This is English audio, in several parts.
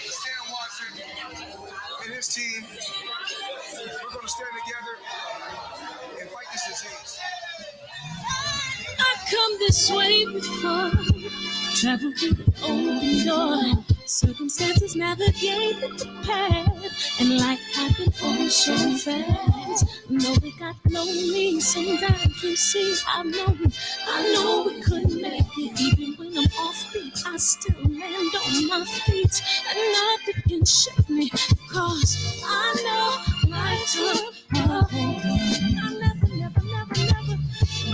Sam Watson and his team, we're going to stand together and fight this disease. I've come this way before, traveled through the open door. Circumstances navigated the path, and life happened all so fast. No, it got lonely sometimes. You see, I know we couldn't make it. Even when I'm off beat, I still land on my feet, and nothing can shake me, cause I know life took a hold on. I never.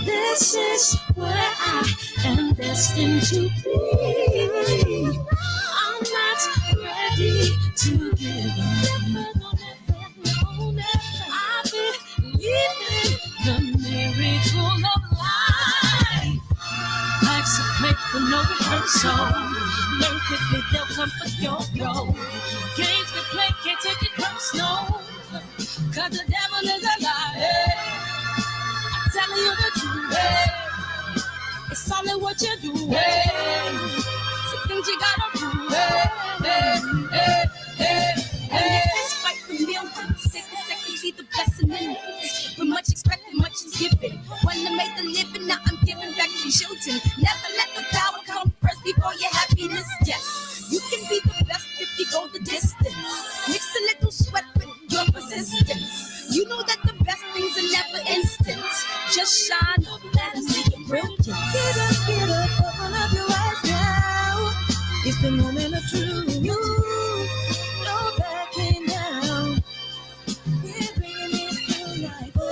This is where I am destined to be. I'm not ready to give up. I believe in the miracle of life. Life's a play for no rehearsal. Learn quickly, they'll come for your role. Games to play, can't take it personal, cause the devil is a liar. Telling you the truth, hey. It's all in what you do, hey. Some things you gotta do, hey. It's fight for millions, take a second, see the blessing in it. With much expected, much is given. Wanna make the living, now I'm giving back to children. Never let the power come first before your happiness, yes. You can be the best if you go the distance. Mix a little sweat with your persistence. You know that the best things are never instant. Just shine up, let them see your brilliance. Get up, open up your eyes now. It's the moment of truth. No backing down. We're bringing it through like, ooh.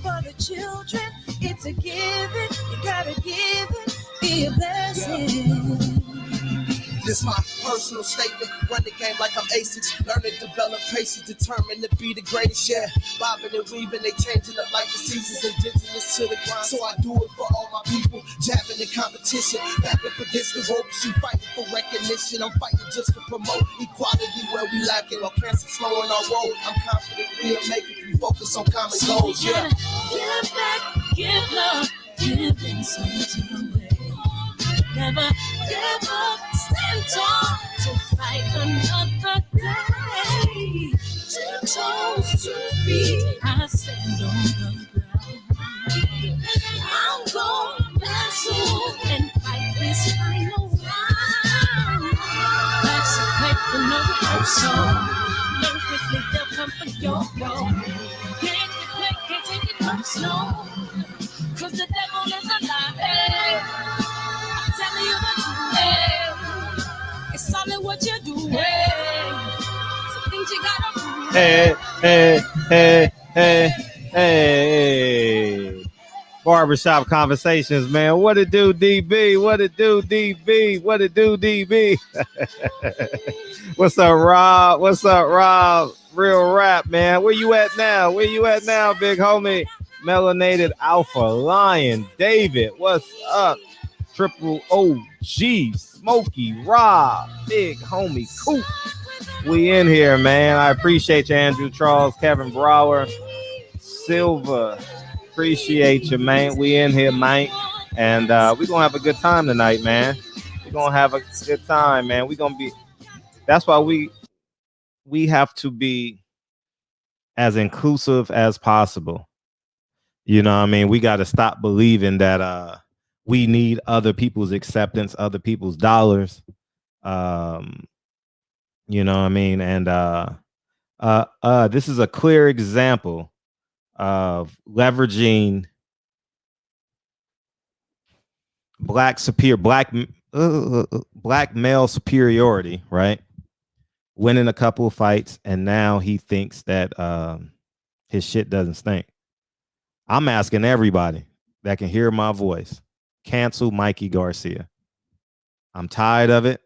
For the children, it's a given. You gotta give it, be a blessing. This my personal statement. Run the game like I'm aces. Learn to develop patience, determined to be the greatest. Yeah, bobbing and weaving, they changing up like the seasons. Indigenous to the grind, so I do it for all my people. Jabbing the competition, back up against the ropes. You fighting for recognition. I'm fighting just to promote equality where we lacking. While cancer slowing our road, I'm confident we'll make it. We focus on common goals. Yeah. Give back, give love, giving something away. Never give up, stand tall to fight another day. 2 toes, 2 feet, I stand on the ground. I'm going vassal and fight this final round. Life's a fight for no rehearsal. Learn quickly, they'll come for your role. Can't take it personal, cause the devil is a liar. Telling you the truth, hey. It's all in what you do, hey. Some things you gotta do, hey. Barbershop conversations, man. What it do, DB? What it do, DB? What it do, DB? What's up, Rob? What's up, Rob? Real rap, man. Where you at now? Where you at now, big homie? Melanated Alpha Lion David. What's up? Triple OG, Smokey, Rob, big homie, Coop. We in here, man. I appreciate you, Andrew Charles, Kevin Brower, Silva. Appreciate you, man. We in here, man. And we're going to have a good time tonight, man. We're going to have a good time, man. We're going to be, that's why we have to be as inclusive as possible. You know what I mean? We got to stop believing that, we need other people's acceptance, other people's dollars. You know what I mean? And this is a clear example of leveraging black male superiority, right? Winning a couple of fights, and now he thinks that his shit doesn't stink. I'm asking everybody that can hear my voice, cancel Mikey Garcia. I'm tired of it.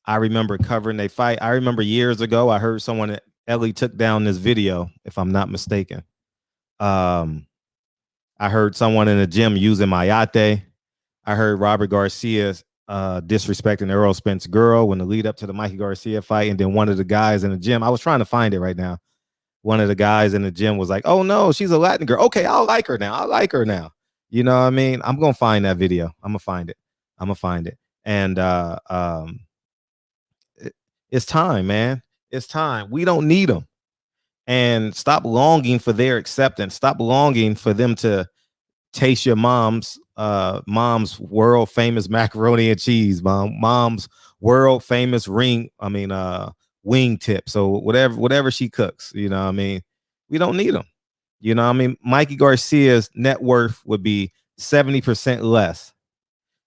I remember covering a fight. I remember years ago, I heard someone, Ellie took down this video, if I'm not mistaken. I heard someone in the gym using Mayate. I heard Robert Garcia disrespecting Earl Spence girl when the lead up to the Mikey Garcia fight. And then one of the guys in the gym, I was trying to find it right now. One of the guys in the gym was like, oh no, she's a Latin girl. Okay, I'll like her now. I like her now. You know what I mean? I'm going to find that video. I'm going to find it. I'm gonna find it. And it's time, man. It's time. We don't need them. And stop longing for their acceptance. Stop longing for them to taste your mom's world famous macaroni and cheese, mom's world famous wing tip. So whatever she cooks, you know what I mean? We don't need them. You know what I mean? Mikey Garcia's net worth would be 70% less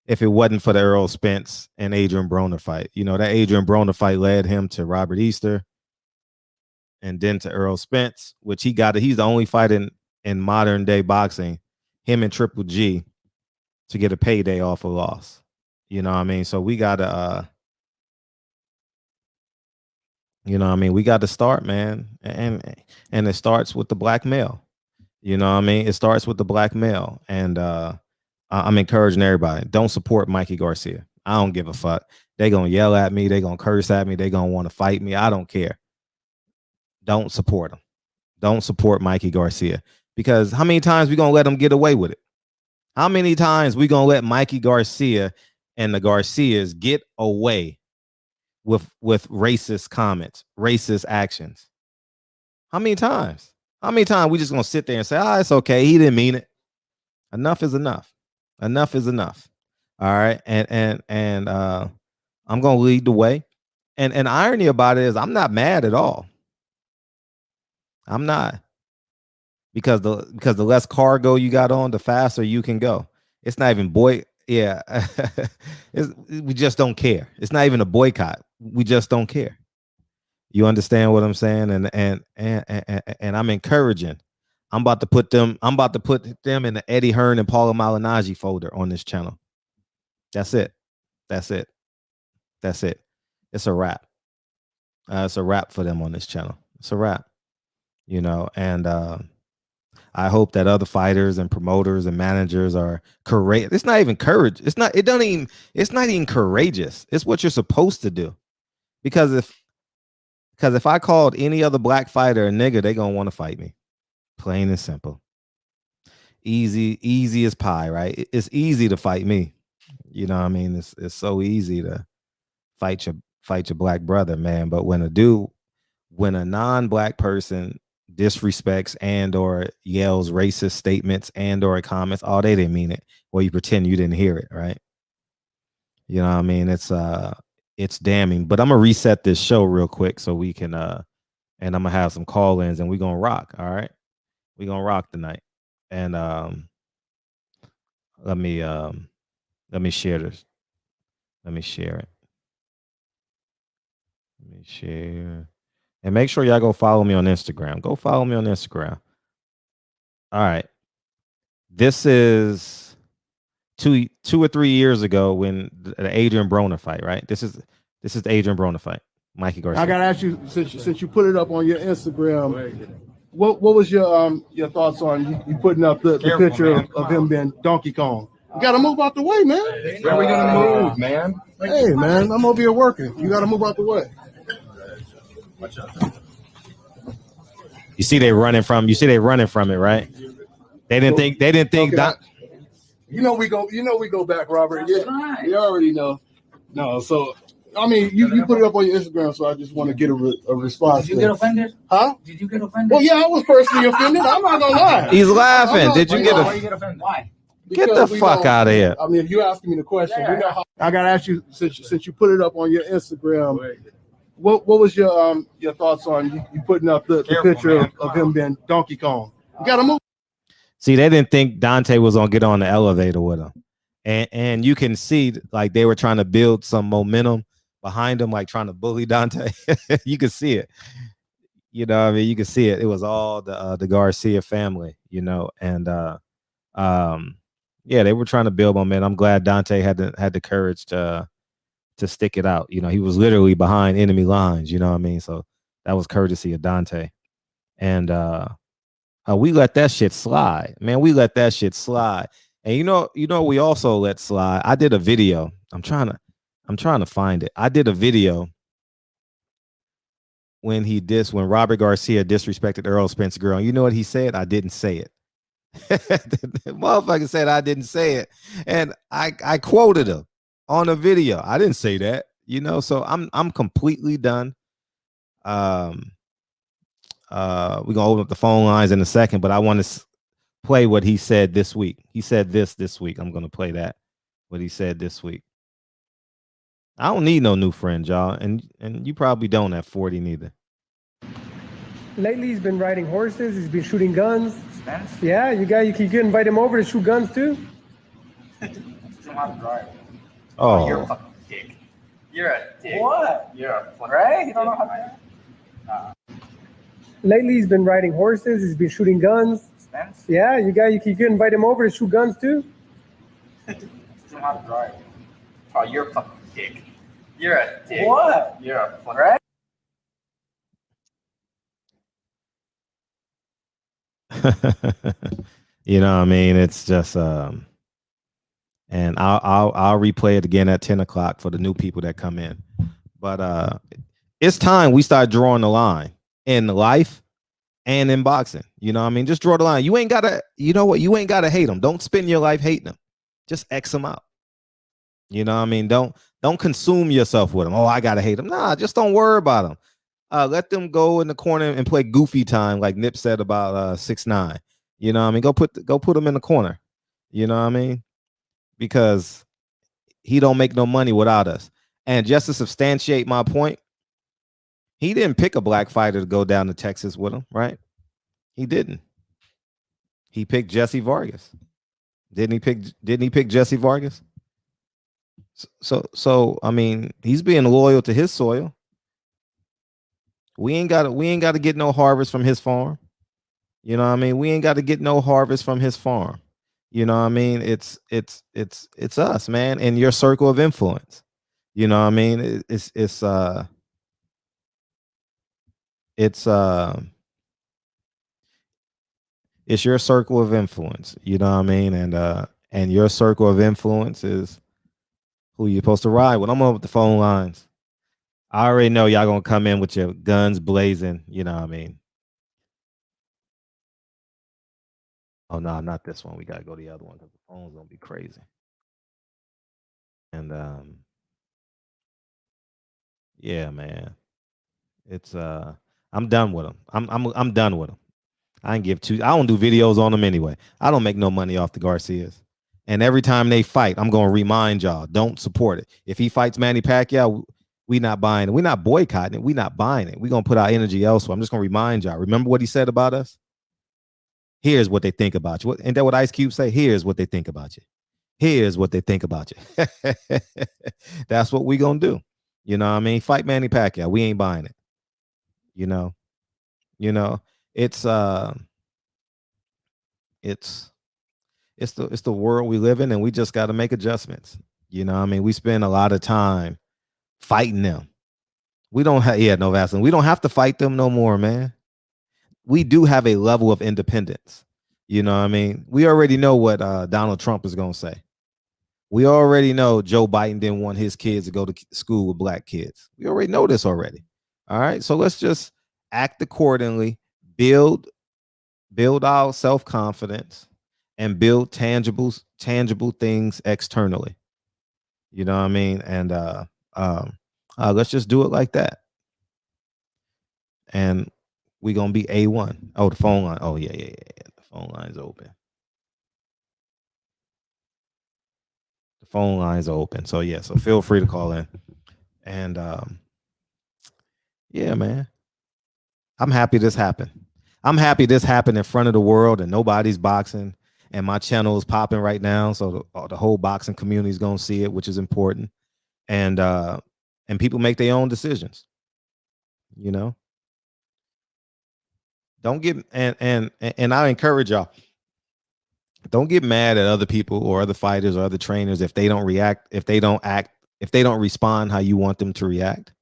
if it wasn't for the Errol Spence and Adrian Broner fight. You know, that Adrian Broner fight led him to Robert Easter and then to Errol Spence, which he's the only fight in modern day boxing, him and Triple G, to get a payday off a loss. You know what I mean? So we gotta you know what I mean, we got to start, man. And it starts with the black male. You know what I mean? It starts with the black male. And I'm encouraging everybody, don't support Mikey Garcia. I don't give a fuck. They gonna yell at me, they gonna curse at me, they gonna want to fight me. I don't care. Don't support him. Don't support Mikey Garcia. Because how many times we gonna let him get away with it? How many times we gonna let Mikey Garcia and the Garcias get away with racist comments, racist actions? How many times? How many times we just gonna sit there and say, it's okay, he didn't mean it? Enough is enough. Enough is enough. All right. And I'm gonna lead the way. And irony about it is I'm not mad at all. I'm not. Because the less cargo you got on, the faster you can go. It's not even we just don't care. It's not even a boycott. We just don't care. You understand what I'm saying? And I'm encouraging. I'm about to put them in the Eddie Hearn and Paula Malignaggi folder on this channel. That's it. That's it. That's it. It's a wrap. It's a wrap for them on this channel. It's a wrap. You know, and I hope that other fighters and promoters and managers are courageous. It's not even courage. It's not even courageous. It's what you're supposed to do. Because if I called any other black fighter a nigga, they gonna want to fight me. Plain and simple. Easy as pie, right? It's easy to fight me. You know what I mean? It's so easy to fight your black brother, man. But when a non-black person disrespects and or yells racist statements and or comments, they didn't mean it. Well, you pretend you didn't hear it, right? You know what I mean? It's damning. But I'm gonna reset this show real quick so we can and I'm gonna have some call-ins and we're gonna rock. All right, we're gonna rock tonight. And let me share this. Let me share it. Let me share. And make sure y'all go follow me on Instagram. Go follow me on Instagram. All right. This is two or 3 years ago when the Adrian Broner fight, right? This is the Adrian Broner fight. Mikey Garcia. I gotta ask you, since you put it up on your Instagram, what was your thoughts on you putting up the picture of him being Donkey Kong? You gotta move out the way, man. Where are we gonna move, man? Hey, man, I'm over here working. You gotta move out the way. You see they running from it, right? They didn't think okay. You know we go back, Robert. Yeah, you already know. No, so I mean you put it up on your Instagram, so I just want to get a response. Did you get offended? Huh? Did you get offended? Well, yeah, I was personally offended. I'm not gonna lie. He's laughing. Did you Why you get offended? Why? Get the fuck out of here? I mean, if you're asking me the question, you know I gotta ask you, since you put it up on your Instagram, what was your thoughts on you putting up the picture of him being Donkey Kong? You gotta move. See, they didn't think Dante was gonna get on the elevator with him, and you can see like they were trying to build some momentum behind him, like trying to bully Dante. You can see it. You know what I mean? You can see it. It was all the Garcia family, you know, and yeah, they were trying to build momentum. I'm glad Dante had the courage to stick it out. You know, he was literally behind enemy lines, you know what I mean? So that was courtesy of Dante. And we let that shit slide. Man, we let that shit slide. And you know we also let slide. I did a video. I'm trying to find it. I did a video when Robert Garcia disrespected Errol Spence girl. You know what he said? I didn't say it. The motherfucker said I didn't say it. And I quoted him. on a video. I didn't say that, you know. So I'm completely done. We're gonna open up the phone lines in a second, but I want to play what he said this week. He said this week. I'm gonna play that. What he said this week. I don't need no new friend, y'all, and you probably don't at 40 neither. Lately, he's been riding horses. He's been shooting guns. Spence? Yeah, you can invite him over to shoot guns too. Doesn't have to drive. Oh, You're a fucking dick. You're a dick. What? You're a fucking right? You don't know how to. Lately, he's been riding horses. He's been shooting guns. Spence? Yeah, you can invite him over to shoot guns too. Doesn't have to drive. Oh, you're a fucking dick. You're a dick. What? You're a fucking right? you know what I mean? It's just and I'll replay it again at 10 o'clock for the new people that come in. But it's time we start drawing the line in life and in boxing. You know what I mean? Just draw the line. You ain't gotta, you know what? You ain't gotta hate them. Don't spend your life hating them. Just X them out. You know what I mean? Don't consume yourself with them. Oh, I gotta hate them. Nah, just don't worry about them. Let them go in the corner and play goofy time, like Nip said about 6ix9ine. You know what I mean? Go put them in the corner. You know what I mean? Because he don't make no money without us. And just to substantiate my point, he didn't pick a black fighter to go down to Texas with him, right? He didn't. He picked Jesse Vargas. Didn't he pick Jesse Vargas? So I mean, he's being loyal to his soil. We ain't got to get no harvest from his farm. You know what I mean? We ain't got to get no harvest from his farm. You know what I mean? It's us, man, in your circle of influence. You know what I mean? It's your circle of influence. You know what I mean? And your circle of influence is who you're supposed to ride with. I'm on with the phone lines. I already know y'all gonna come in with your guns blazing. You know what I mean? Oh no, not this one. We gotta go to the other one because the phone's gonna be crazy. And yeah, man, it's I'm done with them. I'm done with them. I don't do videos on them anyway. I don't make no money off the Garcias. And every time they fight, I'm gonna remind y'all, don't support it. If he fights Manny Pacquiao, we not buying it. We're not boycotting it. We not buying it. We're gonna put our energy elsewhere. I'm just gonna remind y'all. Remember what he said about us? Here's what they think about you. Ain't that what Ice Cube say? Here's what they think about you. Here's what they think about you. That's what we gonna do. You know what I mean? Fight Manny Pacquiao. We ain't buying it. You know, it's the world we live in, and we just got to make adjustments. You know what I mean? We spend a lot of time fighting them. We don't have no vassals. We don't have to fight them no more, man. We do have a level of independence. You know what I mean? We already know what Donald Trump is going to say. We already know Joe Biden didn't want his kids to go to school with black kids. We already know this already. All right. So let's just act accordingly, build our self-confidence, and build tangible things externally. You know what I mean? And let's just do it like that. And we're gonna be A1. Oh, the phone line. Oh, yeah. The phone line's open. The phone lines are open. So yeah, so feel free to call in. And yeah, man. I'm happy this happened. I'm happy this happened in front of the world and nobody's boxing. And my channel is popping right now. So the whole boxing community is gonna see it, which is important. And people make their own decisions. You know. Don't get and I encourage y'all. Don't get mad at other people or other fighters or other trainers if they don't react, if they don't act, if they don't respond how you want them to react.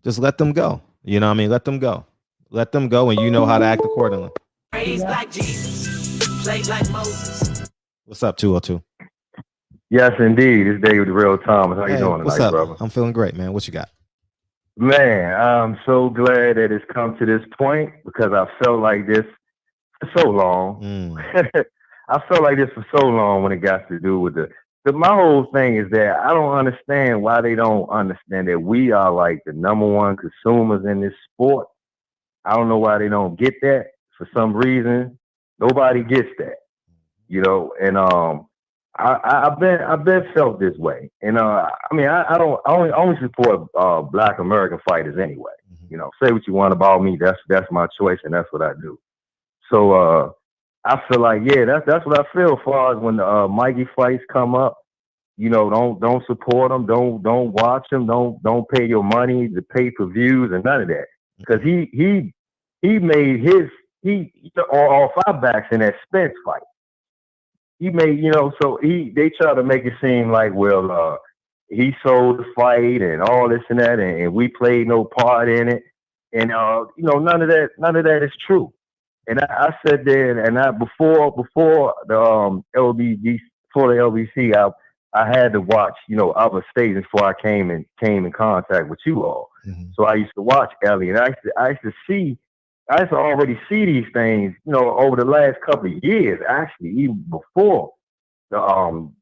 Just let them go. You know what I mean? Let them go. Let them go, and you know how to act accordingly. Praise like Jesus, play like Moses. What's up, 202? Yes, indeed. It's David Real Thomas. How you doing tonight, what's up, brother? I'm feeling great, man. What you got? Man, I'm so glad that it's come to this point because I felt like this for so long. I felt like this for so long when it got to do with my whole thing is that I don't understand why they don't understand that we are like the number one consumers in this sport. I don't know why they don't get that for some reason. Nobody gets that, and I've been felt this way. And I mean I only support black American fighters anyway. Say what you want about me, that's my choice and that's what I do. So I feel like, yeah, that's what I feel as far as when the Mikey fights come up. Don't support them, don't watch them, don't pay your money to pay-per-views and none of that, because he made all 5 backs in that Spence fight. He made, so they try to make it seem like, well, he sold the fight and all this and that, and we played no part in it, and none of that is true. And I said there, and before the LBC, before the LBC, I had to watch other stages before I came in contact with you all. So I used to watch Ellie, and I used to already see these things over the last couple of years, actually, even before the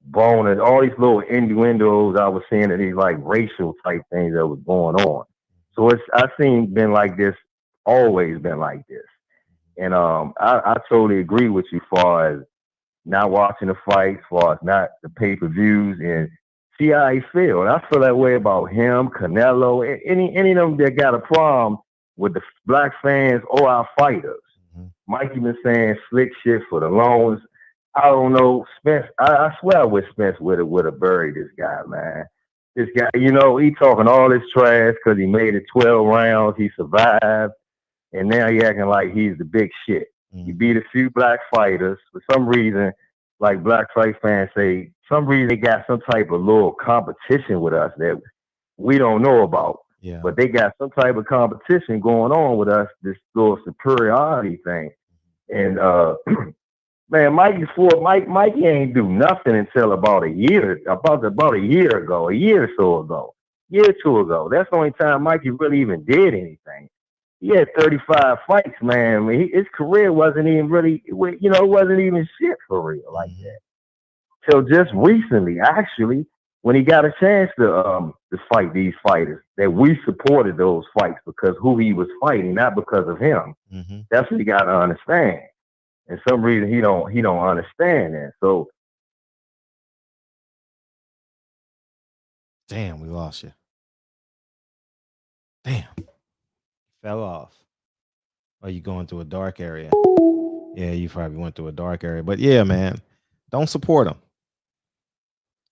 bone and all these little innuendos I was seeing, and these like racial type things that was going on. So I've been like this, always been like this. And I totally agree with you as far as not watching the fights, as far as not the pay-per-views, and see how he feel. And I feel that way about him, Canelo, any of them that got a problem with the black fans or our fighters. Mikey been saying slick shit for the longest. I don't know, Spence. I swear I wish Spence would have buried this guy, man. This guy, he talking all this trash because he made it 12 rounds, he survived. And now he acting like he's the big shit. He beat a few black fighters. For some reason, like black fight fans say, some reason they got some type of little competition with us that we don't know about. Yeah. But they got some type of competition going on with us, this little superiority thing. And man, Mikey ain't do nothing until about a year ago, a year or so ago, year or two ago. That's the only time Mikey really even did anything. He had 35 fights, man. I mean, his career wasn't even really, it wasn't even shit for real like that. Till just recently, actually, when he got a chance to fight these fighters, that we supported those fights because who he was fighting, not because of him. That's what you got to understand. And some reason he don't understand that. So, damn, we lost you. Damn. Fell off. Or you going through a dark area? Yeah, you probably went through a dark area. But yeah, man, don't support them.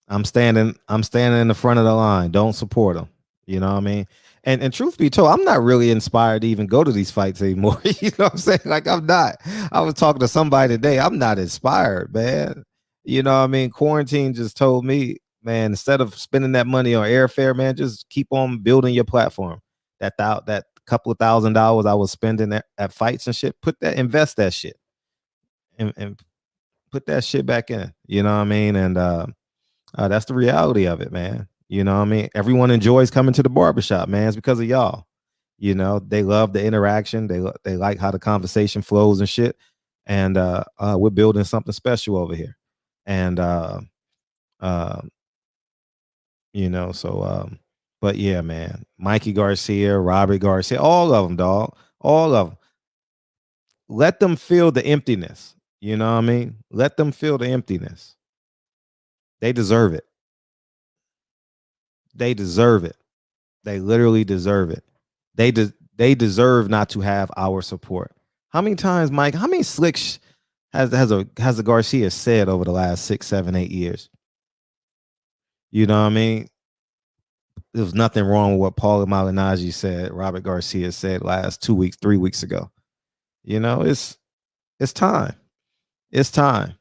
I'm standing in the front of the line. Don't support them. You know what I mean? And truth be told, I'm not really inspired to even go to these fights anymore. You know what I'm saying? Like, I'm not. I was talking to somebody today. I'm not inspired, man. You know what I mean? Quarantine just told me, man, instead of spending that money on airfare, man, just keep on building your platform. That couple of $1,000s I was spending at fights and shit, invest that shit and put that shit back in. You know what I mean? And that's the reality of it, man. You know what I mean? Everyone enjoys coming to the barbershop, man. It's because of y'all. They love the interaction. They like how the conversation flows and shit. And we're building something special over here. And but yeah, man, Mikey Garcia, Robert Garcia, all of them, dog, all of them. Let them feel the emptiness. You know what I mean? Let them feel the emptiness. They deserve it. They deserve it. They literally deserve it. They deserve not to have our support. How many times, Mike? How many slicks has a Garcia said over the last 6, 7, 8 years? You know what I mean? There was nothing wrong with what Paul Malignaggi said, Robert Garcia said last 2 weeks, 3 weeks ago. It's time. It's time.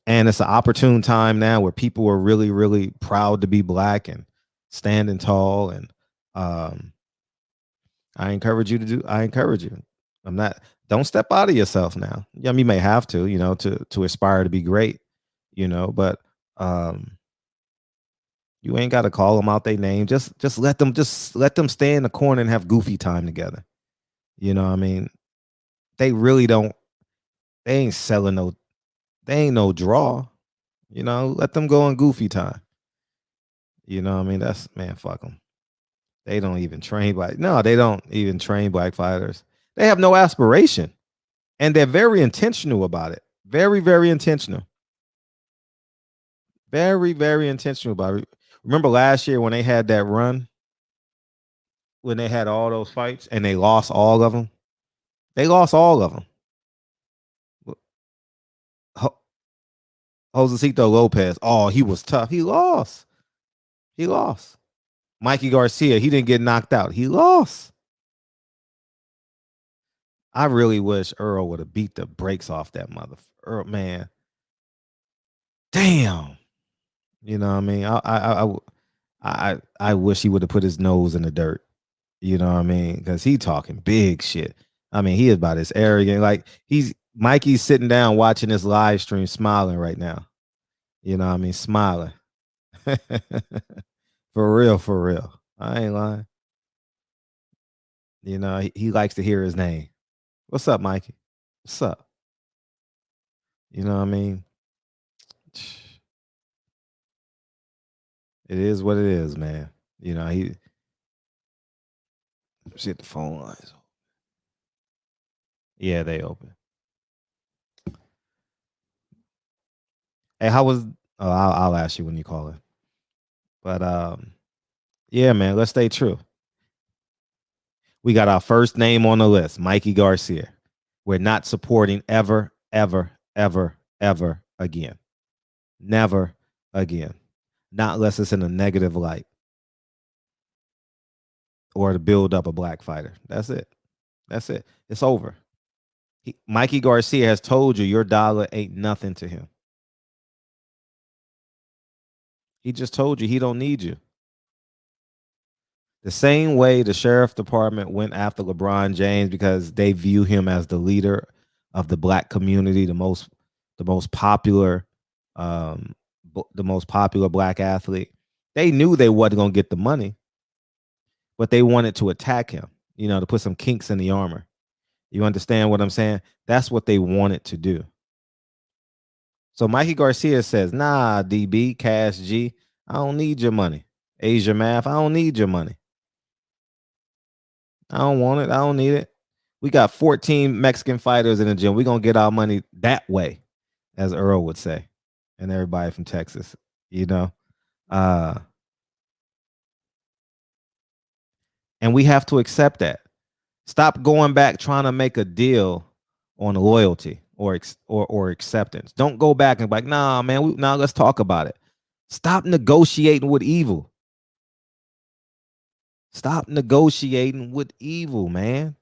And it's an opportune time now where people are really, really proud to be black and standing tall. And I encourage you. Don't step out of yourself now. You may have to, to aspire to be great, but you ain't got to call them out their name. Just let them stay in the corner and have goofy time together. You know what I mean? They really don't. They ain't selling no They ain't no draw. You know, let them go in goofy time. You know what I mean? That's, man, fuck them. They don't even train they don't even train black fighters. They have no aspiration. And they're very intentional about it. Very, very intentional. Very, very intentional about it. Remember last year when they had that run? When they had all those fights and they lost all of them? They lost all of them. Josecito Lopez. Oh, he was tough. He lost. He lost. Mikey Garcia, he didn't get knocked out. He lost. I really wish Earl would have beat the brakes off that Earl, man. Damn. You know what I mean? I wish he would have put his nose in the dirt. You know what I mean? Because he talking big shit. I mean, he is about as arrogant. Like Mikey's sitting down watching this live stream, smiling right now. You know what I mean? Smiling. For real, for real. I ain't lying. You know, he likes to hear his name. What's up, Mikey? What's up? You know what I mean? It is what it is, man. You know, shit, the phone lines. Yeah, they open. Hey, how was I'll ask you when you call it. But yeah, man, let's stay true. We got our first name on the list, Mikey Garcia. We're not supporting ever, ever, ever, ever again. Never again. Not unless it's in a negative light. Or to build up a black fighter. That's it. That's it. It's over. Mikey Garcia has told you your dollar ain't nothing to him. He just told you he don't need you. The same way the sheriff department went after LeBron James because they view him as the leader of the black community, the most popular black athlete. They knew they wasn't gonna get the money, but they wanted to attack him, you know, to put some kinks in the armor. You understand what I'm saying? That's what they wanted to do. So Mikey Garcia says, nah, DB, Cash G, I don't need your money. Asia Math, I don't need your money. I don't want it. I don't need it. We got 14 Mexican fighters in the gym. We're going to get our money that way, as Earl would say, and everybody from Texas, you know. And we have to accept that. Stop going back trying to make a deal on loyalty or acceptance. Don't go back and be like, nah, man, let's talk about it. Stop negotiating with evil. Stop negotiating with evil, man.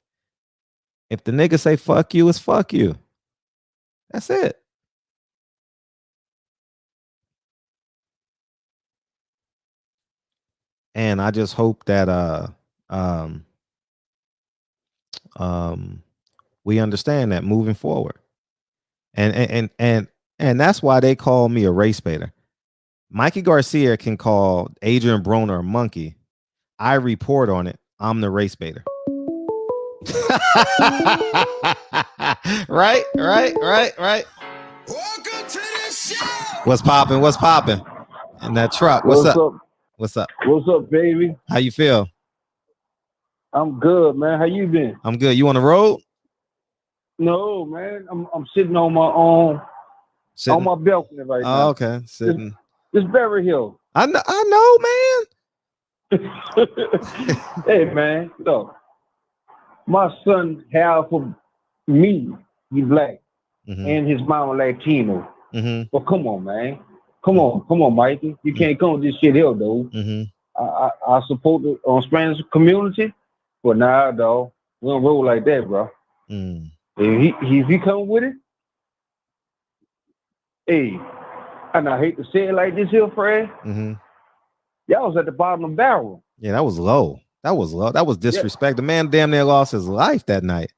If the nigga say fuck you, it's fuck you. That's it. And I just hope that we understand that moving forward. And that's why they call me a race baiter. Mikey Garcia can call Adrian Broner a monkey. I report on it. I'm the race baiter. Right. Welcome to the show. What's popping? And that truck. What's up? What's up, baby? How you feel? I'm good, man. How you been? I'm good. You on the road? No, man. I'm sitting on my own, on my balcony right now. Oh, okay. Sitting. It's Beverly Hills. I know, man. Hey, man. So, my son half of me, he black, and his mama Latino. But come on, man. Come on, Mikey. You can't come with this shit here, though. I support the Spanish community, but nah, dog. We don't roll like that, bro. If he come with it, hey, and I hate to say it like this here, Fred. Y'all was at the bottom of the barrel. Yeah, that was low. That was disrespect. The man damn near lost his life that night.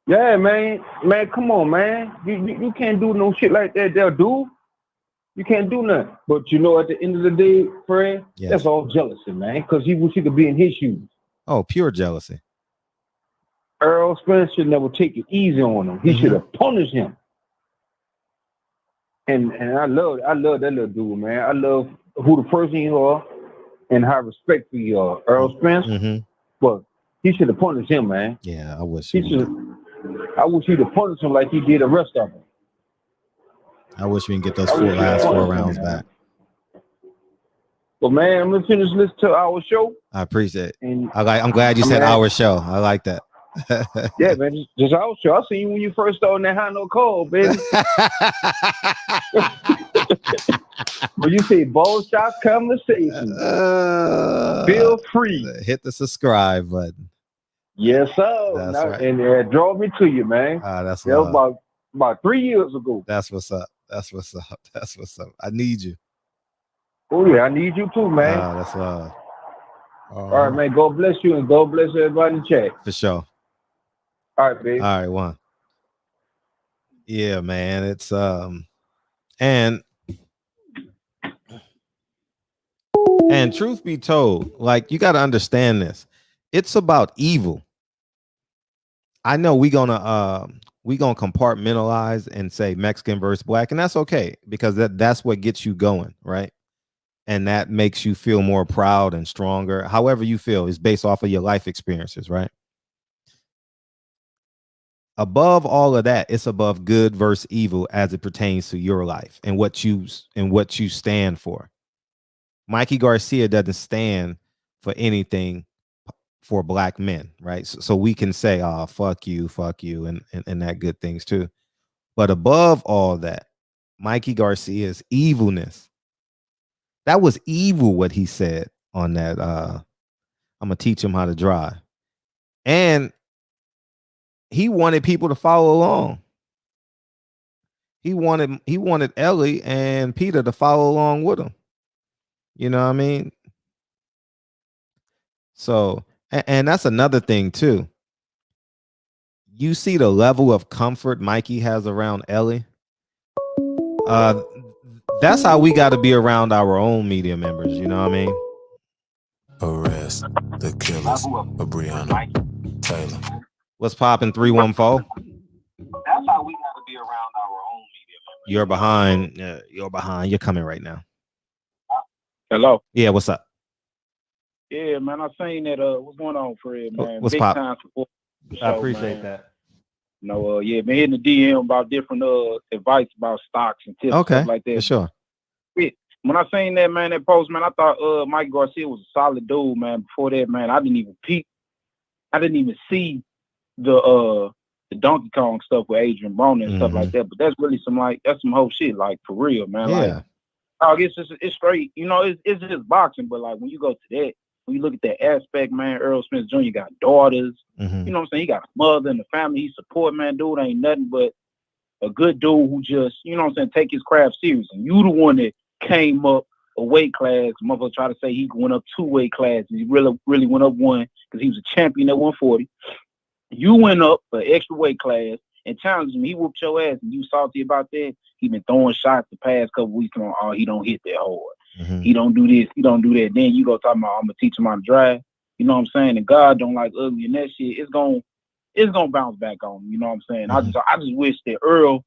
Yeah, man. Man, come on, man. You can't do no shit like that there, dude. You can't do nothing. But you know, at the end of the day, Fred, that's all jealousy, man. Because he wish he could be in his shoes. Oh, pure jealousy. Earl Spence should never take it easy on him. He should have punished him. And I love that little dude, man. I love who the person you are and how respectful you are. Earl Spence, but he should have punished him, man. Yeah, I wish I wish he'd have punished him like he did the rest of them. I wish we can get those last 4 rounds back. Well, man, I'm gonna finish listening to our show. I appreciate it. I'm glad you said our show. I like that. Yeah, man, just our show. I seen you when you first started that Hot No Cold, baby. When you say Bold Shot Conversation, feel free. Hit the subscribe button. Yes, sir. That's right. And it drove me to you, man. That's that was about 3 years ago. That's what's up. That's what's up. That's what's up. I need you. Oh yeah, I need you too, man. That's love. All right, man. God bless you and God bless everybody in the chat. For sure. All right, baby. All right, one. Yeah, man. It's and truth be told, like, you got to understand this. It's about evil. I know we gonna compartmentalize and say Mexican versus black, and that's okay because that's what gets you going, right? And that makes you feel more proud and stronger. However you feel is based off of your life experiences, right? Above all of that, it's above good versus evil as it pertains to your life and what you stand for. Mikey Garcia doesn't stand for anything for black men, right? So we can say, oh, fuck you, and that good things too. But above all that, Mikey Garcia's evilness, that was evil what he said on that. I'm gonna teach him how to drive. And he wanted people to follow along. He wanted Ellie and Peter to follow along with him. You know what I mean? So, and that's another thing too. You see the level of comfort Mikey has around Ellie. That's how we got to be around our own media members. You know what I mean? Arrest the killers of Breonna Taylor. What's popping? 314. That's how we got to be around our own media members. You're behind. You're behind. You're coming right now. Hello. Yeah. What's up? Yeah, man. I seen that. What's going on, Fred? Man, what's big pop? time support. I appreciate that. No, yeah, been hitting the DM about different advice about stocks and tips, Okay, stuff like that. for sure. When I seen that, man, that post, man, I thought Mike Garcia was a solid dude, man. Before that, man, I didn't even see the Donkey Kong stuff with Adrian Broner and stuff like that. But that's really some whole shit, like, for real, man. Yeah. Like, I guess it's straight. You know, it's just boxing, but like when you go to that, when you look at that aspect, man, Earl Spence Jr. got daughters. You know what I'm saying? He got a mother and a family he support, man. Dude ain't nothing but a good dude who just, you know what I'm saying, take his craft serious. And you the one that came up a weight class. Motherfucker try to say he went up 2 weight classes. He really went up 1 because he was a champion at 140. You went up an extra weight class and challenged him. He whooped your ass and you salty about that. He been throwing shots the past couple weeks on, oh, he don't hit that hard. He don't do this, he don't do that. Then you go talking about, I'm gonna teach him how to drive. You know what I'm saying? And God don't like ugly and that shit. It's gonna bounce back on him. You know what I'm saying? I just wish that Earl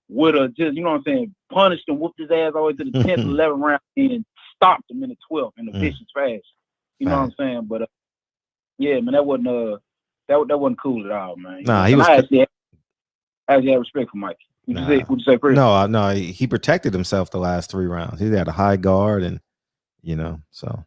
would have just, you know what I'm saying, punished and whooped his ass all the way to the 10th, 11th round and stopped him in the 12th in a vicious fashion. You know what I'm saying? But yeah, man, that wasn't cool at all, man. Nah, he was. I actually had respect for Mike. Would you say, Chris? No, he protected himself the last 3 rounds. He had a high guard, and you know, so.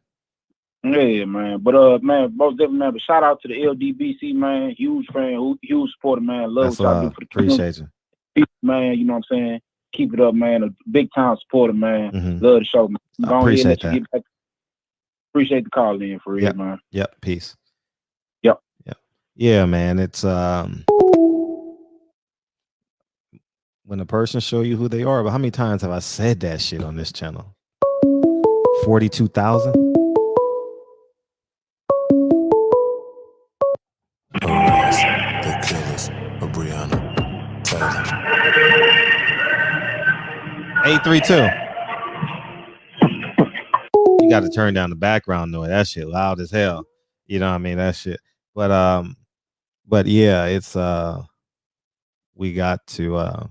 Yeah, man. But man, most definitely, man. But shout out to the LDBC, man. Huge fan, huge supporter, man. Love what y'all do for the appreciate you, man. You know what I'm saying? Keep it up, man. A big time supporter, man. Love the show, man. I appreciate that. Appreciate the call in for real, man. Yep. Peace. Yep. Yeah, man. It's when a person show you who they are. But how many times have I said that shit on this channel? 42,000. Arrest the killers of Breonna Taylor. 832. You got to turn down the background noise. That shit loud as hell. You know what I mean? That shit. But yeah, it's we got to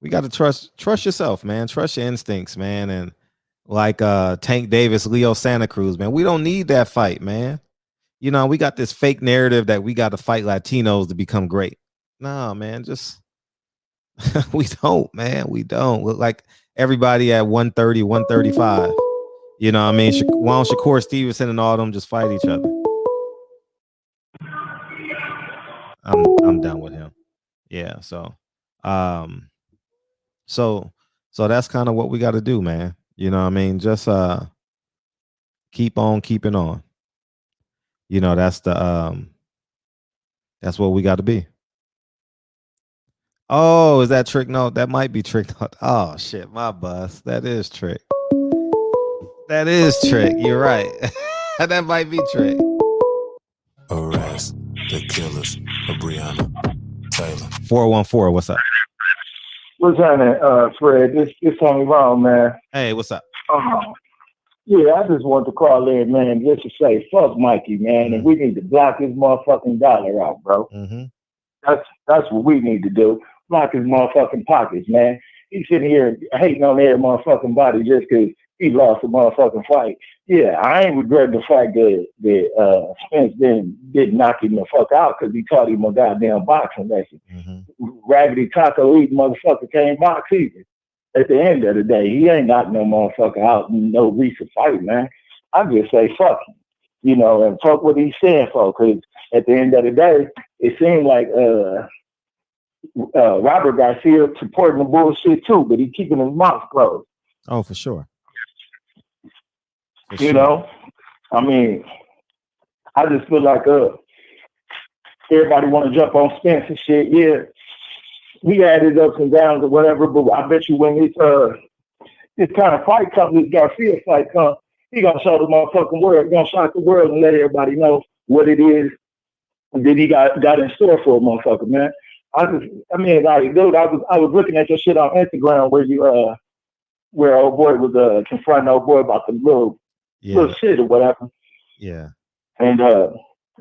We got to trust yourself, man. Trust your instincts, man. And like Tank Davis, Leo Santa Cruz, man. We don't need that fight, man. You know, we got this fake narrative that we got to fight Latinos to become great. No, man, just we don't, man. We don't look like everybody at 130, 135. You know what I mean? Why don't Shakur Stevenson and all them just fight each other? I'm done with him. Yeah, so so that's kind of what we got to do, man. You know what I mean? Just keep on keeping on. You know, that's what we got to be. Oh, is that Trick Note? That might be Trick Note. Oh shit, my bus. That is Trick. That is Trick. You're right. That might be Trick. Arrest the killers of Breonna Taylor. 414. What's up? What's happening, Fred? This Tony Brown, man. Hey, what's up? Yeah, I just want to call in, man, just to say, fuck Mikey, man, and we need to block his motherfucking dollar out, bro. That's what we need to do. Block his motherfucking pockets, man. He's sitting here hating on every motherfucking body just because he lost a motherfucking fight. Yeah, I ain't regretting the fact that Spence didn't knock him the fuck out because he taught him a goddamn boxing lesson. Raggedy taco eating motherfucker can't box either. At the end of the day, he ain't got no motherfucker out in no recent fight, man. I just say fuck him, you know, and fuck what he's saying for, because at the end of the day, it seemed like Robert Garcia supporting the bullshit too, but he keeping his mouth closed. Oh, for sure. You know, I mean, I just feel like everybody want to jump on Spence and shit. Yeah, we added ups and downs or whatever, but I bet you when this kind of fight comes, this Garcia fight comes, he gonna show the motherfucking world, gonna shock the world and let everybody know what it is that he got in store for a motherfucker, man. I mean, like, dude, I was looking at your shit on Instagram where you where old boy was confronting old boy about the little shit or whatever. Yeah. And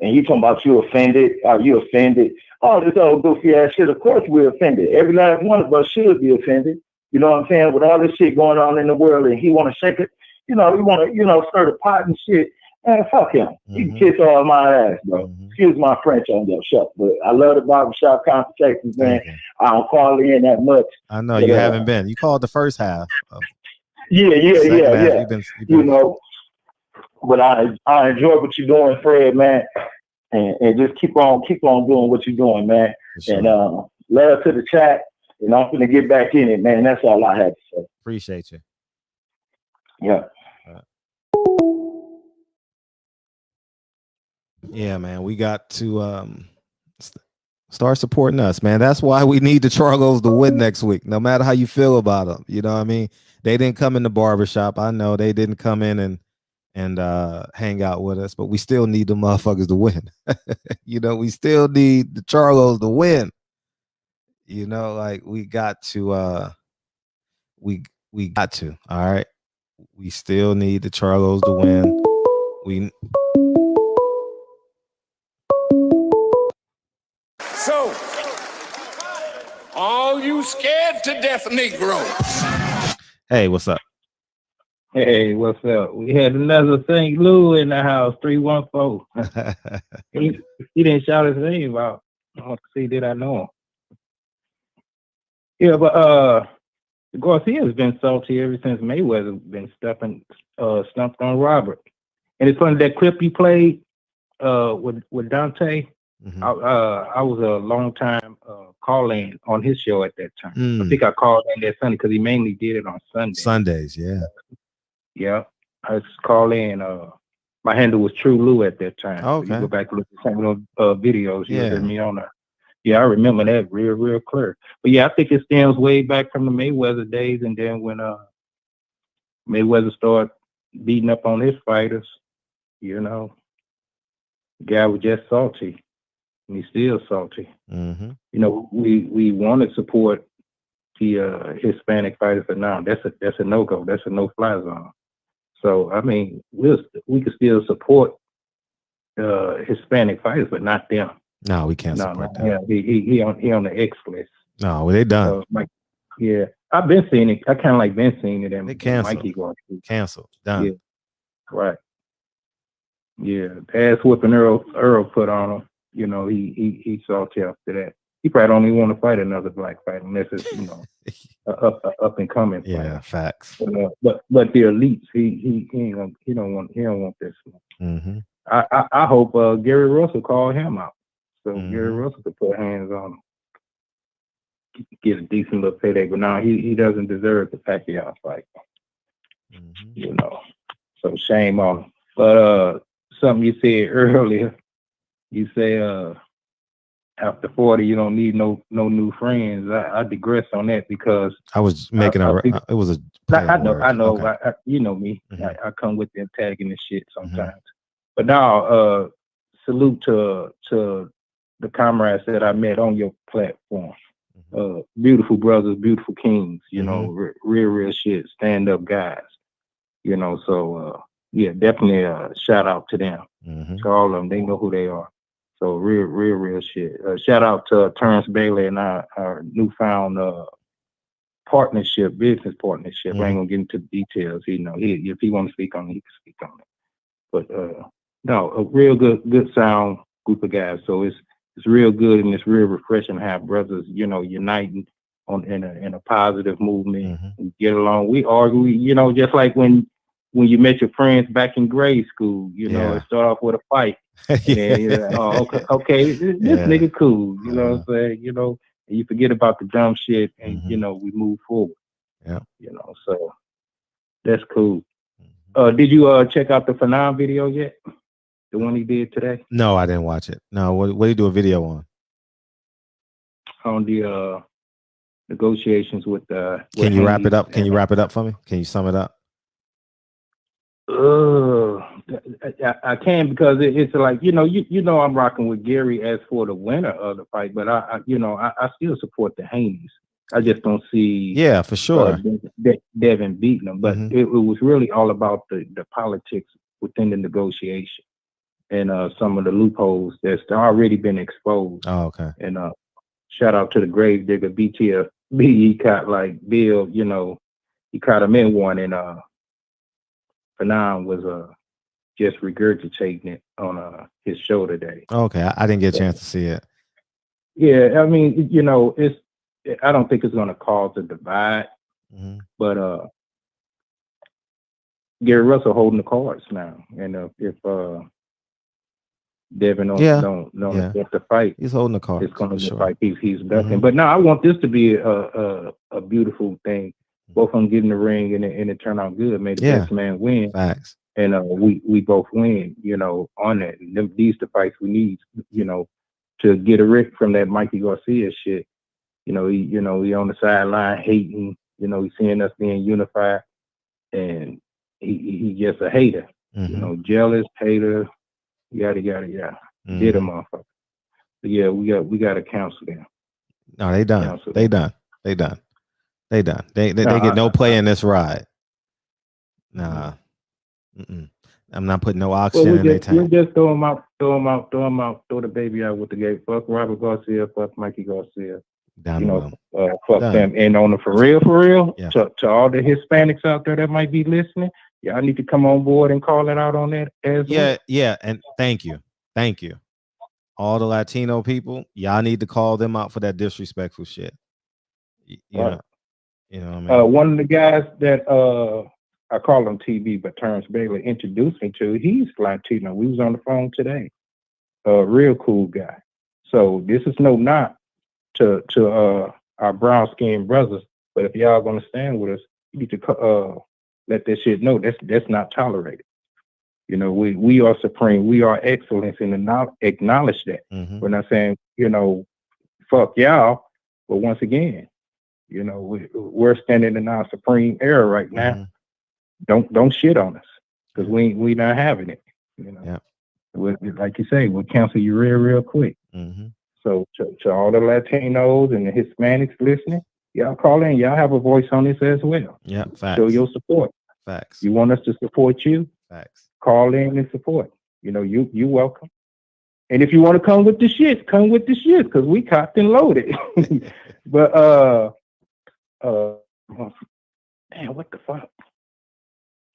he talking about you offended. Are you offended? All this old goofy ass shit. Of course we're offended. Every last one of us should be offended. You know what I'm saying? With all this shit going on in the world, and he want to shake it. You know, he want to, stir the pot and shit. Man, fuck him. He can kiss all my ass, bro. Excuse my French on your show, but I love the barbershop conversations, man. I don't call in that much. I know you haven't been. You called the first half. Yeah. You've been you know, but I enjoy what you're doing, Fred, man, and just keep on doing what you're doing, man. Sure. And love to the chat, and I'm gonna get back in it, man. That's all I had to say. Appreciate you. Yeah. Yeah, man, we got to start supporting us, man. That's why we need the Charlos to win next week, no matter how you feel about them. You know what I mean? They didn't come in the barbershop. I know they didn't come in and hang out with us, but we still need the motherfuckers to win. You know, we still need the Charlos to win. You know, like we got to we got to, all right. We still need the Charlos to win. So, all you scared to death Negroes. Hey, what's up? Hey, what's up? We had another St. Louis in the house, 314. he didn't shout his name out. I want to see, did I know him? Yeah, but Garcia has been salty ever since Mayweather been stumped on Robert. And it's funny, that clip you played with Dante. I was a long time call-in on his show at that time. I think I called in that Sunday because he mainly did it on Sundays, yeah. Yeah, I just call in. My handle was True Lou at that time. Okay. So you go back and look at some of those videos. You heard me on there. Yeah, I remember that real clear. But yeah, I think it stems way back from the Mayweather days, and then when Mayweather started beating up on his fighters, you know, the guy was just salty. And he's still salty. You know, we want to support the Hispanic fighters, but now that's a no-go. That's a no-fly zone. So I mean, we can still support Hispanic fighters, but not them. No, we can't support them. Yeah, he on the X list. No, they done. Yeah, I've been seeing it. I kind of like been seeing it. And They canceled. Mikey Garcia. Canceled. Done. Yeah, right. Yeah, ass whooping Earl put on him. You know, he salty after that. He probably don't even want to fight another black fighter unless it's a up and coming fighter. Yeah, facts. But the elites, he don't want this. Mm-hmm. I hope Gary Russell called him out, so Gary Russell could put hands on him, get a decent little payday. But now he doesn't deserve the Pacquiao fight. You know, so shame on him. But something you said earlier, you say after 40 you don't need no new friends. I digress on that because I was making it was a I know okay. you know me. I come with the antagonist shit sometimes. But now salute to the comrades that I met on your platform. Beautiful brothers, beautiful kings, you know, real shit, stand up guys. You know, so yeah, definitely shout out to them. To all of them, they know who they are. So real shit. Shout out to Terrence Bailey and our newfound business partnership. I ain't gonna get into the details. You know, if he want to speak on it, he can speak on it. But no, a real good sound group of guys. So it's real good and it's real refreshing to have brothers, you know, uniting in a positive movement. We get along. We argue, you know, just like when you met your friends back in grade school, you know, it start off with a fight. And then you're like, oh, okay, this nigga cool. You know what I'm saying? You know, and you forget about the dumb shit and, you know, we move forward. Yeah. You know, so that's cool. Did you check out the Fanon video yet? The one he did today? No, I didn't watch it. No, what did he do a video on? On the negotiations with the. Can you wrap it up? Can you wrap it up for me? Can you sum it up? I can because it's like you know I'm rocking with Gary as for the winner of the fight, but I still support the Haney's. I just don't see for sure Devin beating him, but it was really all about the politics within the negotiation and some of the loopholes that's already been exposed. Oh, okay. And shout out to the grave digger BTFB. He caught like Bill, you know, he caught him in one, and Fanon was just regurgitating it on his show today. Okay, I didn't get a chance to see it. Yeah, I mean, you know, I don't think it's going to cause a divide, but Gary Russell holding the cards now, and if Devin don't accept the fight, he's holding the cards. It's going to be a fight. He's ducking. But now I want this to be a beautiful thing. Both of them get in the ring and it turn out good. May the best man win. Facts. And we both win, you know, on that. And these the fights we need, you know, to get a rip from that Mikey Garcia shit. He on the sideline hating, you know, he's seeing us being unified, and he just a hater, you know, jealous, hater, yada. Get him, motherfucker. But yeah, we got to counsel them. No, they done. They done. They get no play in this ride. Nah. I'm not putting no oxygen in their tank. We'll just throw them out, throw the baby out with the gate. Fuck Robert Garcia, fuck Mikey Garcia. Fuck them. And on the for real, to all the Hispanics out there that might be listening, y'all need to come on board and call it out on that as well. Yeah, and thank you. All the Latino people, y'all need to call them out for that disrespectful shit. You know what I mean? One of the guys that I call him TB, but Terrence Bailey introduced me to, he's Latino. We was on the phone today. Real cool guy. So this is no knock to our brown skinned brothers, but if y'all gonna stand with us, you need to let that shit know that's not tolerated. You know, we are supreme, we are excellence, and acknowledge that. We're not saying, you know, fuck y'all, but once again, you know, we're standing in our supreme era right now. Don't shit on us, because we not having it. You know, like you say, we'll cancel you real quick. So to all the Latinos and the Hispanics listening, y'all call in. Y'all have a voice on this as well. Yeah, facts. Show your support. Facts. You want us to support you? Facts. Call in and support. You know, you welcome. And if you want to come with the shit, because we cocked and loaded. But Damn, what the fuck?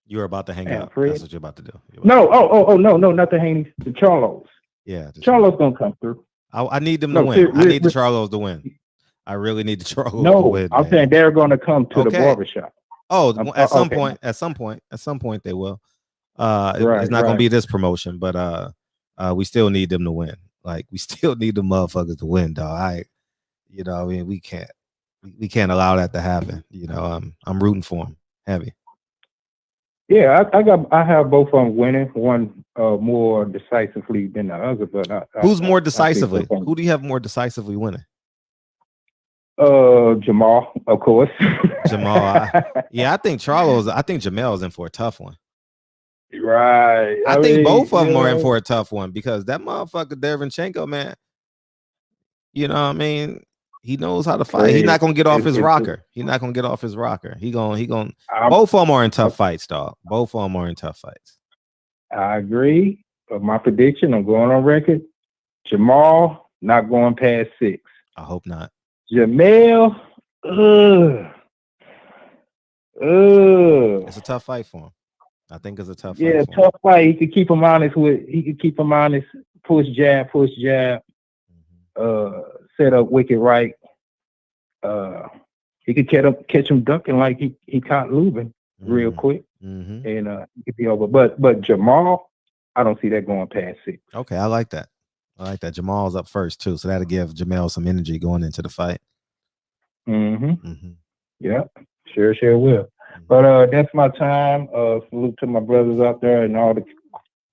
You're about to hang Damn, up. Fred. That's what you're about to do. No, no, not the Haney's. The Charlos. Yeah, Charlos gonna come through. I need them to win. I need the Charlos to win. I really need the Charlos to win. I'm saying they're gonna come to the Okay. barbershop. Oh, at some okay. point they will. It's not gonna be this promotion, but we still need them to win. Like we still need the motherfuckers to win, dog. I mean, we can't allow that to happen. I'm rooting for them heavy. Yeah, I have both of them winning. One more decisively than the other, but who's more decisively? Who do you have more decisively winning? Jamal, of course. Jamal. I think Charlos. I think Jamel's in for a tough one. Right. I think both of them are in for a tough one because that motherfucker Derevchenko, man. You know what I mean? He knows how to fight. He's not gonna get off his rocker. He's not gonna get off his rocker. He gonna. Both of them are in tough fights, dog. Both of them are in tough fights. I agree. But my prediction, I'm going on record. Jamal not going past 6. I hope not. Jamel, It's a tough fight for him. I think it's a tough fight. Yeah, tough fight. He could keep him honest push jab. Set up wicked right. He could catch him ducking like he caught Lubin real quick, and he could be over. But Jamal, I don't see that going past 6. Okay, I like that. Jamal's up first too, so that'll give Jamel some energy going into the fight. Yeah, sure will. But that's my time. Salute to my brothers out there and all the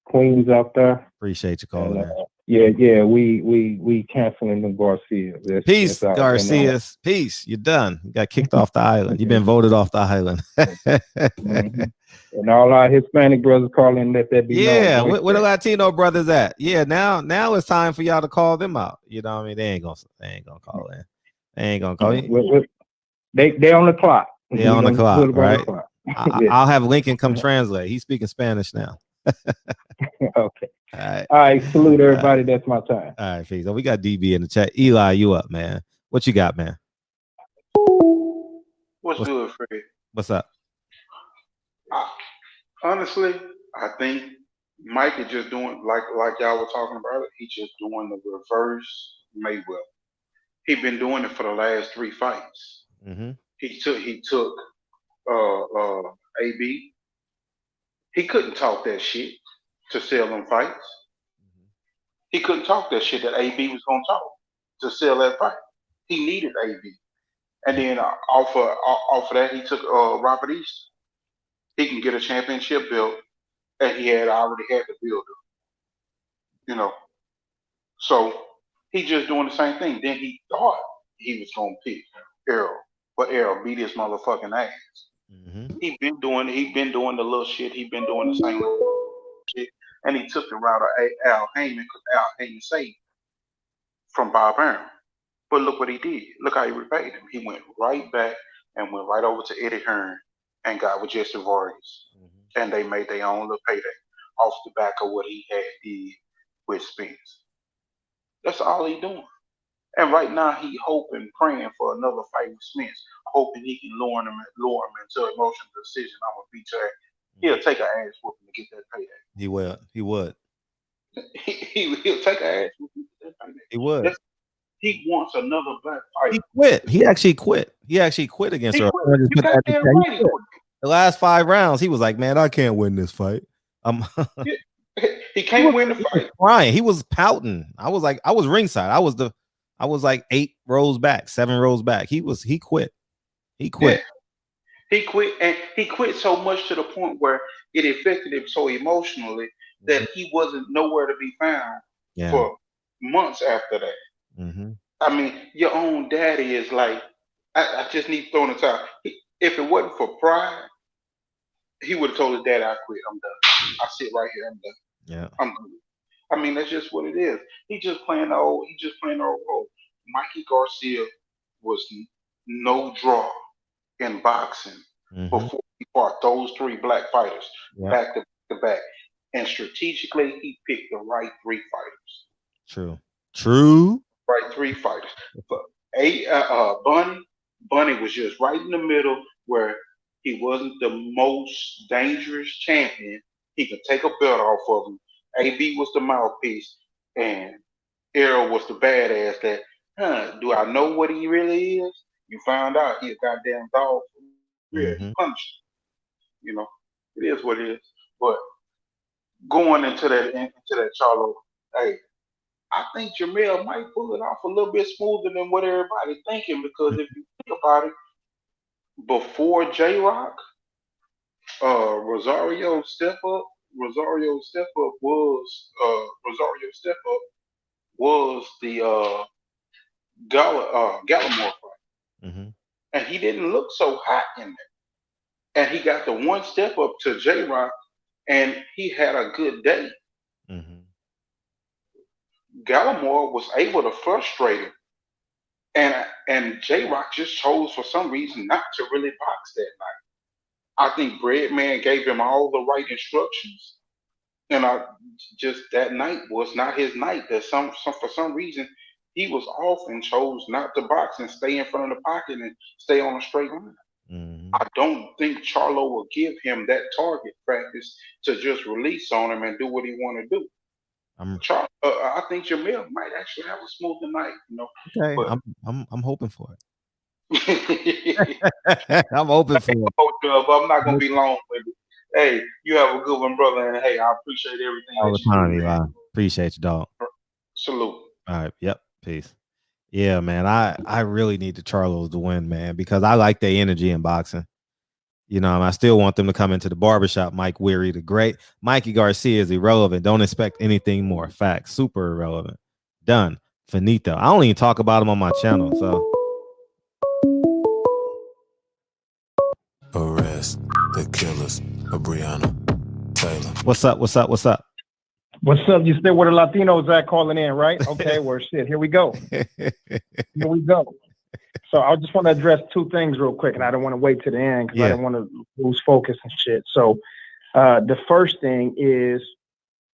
queens out there. Appreciate you calling in. Yeah, we canceling the Garcia. Peace, Garcia. Peace. You're done. You got kicked off the island. You've been voted off the island. And all our Hispanic brothers calling, let that be known. Where the Latino brothers at? Yeah, now it's time for y'all to call them out. You know what I mean? They ain't gonna call in. They ain't gonna call you. They on the clock. They on the clock, right? I'll have Lincoln come translate. He's speaking Spanish now. Okay. All right. Salute everybody. That's my time. All right, peace. We got DB in the chat. Eli, you up, man? What you got, man? What's good, Fred? What's up? Honestly, I think Mike is just doing like y'all were talking about it. He's just doing the reverse Mayweather. He's been doing it for the last 3 fights. He took AB. He couldn't talk that shit to sell them fights. He couldn't talk that shit that AB was gonna talk to sell that fight. He needed AB, and then off of that, he took Robert East. He can get a championship belt, and he already had the builder. So he just doing the same thing. Then he thought he was gonna pick Errol, but Errol beat his motherfucking ass. He been doing the little shit. He been doing the same little shit, and he took the route of Al Heyman because Al Heyman saved him from Bob Arum. But look what he did. Look how he repaid him. He went right back and went right over to Eddie Hearn and got with Jesse Vargas, and they made their own little payday off the back of what he had did with Spence. That's all he doing. And right now he hoping, praying for another fight with Spence, hoping he can lure him into an emotional decision. I'm gonna beat your ass. He'll take an ass whooping to get that payday. He would. He'll take an ass whooping to get that payday. He would. He wants another black fighter. He quit. He actually quit against her. The last 5 rounds, he was like, "Man, I can't win this fight." He can't win the fight. Crying. He was pouting. I was ringside. I was like 8 rows back, 7 rows back. He quit. He quit. Yeah. He quit, and he quit so much to the point where it affected him so emotionally that he wasn't nowhere to be found for months after that. I mean, your own daddy is like, I just need to throw in the towel. If it wasn't for pride, he would have told his dad, "I quit. I'm done. I sit right here. I'm done. Yeah, I'm good." I mean, that's just what it is. He just playing the old role. Mikey Garcia was no draw in boxing before he fought those 3 black fighters back to back. And strategically, he picked the right 3 fighters. True. Right, 3 fighters. But Bunny money was just right in the middle where he wasn't the most dangerous champion. He could take a belt off of him. AB was the mouthpiece, and Errol was the badass that, do I know what he really is? You found out he a goddamn dog. Yeah, he punished him. You know, it is what it is. But going into that Charlo, hey, I think Jamel might pull it off a little bit smoother than what everybody thinking, because if you think about it, before J Rock, Rosario Step Up was the Gallimore fight, and he didn't look so hot in it. And he got the one step up to J Rock, and he had a good day. Gallimore was able to frustrate him, and J Rock just chose for some reason not to really box that night. I think Breadman gave him all the right instructions, and that night was not his night. That for some reason he was off and chose not to box and stay in front of the pocket and stay on a straight line. I don't think Charlo will give him that target practice to just release on him and do what he want to do. I think Jamil might actually have a smoother night, you know. Okay, but, I'm hoping for it. I'm hoping for it. But I'm not gonna be long with it. Hey, you have a good one, brother, and hey, I appreciate everything. All the time, Eli. Appreciate you, dog. Salute. All right. Yep. Peace. Yeah, man. I really need the Charlos to win, man, because I like their energy in boxing. You know, I still want them to come into the barbershop. Mike Weary, the great. Mikey Garcia is irrelevant. Don't expect anything more. Facts. Super irrelevant. Done. Finito. I don't even talk about him on my channel. So Arrest the killers of Breonna Taylor. What's up? What's up? What's up? What's up? You still where the Latinos at calling in, right? Okay, well, shit, here we go. Here we go. So I just want to address two things real quick, and I don't want to wait to the end because I don't want to lose focus and shit. So the first thing is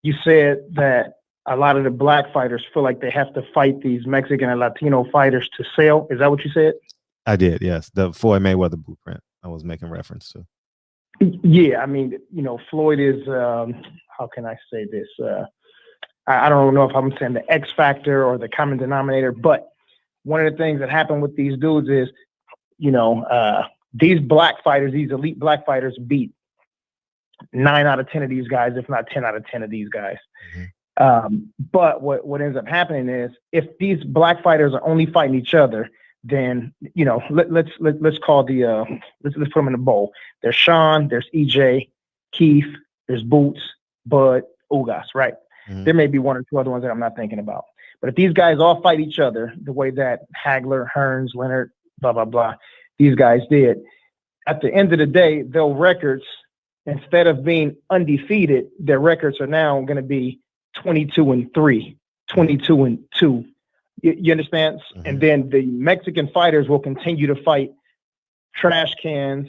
you said that a lot of the black fighters feel like they have to fight these Mexican and Latino fighters to sell. Is that what you said? I did, yes. The Floyd Mayweather blueprint I was making reference to. Yeah, I mean, you know, Floyd is, how can I say this? I don't know if I'm saying the X factor or the common denominator, but one of the things that happened with these dudes is, you know, these black fighters, these elite black fighters beat 9 out of 10 of these guys, if not 10 out of 10 of these guys. But what ends up happening is if these black fighters are only fighting each other, then, you know, let's call the, let's put them in a bowl. There's Sean, there's EJ, Keith, there's Boots, Bud, Ugas, right? There may be 1 or 2 other ones that I'm not thinking about. But if these guys all fight each other the way that Hagler, Hearns, Leonard, blah, blah, blah, these guys did, at the end of the day, their records, instead of being undefeated, their records are now going to be 22-3, 22-2. You understand? And then the Mexican fighters will continue to fight trash cans,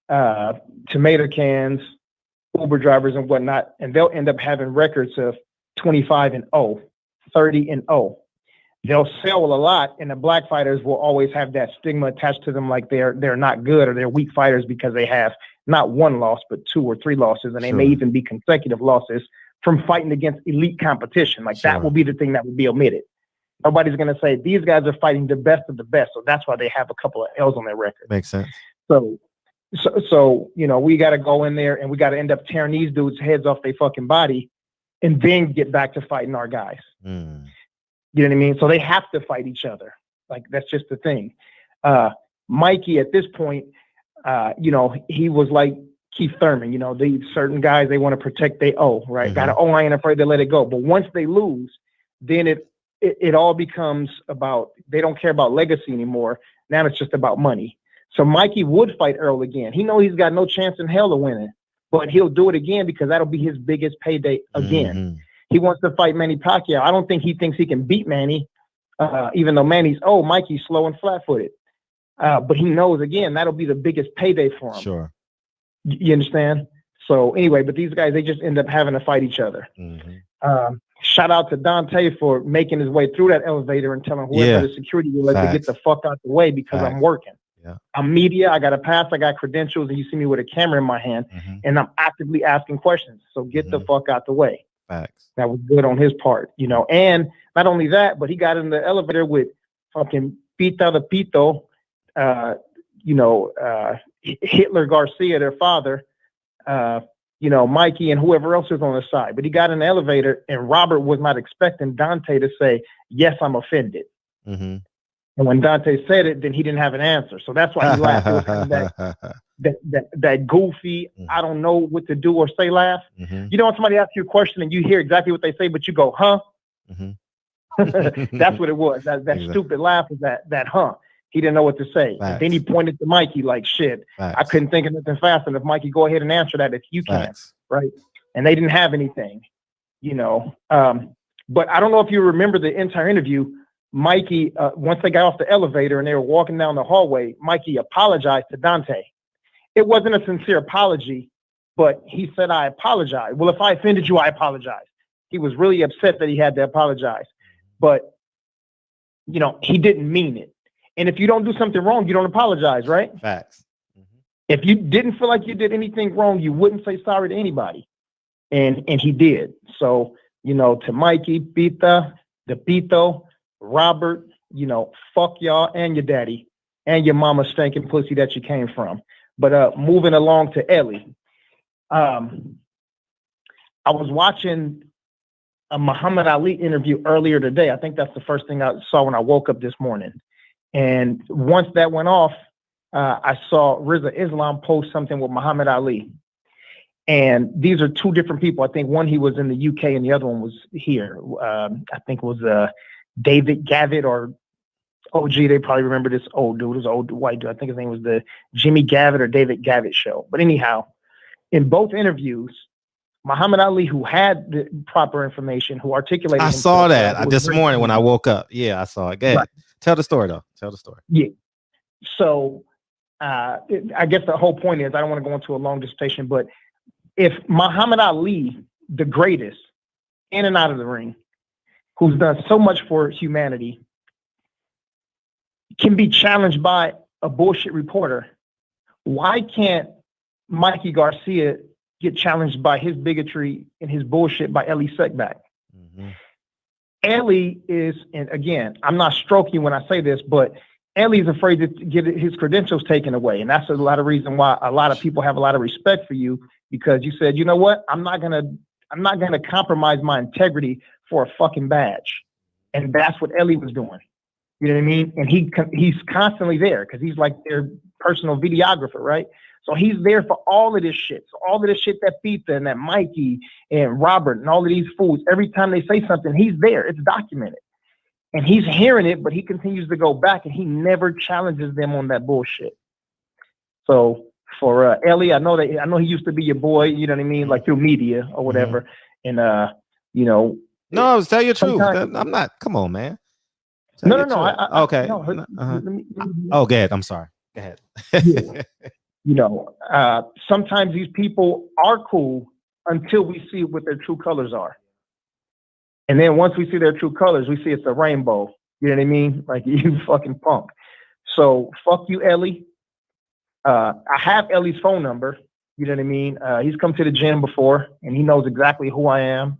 tomato cans, Uber drivers and whatnot, and they'll end up having records of 25-0. 30-0. They'll sell a lot, and the black fighters will always have that stigma attached to them, like they're not good or they're weak fighters because they have not 1 loss but 2 or 3 losses, and they may even be consecutive losses from fighting against elite competition. Like that will be the thing that would be omitted. Nobody's going to say these guys are fighting the best of the best, so that's why they have a couple of L's on their record. Makes sense. So you know, we got to go in there and we got to end up tearing these dudes' heads off their fucking body, and then get back to fighting our guys. You know what I mean? So they have to fight each other. Like, that's just the thing. Mikey, at this point, you know, he was like Keith Thurman. You know, these certain guys, they want to protect their O, right? Got to, I ain't afraid to let it go. But once they lose, then it all becomes about, they don't care about legacy anymore. Now it's just about money. So Mikey would fight Earl again. He knows he's got no chance in hell of winning, but he'll do it again because that'll be his biggest payday again. He wants to fight Manny Pacquiao. I don't think he thinks he can beat Manny, even though Mikey's slow and flat-footed. But he knows, again, that'll be the biggest payday for him. Sure. You understand? So anyway, but these guys, they just end up having to fight each other. Shout out to Dante for making his way through that elevator and telling whoever the security was to get the fuck out the way because I'm working. I'm media. I got a pass. I got credentials, and you see me with a camera in my hand, and I'm actively asking questions. So get the fuck out the way. Facts. That was good on his part, And not only that, but he got in the elevator with fucking Pita the Pito, Hitler Garcia, their father, Mikey and whoever else was on the side. But he got in the elevator, and Robert was not expecting Dante to say, "Yes, I'm offended." And when Dante said it, then he didn't have an answer. So that's why he laughed. It was kind of that goofy, I don't know what to do or say laugh. You know when somebody asks you a question and you hear exactly what they say, but you go, huh? That's what it was. That stupid laugh was that huh. He didn't know what to say. And then he pointed to Mikey like, shit, I couldn't think of nothing fast enough. Mikey, go ahead and answer that if you can. Right. And they didn't have anything, But I don't know if you remember the entire interview. Mikey, once they got off the elevator and they were walking down the hallway, Mikey apologized to Dante. It wasn't a sincere apology, but he said, I apologize. Well, if I offended you, I apologize. He was really upset that he had to apologize. But, he didn't mean it. And if you don't do something wrong, you don't apologize, right? Facts. If you didn't feel like you did anything wrong, you wouldn't say sorry to anybody. And he did. So, to Mikey, Pita, the Pito, Robert, fuck y'all and your daddy and your mama stinking pussy that you came from. But moving along to Ellie. I was watching a Muhammad Ali interview earlier today. I think that's the first thing I saw when I woke up this morning. And once that went off, I saw Rizza Islam post something with Muhammad Ali. And these are two different people. I think one, he was in the UK and the other one was here. I think it was David Gavitt or OG. They probably remember this old dude, this old white dude. I think his name was the Jimmy Gavitt or David Gavitt show. But anyhow, in both interviews, Muhammad Ali, who had the proper information, who articulated. I saw that this morning when I woke up. Yeah, I saw it. Go ahead. Right. Tell the story, though. Tell the story. Yeah. So I guess the whole point is, I don't want to go into a long dissertation, but if Muhammad Ali, the greatest, in and out of the ring, who's done so much for humanity, can be challenged by a bullshit reporter, why can't Mikey Garcia get challenged by his bigotry and his bullshit by Ellie Seckbach? Ellie is, and again, I'm not stroking when I say this, but Ellie's afraid to get his credentials taken away. And that's a lot of reason why a lot of people have a lot of respect for you, because you said, you know what? I'm not gonna compromise my integrity for a fucking badge. And that's what Ellie was doing. You know what I mean? And he's constantly there because he's like their personal videographer, right? So he's there for all of this shit. So all of this shit that Pita and that Mikey and Robert and all of these fools, every time they say something, he's there. It's documented. And he's hearing it, but he continues to go back and he never challenges them on that bullshit. So for Ellie, I know he used to be your boy, you know what I mean? Like through media or whatever. And, No, tell you the truth. I'm not, come on, man. No. Okay. Oh, go ahead. I'm sorry. Go ahead. Yeah. Sometimes these people are cool until we see what their true colors are. And then once we see their true colors, we see it's a rainbow. You know what I mean? Like, you fucking punk. So fuck you, Ellie. I have Ellie's phone number. You know what I mean? He's come to the gym before and he knows exactly who I am,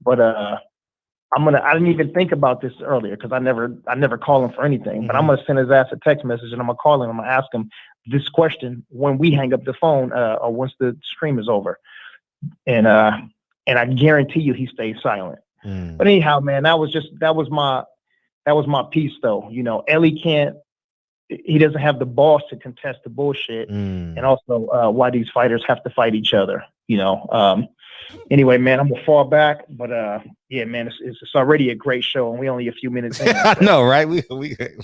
but I didn't even think about this earlier because I never call him for anything, but I'm going to send his ass a text message and I'm going to call him. I'm going to ask him this question when we hang up the phone or once the stream is over. And I guarantee you he stays silent. But anyhow, man, that was my piece though. Ellie he doesn't have the balls to contest the bullshit. And also why these fighters have to fight each other, Anyway, man, I'm gonna fall back, but yeah, man, it's already a great show, and we only a few minutes in. I know, right? We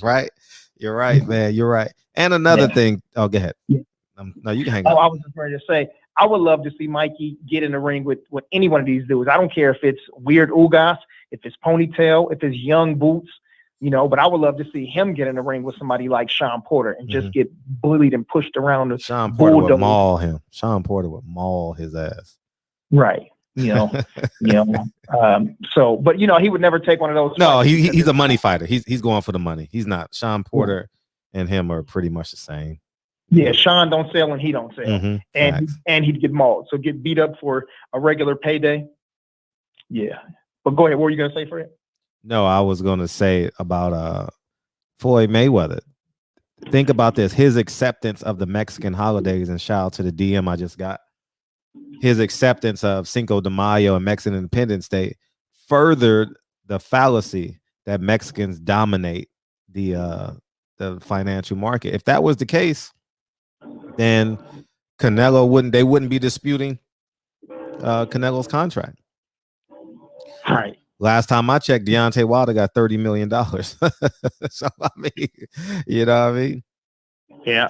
right. You're right, man. You're right. And another thing. Oh, go ahead. Yeah. No, you can hang up. I was just ready to say, I would love to see Mikey get in the ring with any one of these dudes. I don't care if it's Weird Ugas, if it's Ponytail, if it's Young Boots, but I would love to see him get in the ring with somebody like Sean Porter and just get bullied and pushed around. Sean Porter would maul him. Sean Porter would maul his ass. Right. So, but he would never take one of those. No, he's a money fighter. He's going for the money. He's not. Sean Porter and him are pretty much the same. Yeah, Sean don't sell and he don't sell, and Facts. he'd get mauled. So get beat up for a regular payday. Yeah, but go ahead. What were you gonna say, Fred? No, I was gonna say about Floyd Mayweather. Think about this: his acceptance of the Mexican holidays, and shout out to the DM I just got. His acceptance of Cinco de Mayo and Mexican Independence Day furthered the fallacy that Mexicans dominate the financial market. If that was the case, then Canelo wouldn't be disputing Canelo's contract. Right. Last time I checked, Deontay Wilder got $30 million. So I mean, you know what I mean? Yeah.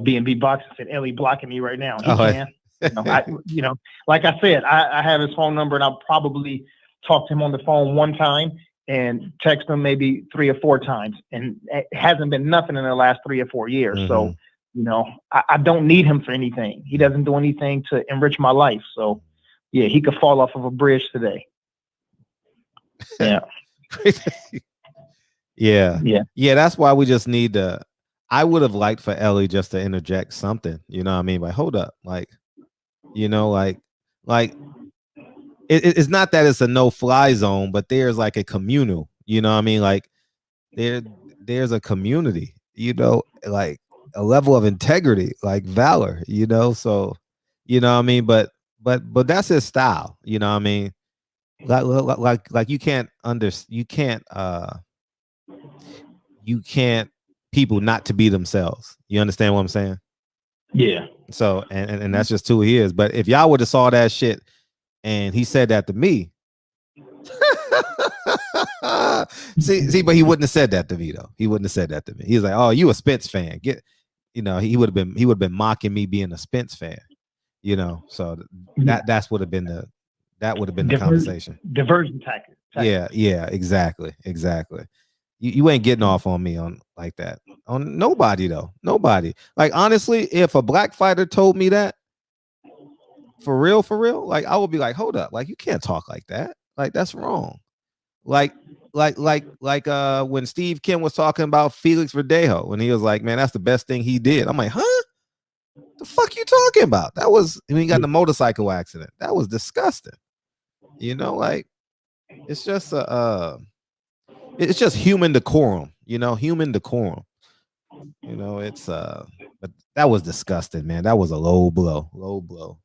B&B Boxing said Ellie blocking me right now. He can. Like I said, I have his phone number, and I'll probably talk to him on the phone one time and text him maybe 3 or 4 times, and it hasn't been nothing in the last 3 or 4 years. So, I don't need him for anything. He doesn't do anything to enrich my life. So, yeah, he could fall off of a bridge today. Yeah. Yeah. That's why we just need to. I would have liked for Ellie just to interject something. You know what I mean? Like, hold up, it's not that it's a no-fly zone, but there's like a communal. You know what I mean? Like there's a community. Like a level of integrity, like valor. So you know what I mean. But that's his style. You know what I mean? Like you can't people not to be themselves. You understand what I'm saying? Yeah. So and that's just who he is. But if y'all would have saw that shit and he said that to me, see, but he wouldn't have said that to me though. He wouldn't have said that to me. He was like, "Oh, you a Spence fan?" He would have been mocking me being a Spence fan. So that would have been the conversation. Diversion tactic. Yeah, exactly. You ain't getting off on me on like that. On nobody though. Nobody. Like honestly, if a black fighter told me that, for real, like I would be like, hold up, like you can't talk like that. Like that's wrong. Like when Steve Kim was talking about Felix Verdejo, and he was like, man, that's the best thing he did. I'm like, huh? The fuck you talking about? That was when he got in the motorcycle accident. That was disgusting. Like it's just it's just human decorum, human decorum. It's but that was disgusting, man. That was a low blow.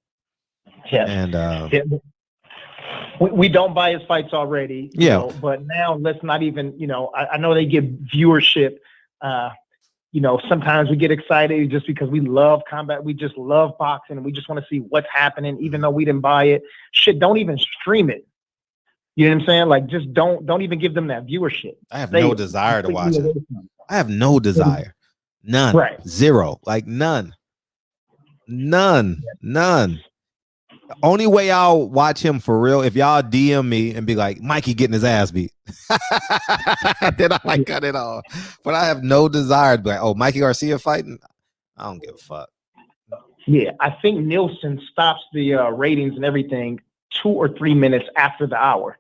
Yeah. And we don't buy his fights already. But now let's not even, I know they give viewership. Sometimes we get excited just because we love combat. We just love boxing and we just want to see what's happening, even though we didn't buy it. Shit, don't even stream it. You know what I'm saying? Like, just don't even give them that viewership. I have no desire to watch it. I have no desire. None. Right. Zero. Like none. Only way I'll watch him for real, if y'all DM me and be like, Mikey getting his ass beat. Then I might cut it off. But I have no desire to be like, oh, Mikey Garcia fighting? I don't give a fuck. Yeah, I think Nielsen stops the ratings and everything 2 or 3 minutes after the hour.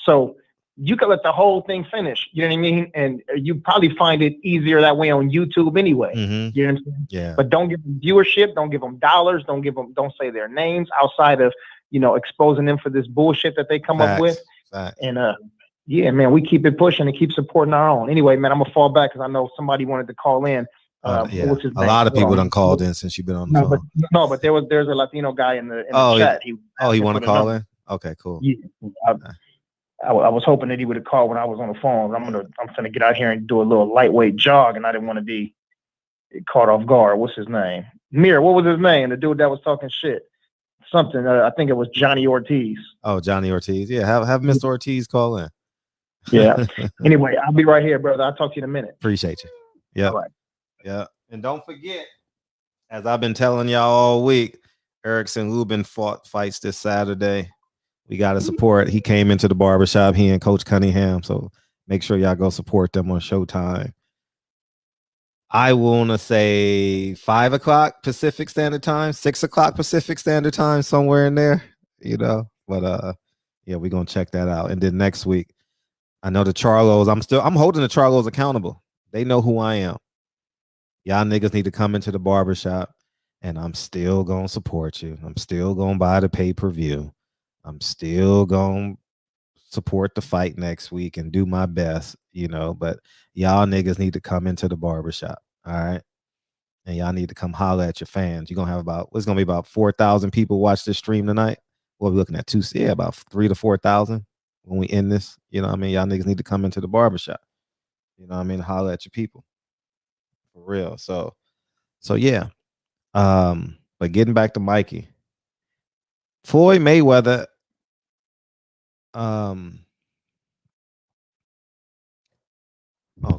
So you can let the whole thing finish. You know what I mean? And you probably find it easier that way on YouTube anyway. Mm-hmm. You know what I'm saying? Yeah. But don't give them viewership. Don't give them dollars. Don't say their names outside of, exposing them for this bullshit that they come up with. Facts. And yeah, man, we keep it pushing and keep supporting our own. Anyway, man, I'm gonna fall back because I know somebody wanted to call in. Yeah. A lot of people done called in since you've been on the phone. But there's a Latino guy in the chat. He want to call in? Okay, cool. Yeah. I was hoping that he would have called when I was on the phone. I'm gonna get out here and do a little lightweight jog, and I didn't want to be caught off guard. What's his name? Mir. What was his name? The dude that was talking shit. Something. I think it was Johnny Ortiz. Oh, Johnny Ortiz. Yeah, have Mr. Ortiz call in. Yeah. Anyway, I'll be right here, brother. I'll talk to you in a minute. Appreciate you. Yeah. All right. Yeah. And don't forget, as I've been telling y'all all week, Erickson Lubin fights this Saturday. We got to support. He came into the barbershop, he and Coach Cunningham. So make sure y'all go support them on Showtime. I want to say 5 o'clock Pacific Standard Time, 6 o'clock Pacific Standard Time, somewhere in there, But yeah, we're going to check that out. And then next week, I know the Charlos, I'm holding the Charlos accountable. They know who I am. Y'all niggas need to come into the barbershop, and I'm still gonna support you. I'm still gonna buy the pay-per-view. I'm still gonna support the fight next week and do my best, but y'all niggas need to come into the barbershop. All right. And y'all need to come holler at your fans. You're gonna have it's gonna be about 4,000 people watch this stream tonight. We're looking at about 3,000 to 4,000 when we end this. You know what I mean? Y'all niggas need to come into the barbershop. You know what I mean? Holler at your people. For real. So yeah. But getting back to Mikey. Floyd Mayweather. Oh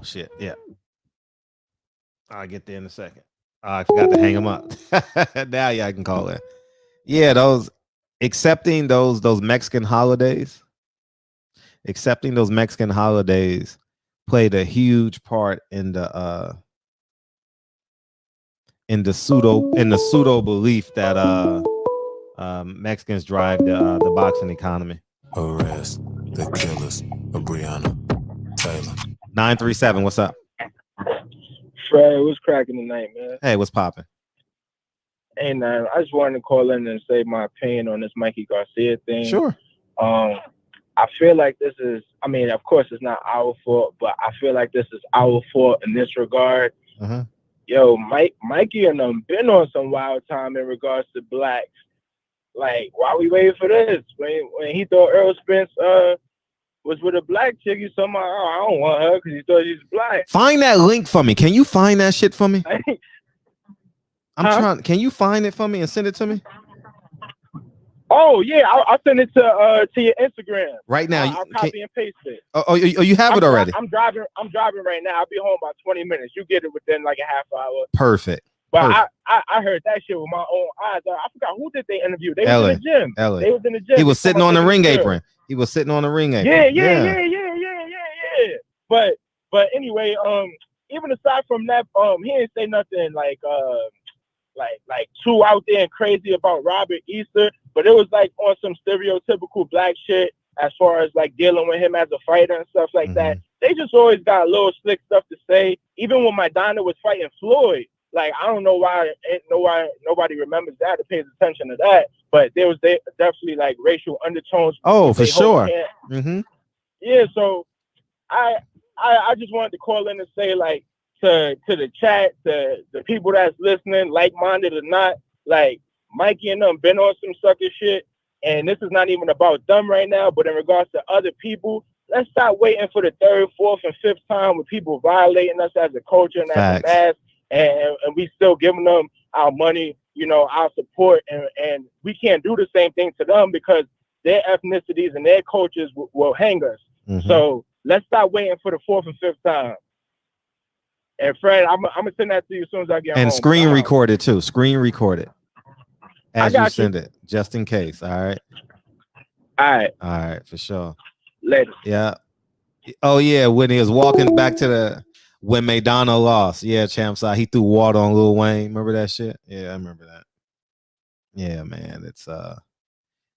shit. Yeah. I'll get there in a second. I forgot to hang him up. Now y'all can call in. Yeah, accepting those Mexican holidays. Accepting those Mexican holidays played a huge part in the pseudo belief that Mexicans drive the boxing economy. Arrest the killers of Breonna Taylor. 937, what's up? Fred, what's cracking tonight, man? Hey, what's popping? Hey, man, I just wanted to call in and say my opinion on this Mikey Garcia thing. Sure. I feel like this is, of course it's not our fault, but I feel like this is our fault in this regard. Uh-huh. Yo, Mikey and them been on some wild time in regards to blacks. Like, why we waiting for this? When he thought Earl Spence was with a black chick, you somehow, I don't want her because he thought she's black. Find that link for me. Can you find that shit for me? I'm trying. Can you find it for me and send it to me? Oh yeah, I'll send it to your Instagram right now. I'll copy and paste it. Oh, you have it already. I'm driving right now. I'll be home about 20 minutes. You get it within like a half hour. Perfect. But I heard that shit with my own eyes. I forgot who did they interview. They was in the gym. They was in the gym. He was sitting on the ring apron. He was sitting on the ring apron. Yeah. But anyway, even aside from that, he didn't say nothing like too out there and crazy about Robert Easter. But it was like on some stereotypical black shit as far as like dealing with him as a fighter and stuff like that. They just always got little slick stuff to say. Even when Maidana was fighting Floyd, like I don't know why nobody remembers that or pays attention to that. But there was definitely like racial undertones. Oh, for sure. Yeah, so I just wanted to call in and say like to the chat, to the people that's listening, like-minded or not, like Mikey and them been on some sucker shit, and this is not even about them right now, but in regards to other people, let's stop waiting for the third, fourth, and fifth time with people violating us as a culture and as a mass, and we still giving them our money, our support, and we can't do the same thing to them because their ethnicities and their cultures will hang us. So let's stop waiting for the fourth and fifth time. And Fred, I'm gonna send that to you as soon as I get home. And screen record it too. Screen record it as you send it, just in case. All right. All right, for sure. Later. Yeah. Oh yeah, when he was walking back to when Maidana lost. Yeah, champ side. He threw water on Lil Wayne. Remember that shit? Yeah, I remember that. Yeah, man. It's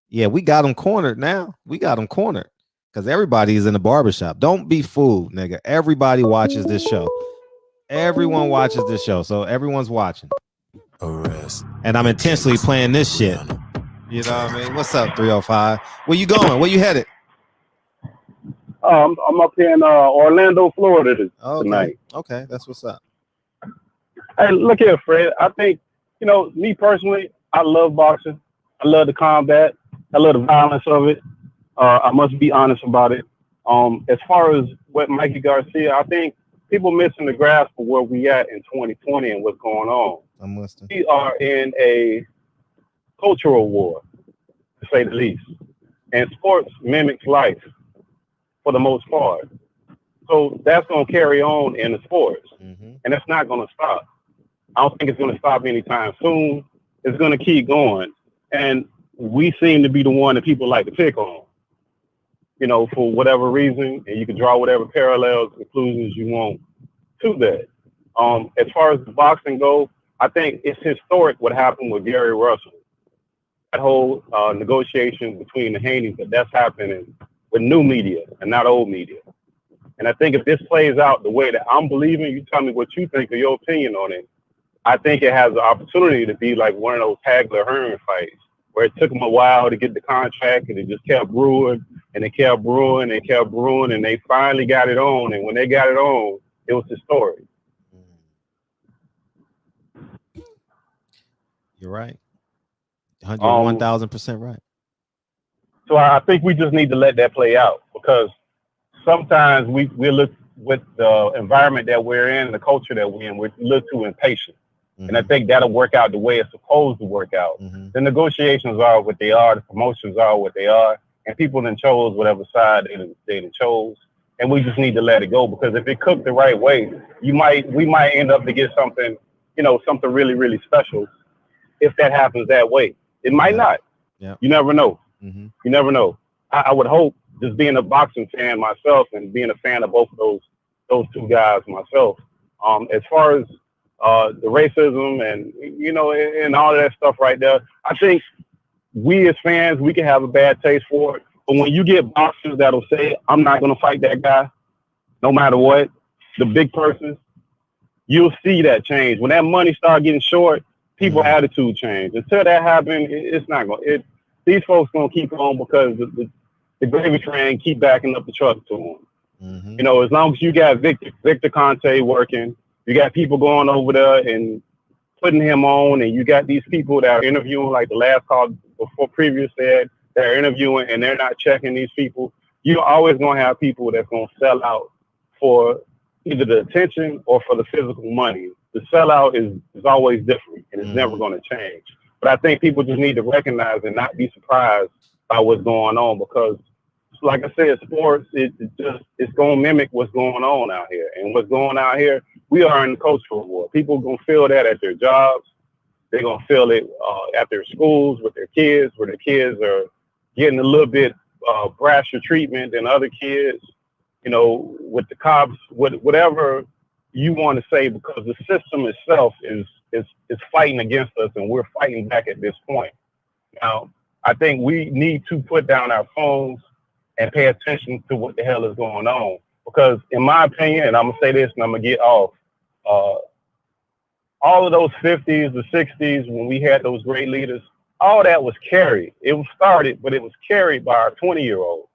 yeah, we got him cornered now. We got him cornered because everybody is in the barbershop. Don't be fooled, nigga. Everybody watches this show. Everyone watches this show, so everyone's watching. Arrest. And I'm intentionally playing this shit. You know what I mean? What's up, 305? Where you going? Where you headed? I'm up here in Orlando, Florida tonight. Okay, that's what's up. Hey, look here, Fred. I think, me personally, I love boxing. I love the combat. I love the violence of it. I must be honest about it. As far as what Mikey Garcia, I think people missing the grasp of where we at in 2020 and what's going on. I'm listening. We are in a cultural war, to say the least. And sports mimics life for the most part. So that's going to carry on in the sports. And it's not going to stop. I don't think it's going to stop anytime soon. It's going to keep going. And we seem to be the one that people like to pick on, for whatever reason. And you can draw whatever parallels, conclusions you want to that. As far as the boxing goes, I think it's historic what happened with Gary Russell. That whole negotiation between the Haneys, that's happening with new media and not old media. And I think if this plays out the way that I'm believing, you tell me what you think or your opinion on it. I think it has the opportunity to be like one of those Hagler-Hearn fights where it took them a while to get the contract and it just kept brewing and it kept brewing and kept brewing and they finally got it on. And when they got it on, it was historic. You're right. 101,000% right. So I think we just need to let that play out because sometimes we look with the environment that we're in, the culture that we're in, we're a little too impatient. And I think that'll work out the way it's supposed to work out. The negotiations are what they are. The promotions are what they are. And people then chose whatever side they chose. And we just need to let it go because if it cooked the right way, we might end up to get something, something really, really special if that happens that way. It might not. Yeah. You never know. You never know. I would hope, just being a boxing fan myself and being a fan of both of those two guys myself, as far as the racism and and all of that stuff right there, I think we as fans, we can have a bad taste for it. But when you get boxers that'll say, I'm not going to fight that guy, no matter what, the big person, you'll see that change. When that money start getting short, people's attitude change. Until that happens, it's not going. These folks gonna keep on because the gravy train keep backing up the truck to them. As long as you got Victor Conte working, you got people going over there and putting him on, and you got these people that are interviewing, like the last call before previous said, they're interviewing and they're not checking these people. You're always gonna have people that's gonna sell out for either the attention or for the physical money. The sellout is always different and it's never gonna change. But I think people just need to recognize and not be surprised by what's going on because, like I said, sports, it's going to mimic what's going on out here. And what's going on out here, we are in the cultural war. People are going to feel that at their jobs. They're going to feel it at their schools with their kids, where their kids are getting a little bit brasher treatment than other kids, with the cops, whatever you want to say, because the system itself is fighting against us and we're fighting back at this point. Now, I think we need to put down our phones and pay attention to what the hell is going on. Because in my opinion, and I'm going to say this and I'm going to get off, all of those 50s, the 60s, when we had those great leaders, all that was carried. It was started, but it was carried by our 20-year-olds.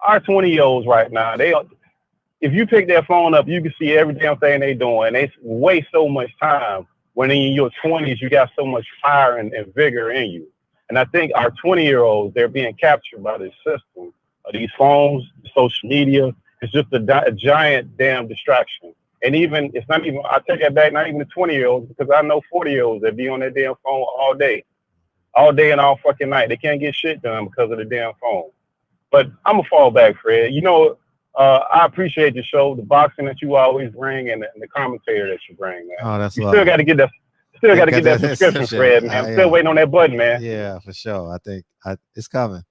Our 20-year-olds right now, if you pick their phone up, you can see every damn thing they're doing. They waste so much time when in your 20s, you got so much fire and vigor in you. And I think our 20-year-olds, they're being captured by this system, these phones, social media. It's just a giant damn distraction. And it's not even, I take that back, not even the 20-year-olds, because I know 40-year-olds that be on their damn phone all day and all fucking night. They can't get shit done because of the damn phone. But I'm going to fall back, Fred. I appreciate the show, the boxing that you always bring, and the commentator that you bring, man. Oh, that's you still got to get that. Still got to get that subscription, Fred, man. I'm still waiting on that button, man. Yeah, for sure. I think it's coming.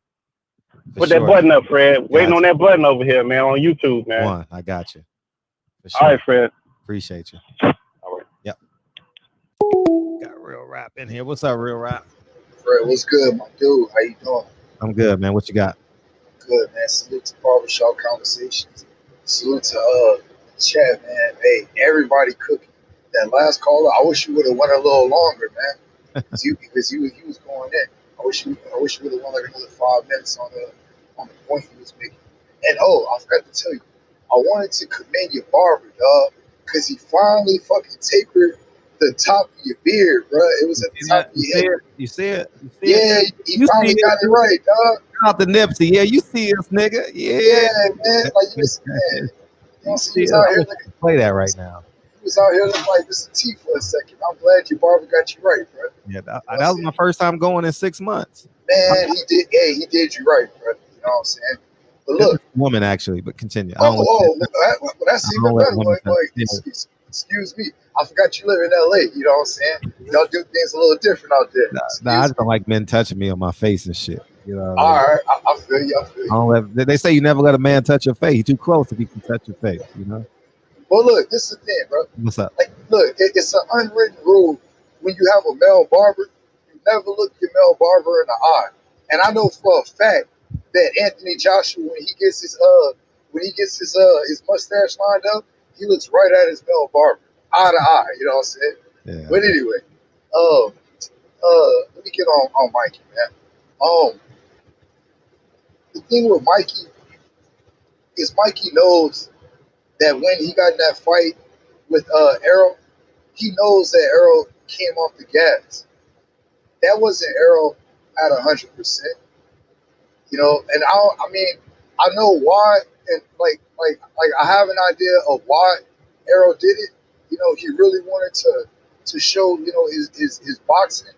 Put that button up, Fred. Waiting on that button over here, man, on YouTube, man. I got you. For sure. All right, Fred. Appreciate you. All right. Yep. Got Real Rap in here. What's up, Real Rap? Fred, what's good, my dude? How you doing? I'm good, man. What you got? Good, man. Salute to Barbershop Conversations. Salute to chat, man. Hey, everybody cooking. That last caller, I wish you would have went a little longer, man. because you was going in. I wish you would have went like another 5 minutes on the point he was making. And I forgot to tell you, I wanted to commend your barber, dog, because he finally fucking tapered the top of your beard, bro. It was at the top of your head. You see it? Yeah, he finally got it right, dog. Out the Nipsey, yeah, you see us, nigga. Yeah, man. Like you was out here play that right now. He was out here looking like Mr. T for a second. I'm glad your barber got you right, bro. Yeah, that was my first time going in 6 months. Man, he did. Hey, he did you right, bro. You know what I'm saying? But look, woman actually, but continue. That's even better. Excuse me. I forgot you live in LA. You know what I'm saying? Y'all do things a little different out there. Nah, I just don't like men touching me on my face and shit. You know. All right, I feel you. They say you never let a man touch your face. You're too close if he can touch your face. You know. Well, look, this is the thing, bro. What's up? Like, look, it's an unwritten rule. When you have a male barber, you never look your male barber in the eye. And I know for a fact that Anthony Joshua, when he gets his when he gets his mustache lined up, he looks right at his male barber, eye to eye. You know what I'm saying? Yeah. But anyway, let me get on Mikey, man. The thing with Mikey is Mikey knows that when he got in that fight with Errol, he knows that Errol came off the gas. That wasn't Errol at 100%. You know, and I know why, and like I have an idea of why Errol did it. You know, he really wanted to show, you know, his boxing.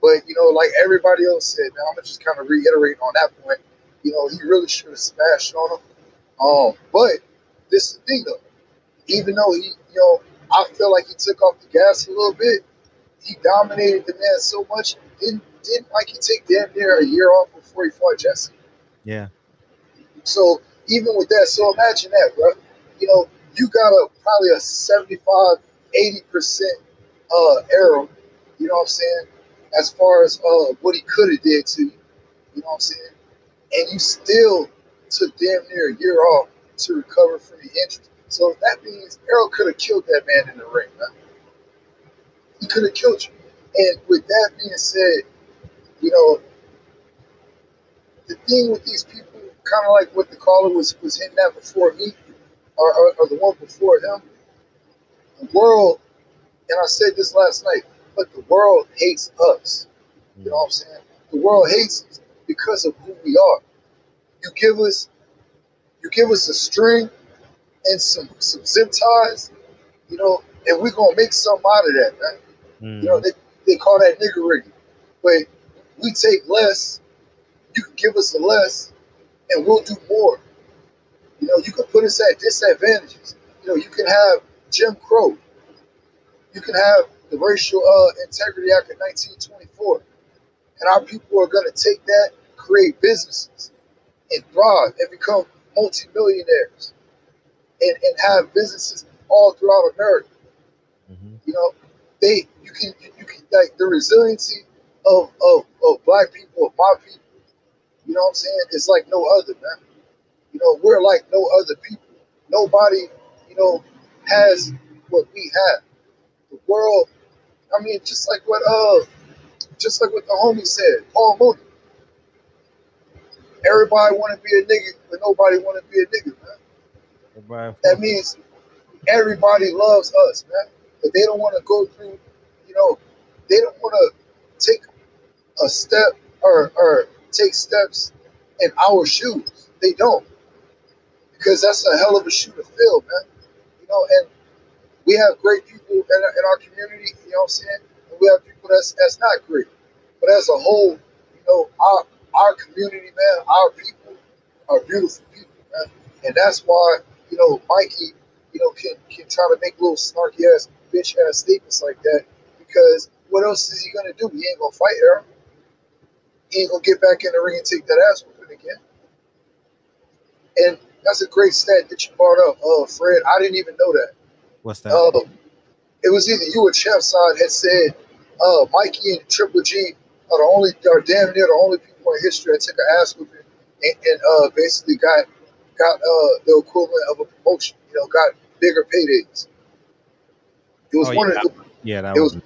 But, you know, like everybody else said, man, I'm gonna just kind of reiterate on that point. You know, he really should have smashed on him. But this is the thing though. Even though he, you know, I feel like he took off the gas a little bit. He dominated the man so much. Didn't Mikey take damn near a year off before he fought Jesse? Yeah. So even with that, so imagine that, bro. You know, you got probably a 75, 80% error. You know what I'm saying? As far as what he could have did to you. You know what I'm saying? And you still took damn near a year off to recover from the injuries. So that means Errol could have killed that man in the ring, man. He could have killed you. And with that being said, you know, the thing with these people, kind of like what the caller was hitting at before me, or the one before him, the world, and I said this last night, but the world hates us. You know what I'm saying? The world hates us because of who we are. You give us a string and some zip ties, you know, and we're gonna make something out of that, man. You know, they call that nigger rigging. But we take less, you can give us a less, and we'll do more. You know, you can put us at disadvantages. You know, you can have Jim Crow. You can have the Racial Integrity Act of 1924. And our people are going to take that, create businesses, and thrive, and become multimillionaires, and have businesses all throughout America. You know, you can like the resiliency of black people, of my people, you know what I'm saying? It's like no other, man. You know, we're like no other people. Nobody, you know, has what we have. The world, I mean, just like what the homie said, Paul Mooney. Everybody want to be a nigga, but nobody want to be a nigga, man. That means everybody loves us, man. But they don't want to go through, you know, they don't want to take a step or take steps in our shoes. They don't. Because that's a hell of a shoe to fill, man. You know, and we have great people in our community, you know what I'm saying? And we have people that's not great. But as a whole, you know, our community, man, our people are beautiful people, man. And that's why, you know, Mikey, you know, can try to make little snarky ass, bitch ass statements like that. Because what else is he gonna do? He ain't gonna fight Aaron. He ain't gonna get back in the ring and take that ass whooping again. And that's a great stat that you brought up, Fred. I didn't even know that. What's that? It was either you or Champ Side had said Mikey and Triple G are damn near the only people in history that took an ass whooping and basically got the equivalent of a promotion. You know, got bigger paydays. It was that was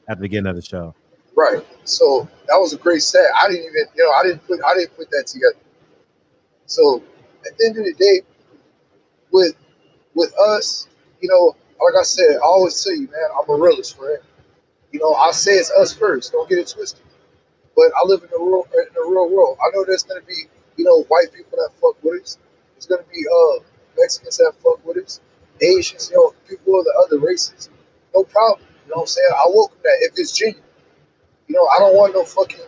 at the beginning of the show. Right. So that was a great stat. I didn't put that together. So at the end of the day, with us, you know, like I said, I always tell you, man, I'm a realist, right? You know, I say it's us first. Don't get it twisted. But I live in the real world. I know there's gonna be, you know, white people that fuck with us. There's gonna be Mexicans that fuck with us, Asians, you know, people of the other races. No problem. You know what I'm saying? I welcome that if it's genuine. You know, I don't want no fucking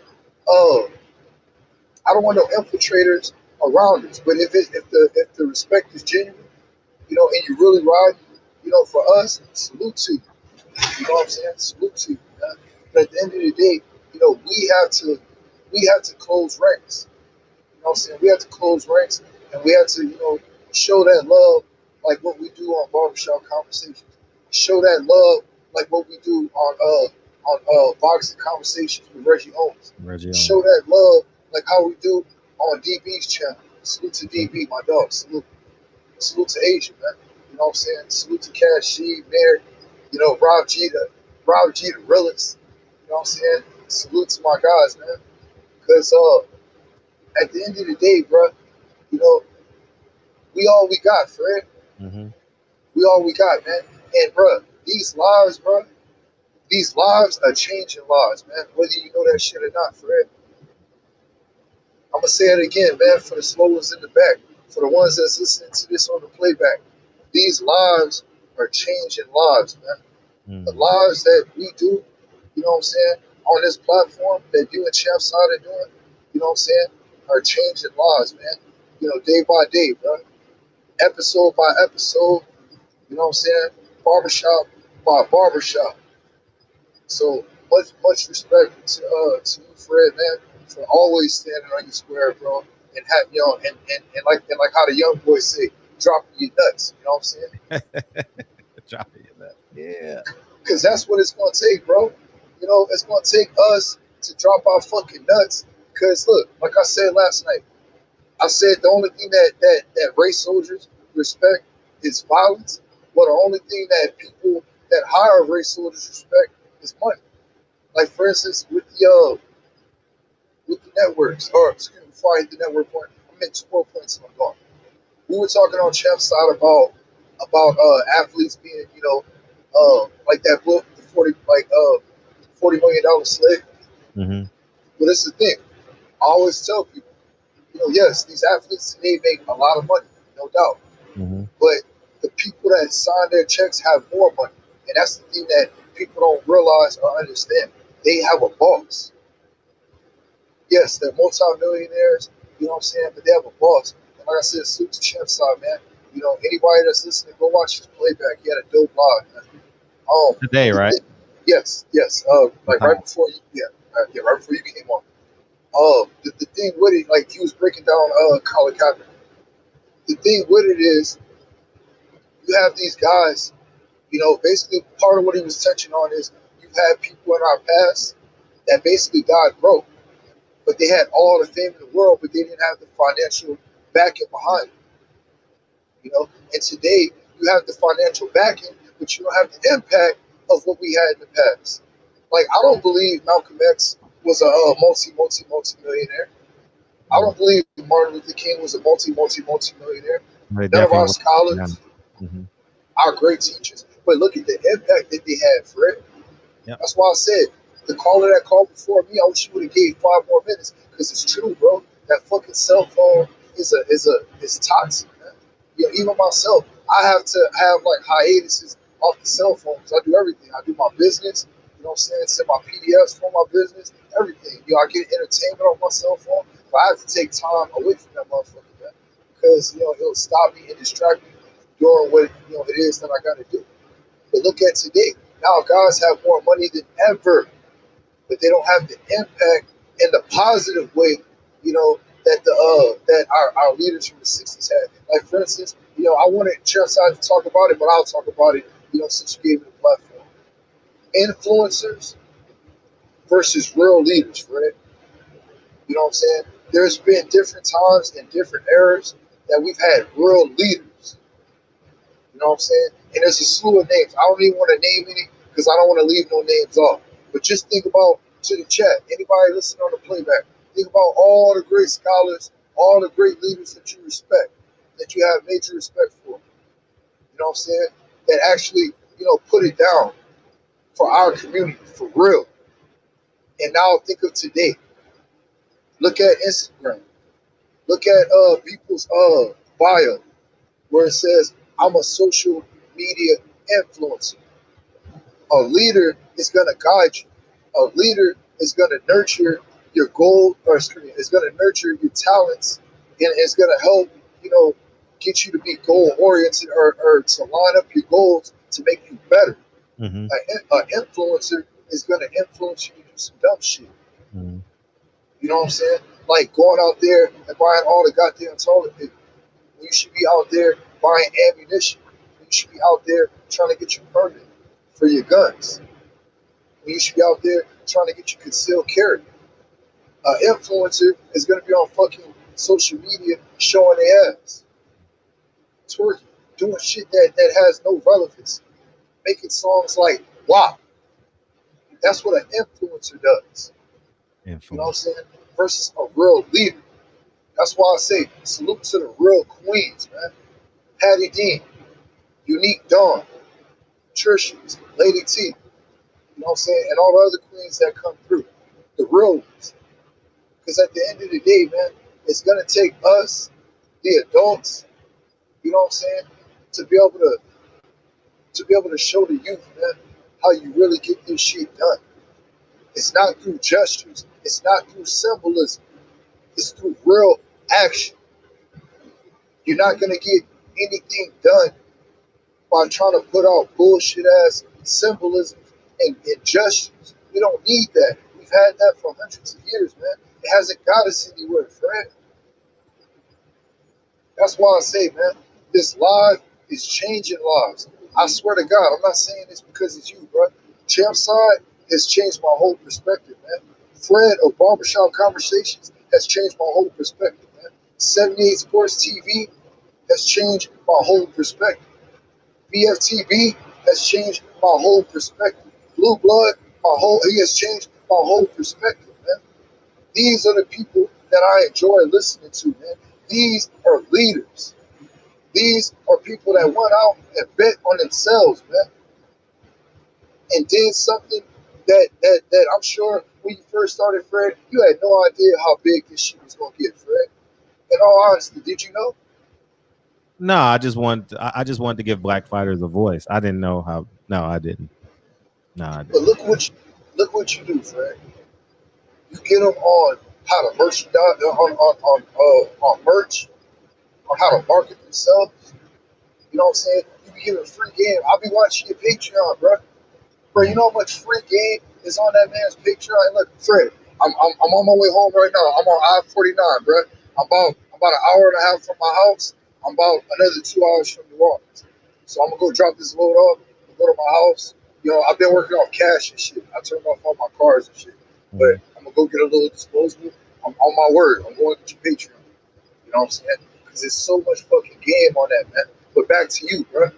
I don't want no infiltrators around us. But if the respect is genuine, you know, and you really ride, you know, for us, salute to you. You know what I'm saying? Salute to you, man. But at the end of the day, you know, we have to close ranks. You know what I'm saying? We have to close ranks, and we have to, you know, show that love like what we do on Barbershop Conversations. Show that love like what we do on Boxing Conversations with Reggie Owens. Show that love like how we do on DB's channel. Salute to DB, my dog. Salute. Salute to Asia, man. You know what I'm saying? Salute to Cash G, Mary, you know, Rob G, the realest. You know what I'm saying? Salute to my guys, man. Because at the end of the day, bro, you know, we all we got, Fred. Mm-hmm. We all we got, man. And, bro, these lives are changing lives, man. Whether you know that shit or not, Fred. I'm going to say it again, man, for the slow ones in the back, for the ones that's listening to this on the playback. These lives are changing lives, man. The lives that we do, you know what I'm saying, on this platform that you and Champ Side are doing, you know what I'm saying, are changing lives, man. You know, day by day, bro. Episode by episode, you know what I'm saying, barbershop by barbershop. So much respect to you, Fred, man, for always standing on your square, bro, and have you know, and like how the young boys say, dropping your nuts. You know what I'm saying? Dropping your nuts. Yeah. Because that's what it's gonna take, bro. You know, it's gonna take us to drop our fucking nuts. Because look, like I said last night, I said the only thing that race soldiers respect is violence. But the only thing that people that hire race soldiers respect is money. Like for instance, with the networks, or excuse me, before I hit the network point, I'm at 12 points and I'm gone. We were talking on Champ's side about athletes being, you know, like that book, the $40 million slave. Mm-hmm. But it's the thing. I always tell people, you know, yes, these athletes today make a lot of money, no doubt. Mm-hmm. But the people that sign their checks have more money. And that's the thing that people don't realize or understand. They have a boss. Yes, they're multi-millionaires, you know what I'm saying? But they have a boss. And like I said, salute to Chef side, man. You know, anybody that's listening, go watch his playback. He had a dope live, man. Today, right? Yes. Like right before right before you came on. The thing with it, like he was breaking down Colin Kaepernick. The thing with it is, you have these guys, you know, basically part of what he was touching on is you've had people in our past that basically got broke, but they had all the fame in the world, but they didn't have the financial backing behind it. You know, and today you have the financial backing, but you don't have the impact of what we had in the past. Like I don't believe Malcolm X was a multi-millionaire. I don't believe Martin Luther King was a multi-millionaire. None of our scholars, our great teachers. But look at the impact that they had, Fred. Yep. That's why I said the caller that called before me, I wish you would have gave 5 more minutes because it's true, bro. That fucking cell phone is toxic, man. You know, even myself, I have to have like hiatuses off the cell phone because I do everything. I do my business, you know what I'm saying? Send my PDFs for my business, everything. You know, I get entertainment on my cell phone, but I have to take time away from that motherfucker, man, because you know it'll stop me and distract me doing what it is that I got to do. But look at today. Now guys have more money than ever, but they don't have the impact in the positive way, you know, that that our leaders from the 60s had. Like for instance, you know, I wanted Chairside to talk about it, but I'll talk about it, you know, since you gave me the platform. Influencers versus real leaders, Fred. You know what I'm saying? There's been different times and different eras that we've had real leaders. You know what I'm saying? And there's a slew of names. I don't even want to name any because I don't want to leave no names off. But just think about, to the chat, anybody listening on the playback, think about all the great scholars, all the great leaders that you respect, that you have major respect for. You know what I'm saying? That actually, you know, put it down for our community, for real. And now think of today. Look at Instagram. Look at people's bio where it says, I'm a social media influencer. A leader is going to guide you. A leader is going to nurture your goal, or excuse me, is going to nurture your talents, and it's going to help, you know, get you to be goal oriented or to line up your goals to make you better. Mm-hmm. An influencer is going to influence you to do some dumb shit. Mm-hmm. You know what I'm saying? Like going out there and buying all the goddamn toilet paper. You should be out there buying ammunition. You should be out there trying to get your permit for your guns. You should be out there trying to get you concealed carry. An influencer is going to be on fucking social media showing their ass. twerking, doing shit that has no relevance, making songs like WAP. That's what an influencer does. You know what I'm saying? Versus a real leader. That's why I say salute to the real queens, man. Patty Dean, Unique Dawn, Trisha, Lady T. You know what I'm saying? And all the other queens that come through. The real ones. Because at the end of the day, man, it's gonna take us, the adults, you know what I'm saying, to be able to show the youth, man, how you really get this shit done. It's not through gestures. It's not through symbolism. It's through real action. You're not gonna get anything done by trying to put out bullshit ass symbolism and gestures. We don't need that. We've had that for hundreds of years, man. It hasn't got us anywhere, Fred. That's why I say, man, this live is changing lives. I swear to God, I'm not saying this because it's you, bro. Champ Side has changed my whole perspective, man. Fred of Barbershop Conversations has changed my whole perspective, man. 78 Sports TV has changed my whole perspective. BFTB has changed my whole perspective. Blue Blood, he has changed my whole perspective, man. These are the people that I enjoy listening to, man. These are leaders. These are people that went out and bet on themselves, man, and did something that I'm sure when you first started, Fred, you had no idea how big this shit was going to get, Fred. In all honesty, did you know? No, I just wanted to give black fighters a voice. I didn't know how. No, I didn't. No, I didn't. But look what you do, Fred. You get them on how to merchandise, on merch, on how to market themselves. You know what I'm saying? You be giving free game. I'll be watching your Patreon, bro. Bro, you know how much free game is on that man's Patreon? And look, Fred, I'm on my way home right now. I'm on I-49, bro. I'm about an hour and a half from my house. I'm about another 2 hours from New Orleans. So I'm gonna go drop this load off, go to my house. You know, I've been working off cash and shit. I turned off all my cars and shit. But I'm gonna go get a little disposable. I'm on my word. I'm going to your Patreon. You know what I'm saying? Because there's so much fucking game on that, man. But back to you, bro.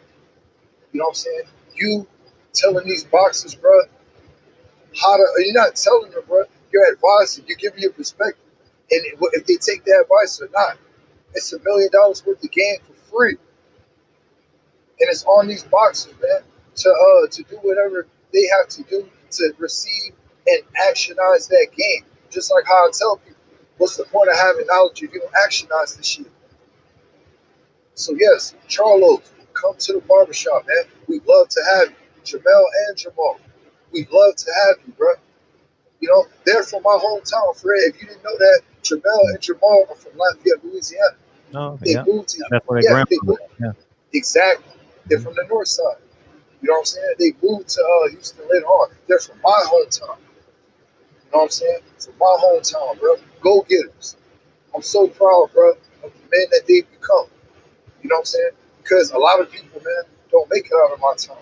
You know what I'm saying? You telling these boxers, bro, you're not telling them, bro. You're advising. You're giving your perspective. And if they take that advice or not, it's $1 million worth of game for free. And it's on these boxers, man, to do whatever they have to do to receive and actionize that game. Just like how I tell people, what's the point of having knowledge if you don't actionize this shit? So yes, Charlos, come to the barbershop, man. We'd love to have you. Jamel and Jamal, we'd love to have you, bro. You know, they're from my hometown, Fred. If you didn't know that, Jamel and Jamal are from Lafayette, Louisiana. Oh, They yeah. moved to That's where their grandpa. Yeah. Exactly. They're from the north side. You know what I'm saying? They moved to Houston later on. They're from my hometown. You know what I'm saying? From my hometown, bro. Go getters. I'm so proud, bro, of the men that they've become. You know what I'm saying? Because a lot of people, man, don't make it out of my town.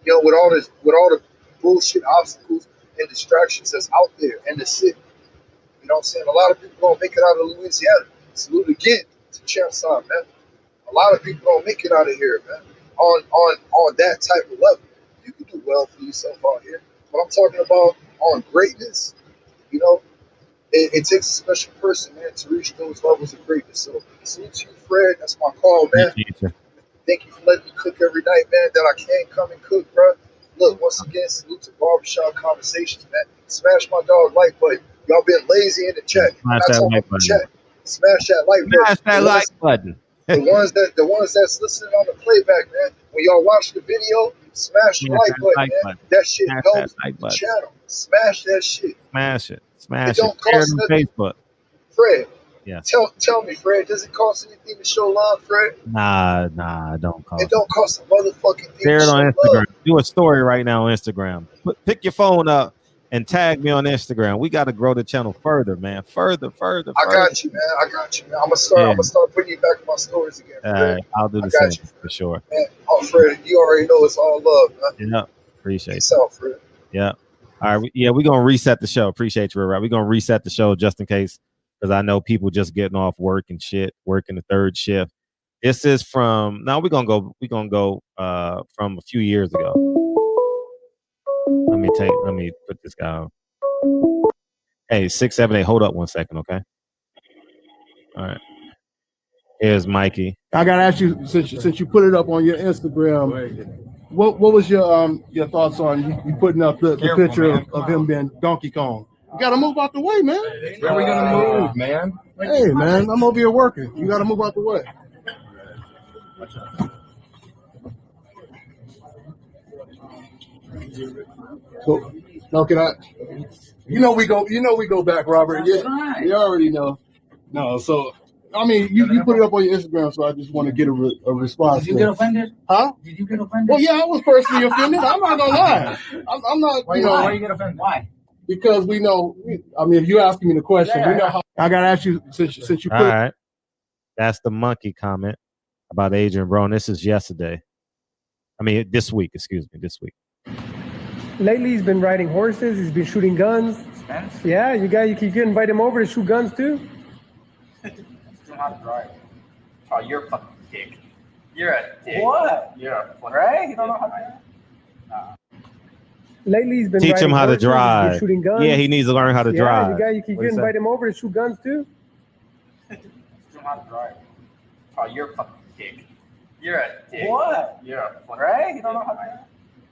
You know, with all the bullshit obstacles and distractions that's out there in the city. You know what I'm saying? A lot of people don't make it out of Louisiana. Salute again to Champ Side, man. A lot of people don't make it out of here, man. On that type of level. You can do well for yourself out here. But I'm talking about on greatness, you know, it takes a special person, man, to reach those levels of greatness. So salute to you, Fred. That's my call, man. Thank you for letting me cook every night, man, that I can come and cook, bro. Look, once again, salute to Barbershop Conversations, man. Smash my dog like button. Y'all been lazy in the chat. Smash that like button. Chat. Smash that like button. Smash that like button. The ones that's listening on the playback, man. When y'all watch the video, smash the like button, man. That shit helps the channel. Smash that shit. Smash it. Smash it. Don't Share it cost on nothing. Facebook. Fred. Yeah. Tell me, Fred, does it cost anything to show love, Fred? Nah, it don't cost. It don't cost a motherfucking thing. Share it to on show Instagram. love. Do a story right now on Instagram. Pick your phone up and tag me on Instagram. We got to grow the channel further, man. Further. I got you, man. I'm gonna start putting you back in my stories again. Fred. I'll do the got same you, for sure. Man. Oh, Fred, you already know it's all love, man. Yeah, appreciate Peace it. out, Fred. Yeah. All right. We're going to reset the show. Appreciate you, right? We're going to reset the show just in case, because I know people just getting off work and shit, working the third shift. This is from now. We're gonna go from a few years ago. Let me put this guy on. Hey, 678. Hold up 1 second, okay? All right. Here's Mikey. I gotta ask you, since you put it up on your Instagram, what was your thoughts on you putting up the picture of him being Donkey Kong? You gotta move out the way, man. Where are we gonna move, man? Hey, man, I'm over here working. You gotta move out the way. So, no, can I? You know we go back, Robert. Yeah, you already know. No, so I mean, you put it up on your Instagram, so I just want to get a response. Did you get offended? Huh? Did you get offended? Well, yeah, I was personally offended. I'm not gonna lie. I'm not. Why you get offended? Why? Because we know. I mean, if you're asking me the question, we know how. I gotta ask you since you put. All right. That's the monkey comment about Adrian Broner. This is yesterday. I mean, this week. Excuse me, this week. Lately, he's been riding horses. He's been shooting guns. Spence? Yeah, you can invite him over to shoot guns too. You don't know how to drive. Oh, you're a fucking dick. You're a dick. What? You're a fucking right? You don't know how to drive? Lately, he's been Teach riding him how to horses. He's been drive. shooting guns. Yeah, he needs to learn how to drive. You can invite him over to shoot guns too. You don't know how to drive. Oh, you're a fucking dick. You're a dick. What? You're a fucking right? You don't know how to drive?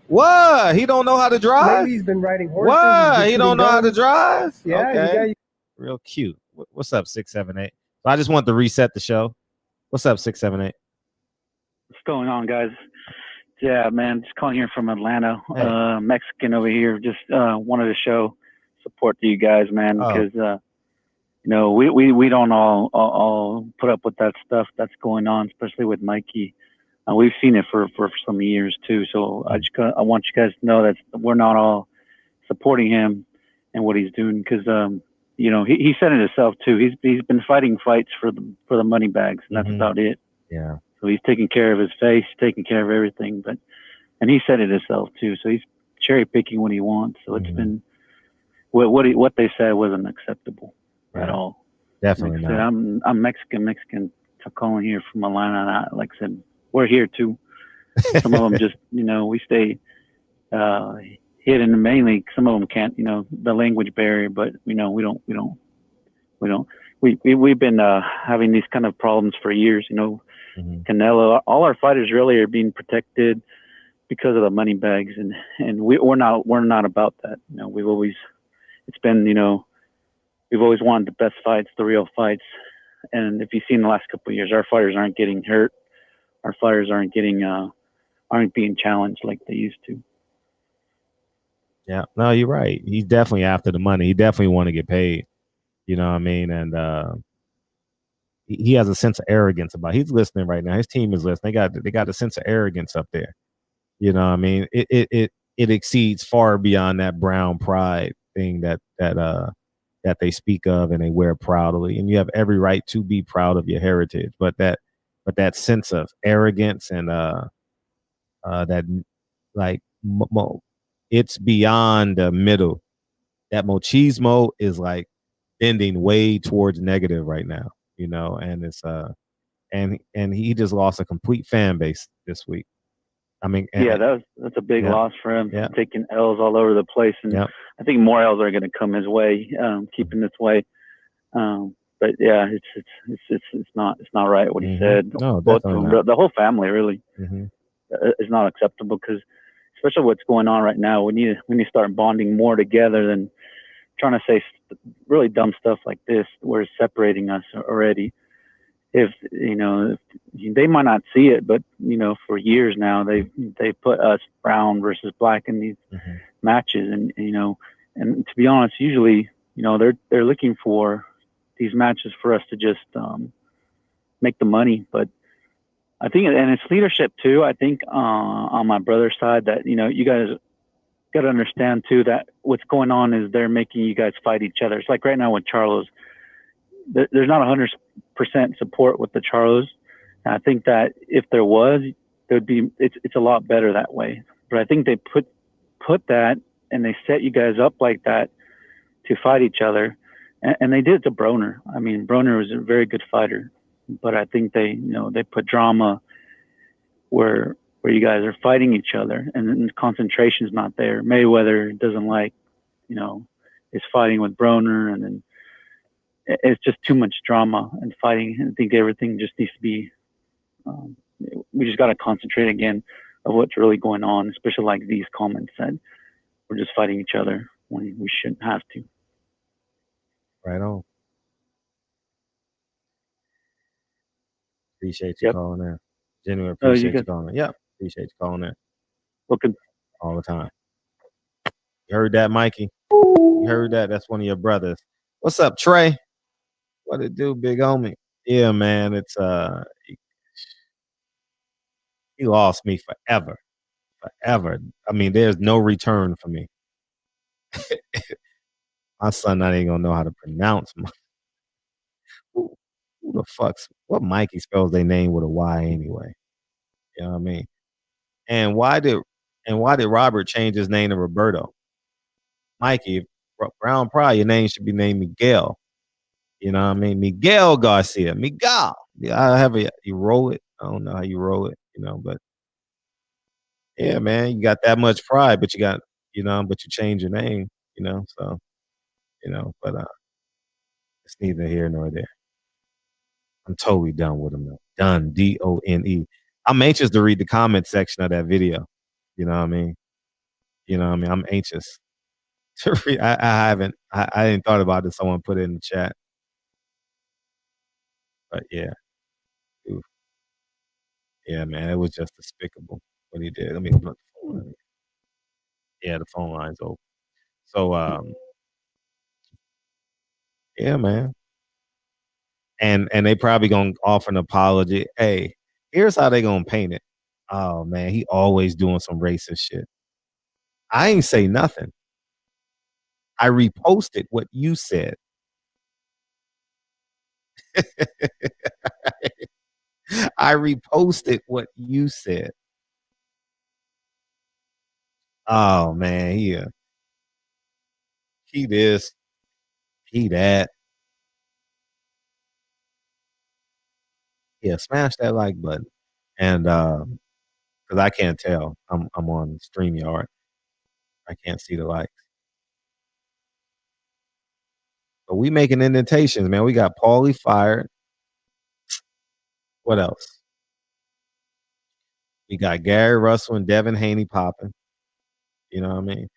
What? He don't know how to drive? Lately, he's been riding horses. What? He don't know how to drive? Yeah, okay. Real cute. What's up, 678? So I just want to reset the show. What's up, 678? What's going on, guys? Yeah, man, just calling here from Atlanta. Hey. Mexican over here. Just wanted to show support to you guys, man, because you know we don't all put up with that stuff that's going on, especially with Mikey. We've seen it for some years too. So I want you guys to know that we're not all supporting him and what he's doing, because you know he said it himself too. He's been fighting fights for the money bags, and that's about it. Yeah. So he's taking care of his face, taking care of everything, and he said it himself too. So he's cherry picking what he wants. So it's been what they said wasn't acceptable at all. Definitely like I said, not. I'm Mexican. So calling here from Atlanta, and like I said, we're here too. Some of them just, you know, we stay hidden mainly. Some of them can't, you know, the language barrier, but you know, we've been having these kind of problems for years, you know. Canelo, all our fighters really are being protected because of the money bags, and we're not about that. You know, it's been, you know, we've always wanted the best fights, the real fights. And if you've seen the last couple of years, our fighters aren't getting hurt. Our fighters aren't being challenged like they used to. Yeah, no, you're right. He's definitely after the money. He definitely want to get paid. You know what I mean? And he has a sense of arrogance about. He's listening right now. His team is listening. They got a sense of arrogance up there. You know what I mean? It exceeds far beyond that brown pride thing that they speak of and they wear proudly. And you have every right to be proud of your heritage, but that sense of arrogance and that like it's beyond the middle. That machismo is like bending way towards negative right now, you know, and it's and he just lost a complete fan base this week. I mean, that's a big loss for him. Yeah. Taking L's all over the place, and I think more L's are going to come his way. Keeping this way, but yeah, it's not right what he said. No, definitely not. The whole family really is not acceptable, because especially what's going on right now, we need to start bonding more together than trying to say really dumb stuff like this, where it's separating us already. If you know, they might not see it, but you know, for years now they put us brown versus black in these matches, and you know, and to be honest, usually, you know, they're looking for these matches for us to just make the money. But I think, and it's leadership too. I think on my brother's side, that you know, you guys got to understand too that what's going on is they're making you guys fight each other. It's like right now with Charlos. There's not 100% support with the Charlos. And I think that if there was, there'd be. It's a lot better that way. But I think they put that and they set you guys up like that to fight each other, and they did it to Broner. I mean, Broner was a very good fighter, but I think they put drama where you guys are fighting each other, and then the concentration's not there. Mayweather doesn't like, is fighting with Broner, and then it's just too much drama and fighting. I think everything just needs to be. We just got to concentrate again of what's really going on, especially like these comments said. We're just fighting each other when we shouldn't have to. Right on. Appreciate you calling in. Genuinely appreciate you calling in. Yep. Appreciate you calling in. Looking all the time. You heard that, Mikey? You heard that? That's one of your brothers. What's up, Trey? What it do, big homie? Yeah, man. It's he lost me forever. Forever. I mean, there's no return for me. My son not even gonna know how to pronounce my who the fuck's what Mikey spells their name with a Y anyway. You know what I mean? And why did Robert change his name to Roberto? Mikey, Brown Pride, your name should be named Miguel. You know what I mean? Miguel Garcia. Miguel. Yeah, I have you roll it. I don't know how you roll it, but yeah, man, you got that much pride, but you change your name, so but it's neither here nor there. I'm totally done with him though. Done. DONE. I'm anxious to read the comment section of that video. You know what I mean? I'm anxious to read. I haven't. I didn't thought about it. Someone put it in the chat. But yeah. Oof. Yeah, man, it was just despicable what he did. Let me look. Yeah, the phone line's open. So yeah, man. And they probably gonna offer an apology. Hey, here's how they gonna paint it. Oh man, he always doing some racist shit. I ain't say nothing. I reposted what you said. I reposted what you said. Oh man, he this, he that. Yeah, smash that like button. And because I can't tell. I'm on StreamYard. I can't see the likes. But we making indentations, man. We got Paulie fired. What else? We got Gary Russell and Devin Haney popping. You know what I mean?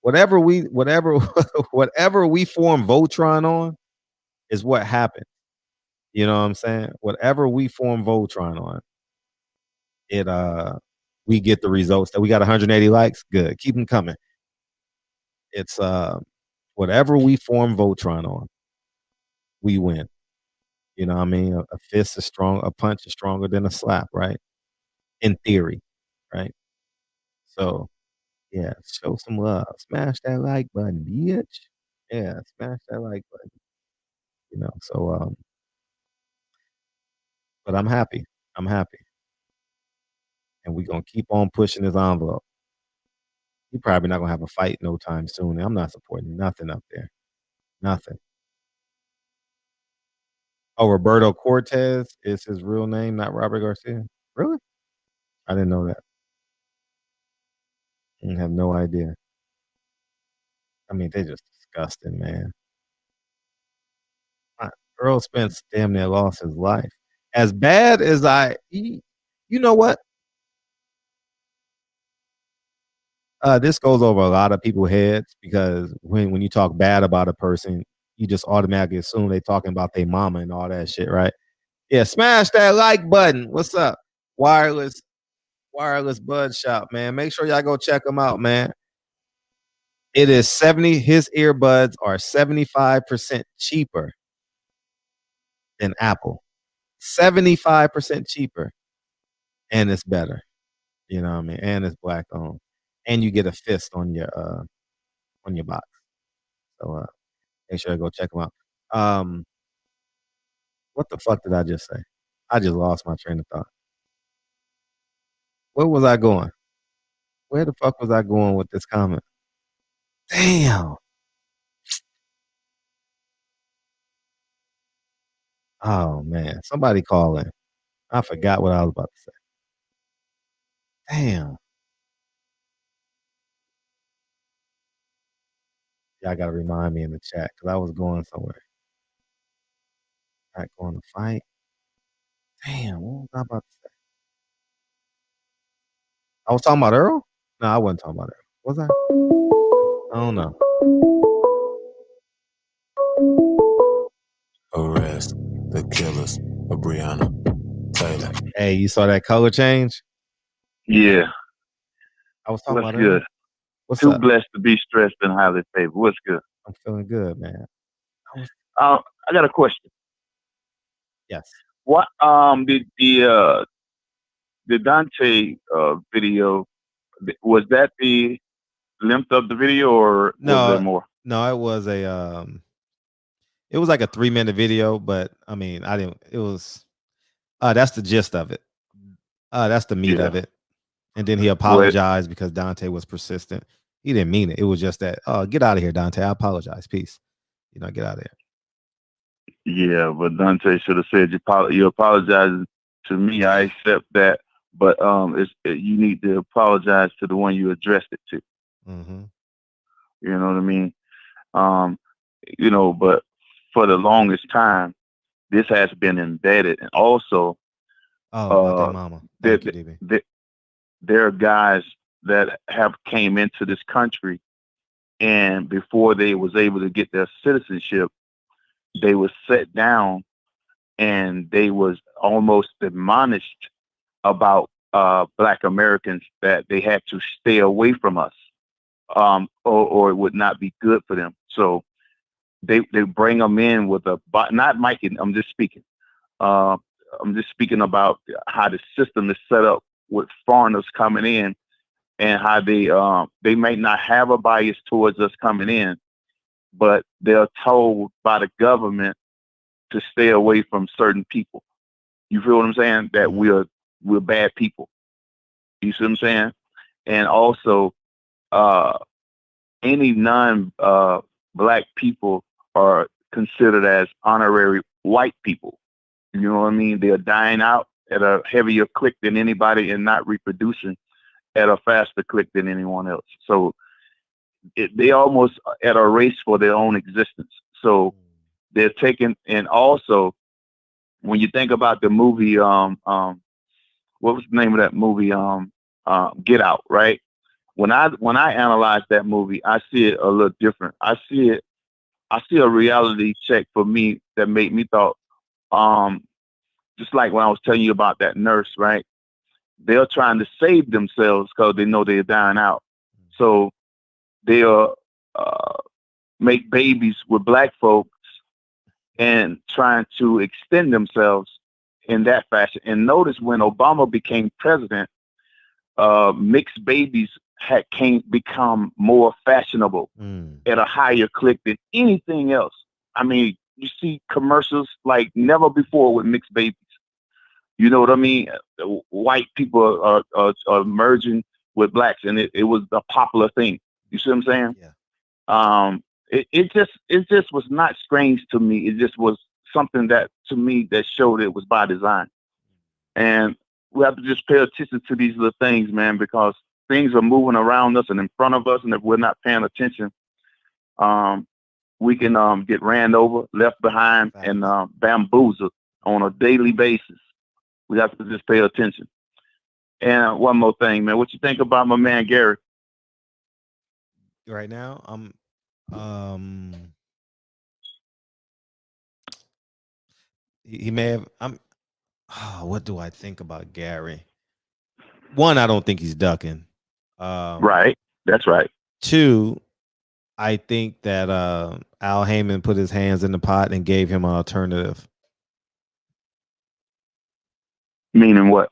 Whatever we form Voltron on is what happened. You know what I'm saying? Whatever we form Voltron on, we get the results. That we got 180 likes. Good. Keep them coming. It's whatever we form Voltron on, we win. You know what I mean? A fist is strong, a punch is stronger than a slap, right? In theory, right? So yeah, show some love. Smash that like button, bitch. Yeah, smash that like button. So but I'm happy. I'm happy. And we're gonna keep on pushing this envelope. You're probably not gonna have a fight no time soon. I'm not supporting nothing up there. Nothing. Oh, Roberto Cortez is his real name, not Robert Garcia. Really? I didn't know that. I have no idea. I mean, they're just disgusting, man. Earl Spence damn near lost his life. As bad as you know what? This goes over a lot of people's heads because when you talk bad about a person, you just automatically assume they're talking about their mama and all that shit, right? Yeah, smash that like button. What's up? Wireless Bud Shop, man. Make sure y'all go check them out, man. It is his earbuds are 75% cheaper than Apple. 75% cheaper. And it's better. You know what I mean? And it's black owned. And you get a fist on your box. So make sure to go check them out. What the fuck did I just say? I just lost my train of thought. Where was I going? Where the fuck was I going with this comment? Damn. Oh man, somebody calling. I forgot what I was about to say. Damn. Y'all gotta remind me in the chat because I was going somewhere. Not going to fight. Damn, what was I about to say? I was talking about Earl? No, I wasn't talking about Earl. Was I? I don't know. Arrest the killers of Breonna Taylor. Hey, you saw that color change? Yeah. I was talking What's about good? Earl. What's Too up? blessed to be stressed and highly favored. What's good? I'm feeling good, man. I got a question. Yes. What the Dante video, was that the length of the video or was there more? No, it was it was like a 3-minute video, but I mean, it was that's the gist of it. That's the meat of it. And then he apologized because Dante was persistent. He didn't mean it. It was just that, oh, get out of here, Dante. I apologize. Peace. Get out of here. Yeah, but Dante should have said you apologize to me. I accept that, but you need to apologize to the one you addressed it to. Mm-hmm. You know what I mean? But for the longest time, this has been embedded, and also, about mama. Thank you, DB. There are guys that have came into this country, and before they was able to get their citizenship, they was set down and they was almost admonished about Black Americans that they had to stay away from us, or it would not be good for them. So they bring them in with not Mikey. I'm just speaking about how the system is set up with foreigners coming in, and how they may not have a bias towards us coming in, but they're told by the government to stay away from certain people. You feel what I'm saying? That we're bad people. You see what I'm saying? And also, any non-Black people are considered as honorary white people. You know what I mean? They're dying out at a heavier click than anybody and not reproducing at a faster click than anyone else. So they almost at a race for their own existence. So they're taking, and also when you think about the movie, what was the name of that movie? Get Out, right? When I analyze that movie, I see it a little different. I see a reality check for me that made me thought, just like when I was telling you about that nurse, right? They're trying to save themselves because they know they're dying out. So they'll make babies with Black folks and trying to extend themselves in that fashion. And notice when Obama became president, mixed babies become more fashionable at a higher click than anything else. I mean, you see commercials like never before with mixed babies. You know what I mean? White people are merging with Blacks, and it was a popular thing. You see what I'm saying? Yeah. It just was not strange to me. It just was something that to me that showed it was by design. And we have to just pay attention to these little things, man, because things are moving around us and in front of us, and if we're not paying attention, we can get ran over, left behind, and bamboozled on a daily basis. We have to just pay attention. And one more thing, man, what you think about my man Gary? Right now, he may have. What do I think about Gary? One, I don't think he's ducking. Right. That's right. Two, I think that Al Heyman put his hands in the pot and gave him an alternative. Meaning what?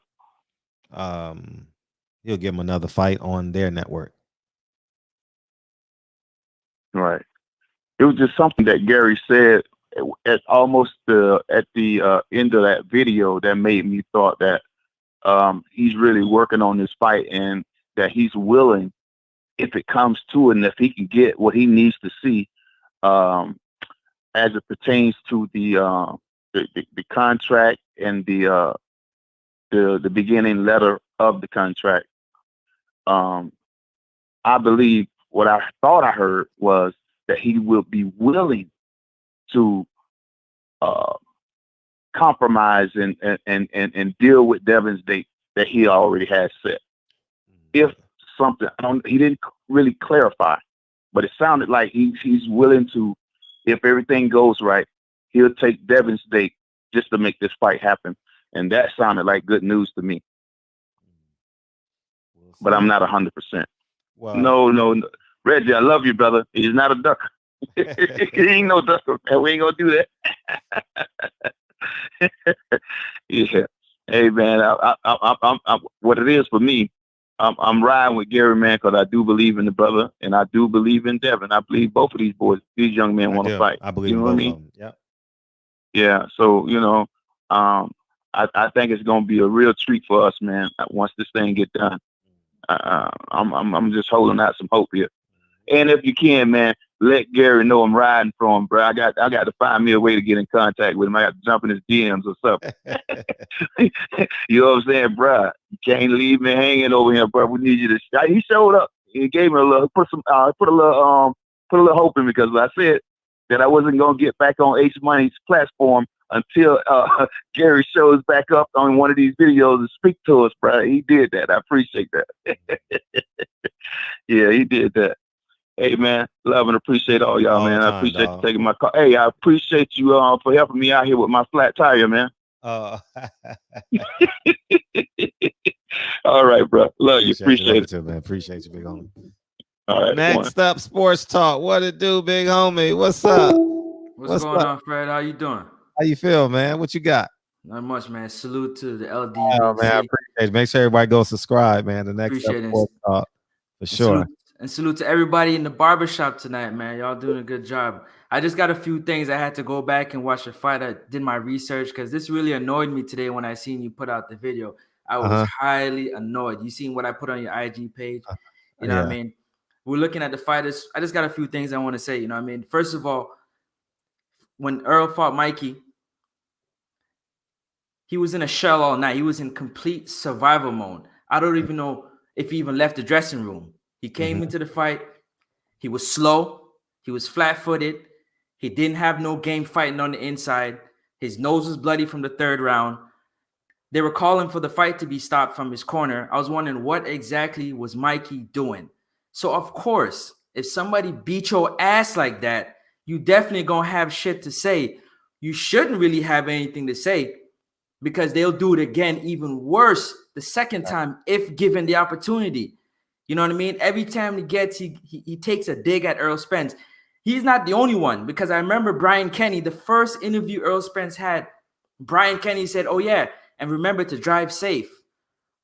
He'll give him another fight on their network. Right. It was just something that Gary said at almost at the end of that video that made me thought that he's really working on this fight, and that he's willing, if it comes to it, and if he can get what he needs to see as it pertains to the the contract and the beginning letter of the contract, I believe what I thought I heard was that he will be willing to compromise and deal with Devin's date that he already has set. If something, he didn't really clarify, but it sounded like he's willing to, if everything goes right, he'll take Devin's date just to make this fight happen. And that sounded like good news to me. But I'm not 100%. Wow. No. Reggie, I love you, brother. He's not a ducker. He ain't no ducker. We ain't gonna do that. Yeah. Hey, man, I'm what it is for me, I'm riding with Gary, man, because I do believe in the brother, and I do believe in Devin. I believe both of these boys, these young men want to fight. I believe you know both what I mean? of them. Yeah. Yeah. So, I think it's gonna be a real treat for us, man, once this thing get done. I'm just holding out some hope here. And if you can, man, let Gary know I'm riding for him, bro. I got to find me a way to get in contact with him. I got to jump in his DMs or something. You know what I'm saying, bro? You can't leave me hanging over here, bro. We need you to. He showed up. He gave me a little, put a little hope in me, because I said that I wasn't gonna get back on H Money's platform until Gary shows back up on one of these videos and speak to us, bro. He did that. I appreciate that. Yeah, he did that. Hey, man, love and appreciate all y'all, man. I appreciate you taking my call. Hey, I appreciate you for helping me out here with my flat tire, man. Oh. All right, bro. Love you. Appreciate it. Too, man. Appreciate you, big homie. All right. Next up, Sports Talk. What it do, big homie? What's up? What's going on, Fred? How you doing? How you feel, man? What you got? Not much, man. Salute to the LDBC. Oh, man, I appreciate it. Make sure everybody go subscribe, man. The next up, Sports Talk, for sure. Salute to everybody in the barbershop tonight, man. Y'all doing a good job. I just got a few things. I had to go back and watch the fight. I did my research because this really annoyed me today when I seen you put out the video. I was highly annoyed. You seen what I put on your IG page? You know what I mean? We're looking at the fighters. I just got a few things I want to say. You know what I mean? First of all, when Earl fought Mikey, he was in a shell all night. He was in complete survival mode. I don't even know if he even left the dressing room. He came into the fight. He was slow. He was flat-footed. He didn't have no game fighting on the inside. His nose was bloody from the third round. They were calling for the fight to be stopped from his corner. I was wondering what exactly was Mikey doing. So, of course, if somebody beat your ass like that, you definitely going to have shit to say. You shouldn't really have anything to say because they'll do it again even worse the second time if given the opportunity. You know what I mean? Every time he gets, he takes a dig at Earl Spence. He's not the only one, because I remember Brian Kenny, the first interview Earl Spence had, Brian Kenny said, oh yeah, and remember to drive safe.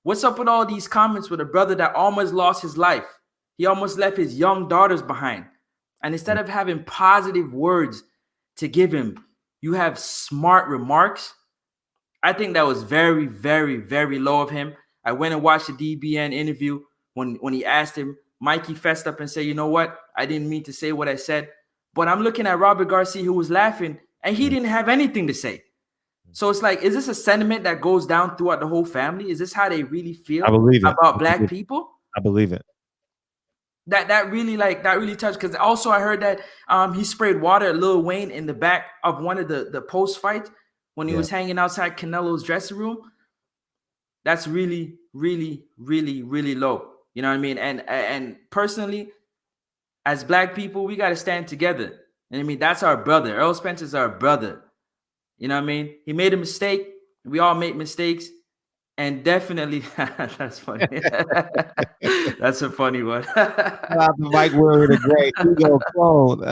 What's up with all these comments with a brother that almost lost his life? He almost left his young daughters behind. And instead of having positive words to give him, you have smart remarks. I think that was very, very, very low of him. I went and watched the DBN interview. When he asked him, Mikey fessed up and said, you know what? I didn't mean to say what I said. But I'm looking at Robert Garcia, who was laughing, and he didn't have anything to say. So it's like, is this a sentiment that goes down throughout the whole family? Is this how they really feel about black people? I believe it. That really touched, because also I heard that he sprayed water at Lil Wayne in the back of one of the post fights when he was hanging outside Canelo's dressing room. That's really, really, really, really low. You know what I mean? And personally, as black people, we got to stand together. And I mean, that's our brother. Earl Spence is our brother. You know what I mean? He made a mistake. We all make mistakes. And definitely, that's funny. That's a funny one. Mike Word, a great ego clone.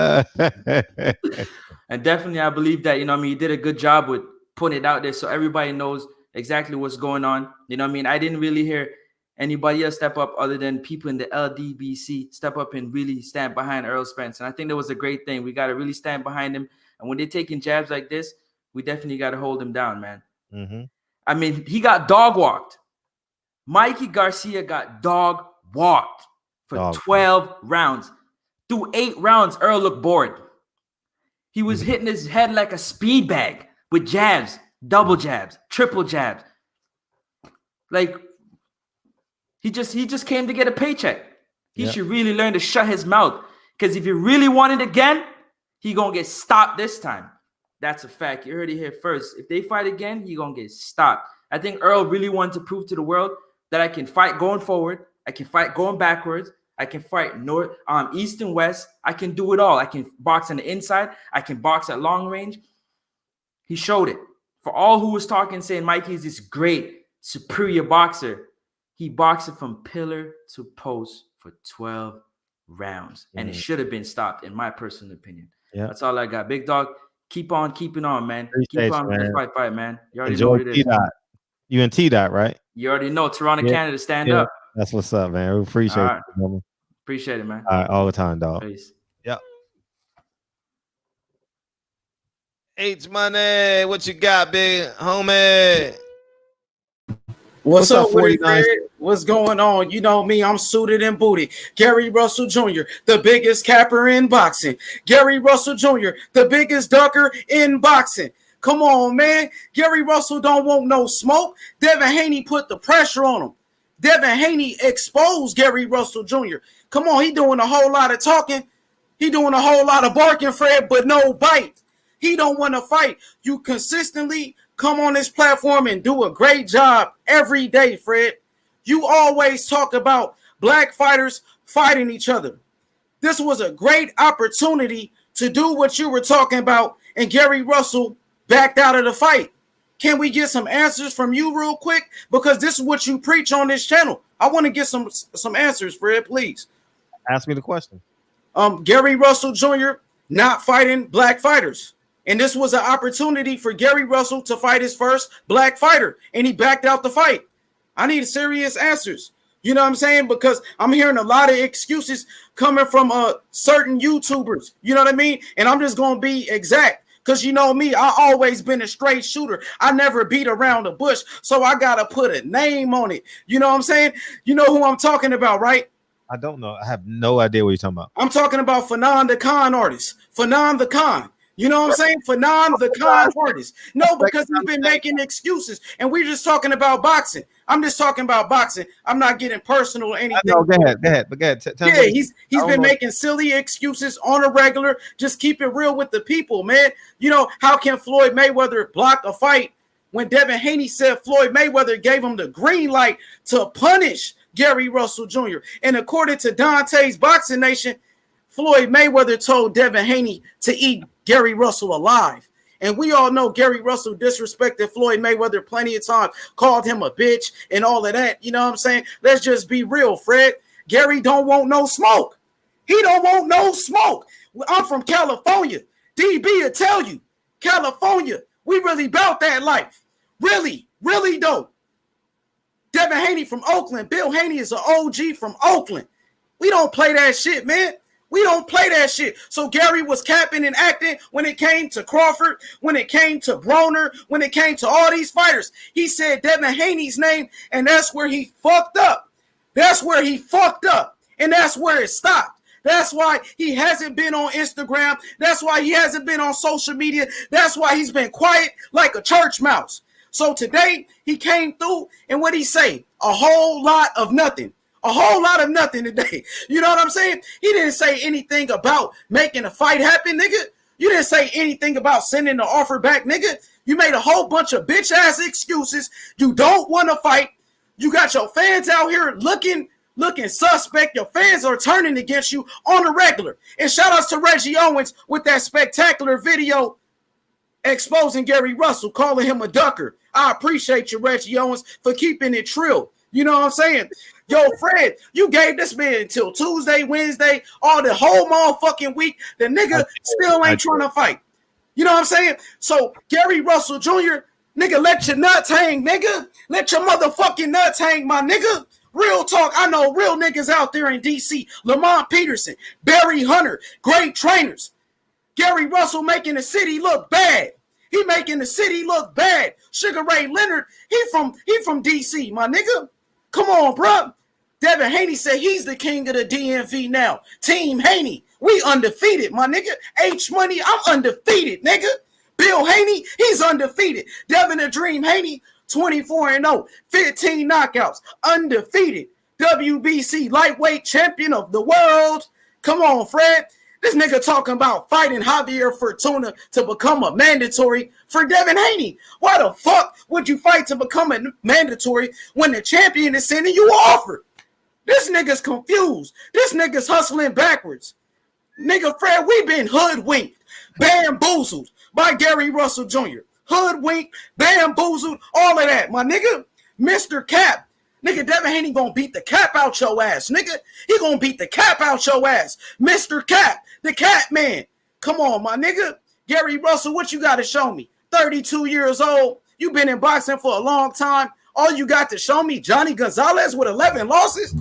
And definitely, I believe that, you know what I mean, he did a good job with putting it out there so everybody knows exactly what's going on. You know what I mean? I didn't really hear anybody else step up other than people in the LDBC step up and really stand behind Earl Spence. And I think that was a great thing. We got to really stand behind him. And when they're taking jabs like this, we definitely got to hold him down, man. I mean, he got dog walked. Mikey Garcia got dog walked for 12 rounds. Through 8 rounds, Earl looked bored. He was hitting his head like a speed bag. with jabs, double jabs, triple jabs. Like he just came to get a paycheck. He should really learn to shut his mouth. Because if he really wanted again, he gonna get stopped this time. That's a fact. You heard it here first. If they fight again, he gonna get stopped. I think Earl really wanted to prove to the world that I can fight going forward. I can fight going backwards. I can fight north, east and west. I can do it all. I can box on the inside. I can box at long range. He showed it. For all who was talking, saying Mikey is this great, superior boxer, he boxed it from pillar to post for 12 rounds. And it should have been stopped, in my personal opinion. Yeah. That's all I got. Big dog, keep on keeping on, man. Appreciate Keep on you, with man. the fight, man. You already Enjoy know what it is. T-Dot. You and T-Dot, right? You already know. Toronto, Canada, stand up. That's what's up, man. We appreciate All right. it. Homie. Appreciate it, man. All right, all the time, dog. Peace. Yep. H Money, what you got, big homie? What's up, 49? Fred? What's going on? You know me, I'm suited and booted. Gary Russell Jr., the biggest capper in boxing. Gary Russell Jr., the biggest ducker in boxing. Come on, man. Gary Russell don't want no smoke. Devin Haney put the pressure on him. Devin Haney exposed Gary Russell Jr. Come on, he doing a whole lot of talking. He doing a whole lot of barking, Fred, but no bite. He don't want to fight. You consistently come on this platform and do a great job every day, Fred. You always talk about black fighters fighting each other. This was a great opportunity to do what you were talking about, and Gary Russell backed out of the fight. Can we get some answers from you real quick? Because this is what you preach on this channel. I want to get some answers, Fred, please. Ask me the question. Gary Russell Jr. not fighting black fighters. And this was an opportunity for Gary Russell to fight his first black fighter. And he backed out the fight. I need serious answers. You know what I'm saying? Because I'm hearing a lot of excuses coming from certain YouTubers. You know what I mean? And I'm just going to be exact. Because you know me, I always been a straight shooter. I never beat around the bush. So I got to put a name on it. You know what I'm saying? You know who I'm talking about, right? I don't know. I have no idea what you're talking about. I'm talking about Fanon the Con artist. Fanon the Con. You know what I'm saying? Fanon the Con artist. No, because he's been making excuses. And we're just talking about boxing. I'm just talking about boxing. I'm not getting personal or anything. No, go ahead. Tell Yeah, me. he's been making silly excuses on a regular. Just keep it real with the people, man. You know, how can Floyd Mayweather block a fight when Devin Haney said Floyd Mayweather gave him the green light to punish Gary Russell Jr.? And according to Dante's Boxing Nation, Floyd Mayweather told Devin Haney to eat Gary Russell alive. And we all know Gary Russell disrespected Floyd Mayweather plenty of times, called him a bitch and all of that. You know what I'm saying? Let's just be real, Fred. Gary don't want no smoke. He don't want no smoke. I'm from California. DB will tell you, California, we really about that life. Really, really don't. Devin Haney from Oakland. Bill Haney is an OG from Oakland. We don't play that shit, man. We don't play that shit. So Gary was capping and acting when it came to Crawford, when it came to Broner, when it came to all these fighters. He said Devin Haney's name, and that's where he fucked up. That's where he fucked up, and that's where it stopped. That's why he hasn't been on Instagram. That's why he hasn't been on social media. That's why he's been quiet like a church mouse. So today he came through, and what he say? A whole lot of nothing. A whole lot of nothing today. You know what I'm saying? He didn't say anything about making a fight happen, nigga. You didn't say anything about sending the offer back, nigga. You made a whole bunch of bitch-ass excuses. You don't want to fight. You got your fans out here looking suspect. Your fans are turning against you on a regular. And shout outs to Reggie Owens with that spectacular video exposing Gary Russell, calling him a ducker. I appreciate you, Reggie Owens, for keeping it trill. You know what I'm saying? Yo, Fred, you gave this man until Tuesday, Wednesday, all the whole motherfucking week. The nigga still ain't trying to fight. You know what I'm saying? So, Gary Russell Jr., nigga, let your nuts hang, nigga. Let your motherfucking nuts hang, my nigga. Real talk. I know real niggas out there in D.C. Lamont Peterson, Barry Hunter, great trainers. Gary Russell making the city look bad. He making the city look bad. Sugar Ray Leonard, he from D.C., my nigga. Come on, bro. Devin Haney said he's the king of the DMV now. Team Haney. We undefeated, my nigga. H Money, I'm undefeated, nigga. Bill Haney, he's undefeated. Devin the Dream Haney, 24-0, 15 knockouts, undefeated. WBC lightweight champion of the world. Come on, Fred. This nigga talking about fighting Javier Fortuna to become a mandatory for Devin Haney. Why the fuck would you fight to become a mandatory when the champion is sending you an offer? This nigga's confused. This nigga's hustling backwards. Nigga, Fred, we been hoodwinked, bamboozled by Gary Russell Jr. Hoodwinked, bamboozled, all of that. My nigga, Mr. Cap. Nigga, Devin Haney gonna beat the cap out your ass, nigga. He gonna beat the cap out your ass. Mr. Cap, the Cat Man. Come on, my nigga. Gary Russell, what you got to show me? 32 years old. You been in boxing for a long time. All you got to show me, Johnny Gonzalez with 11 losses.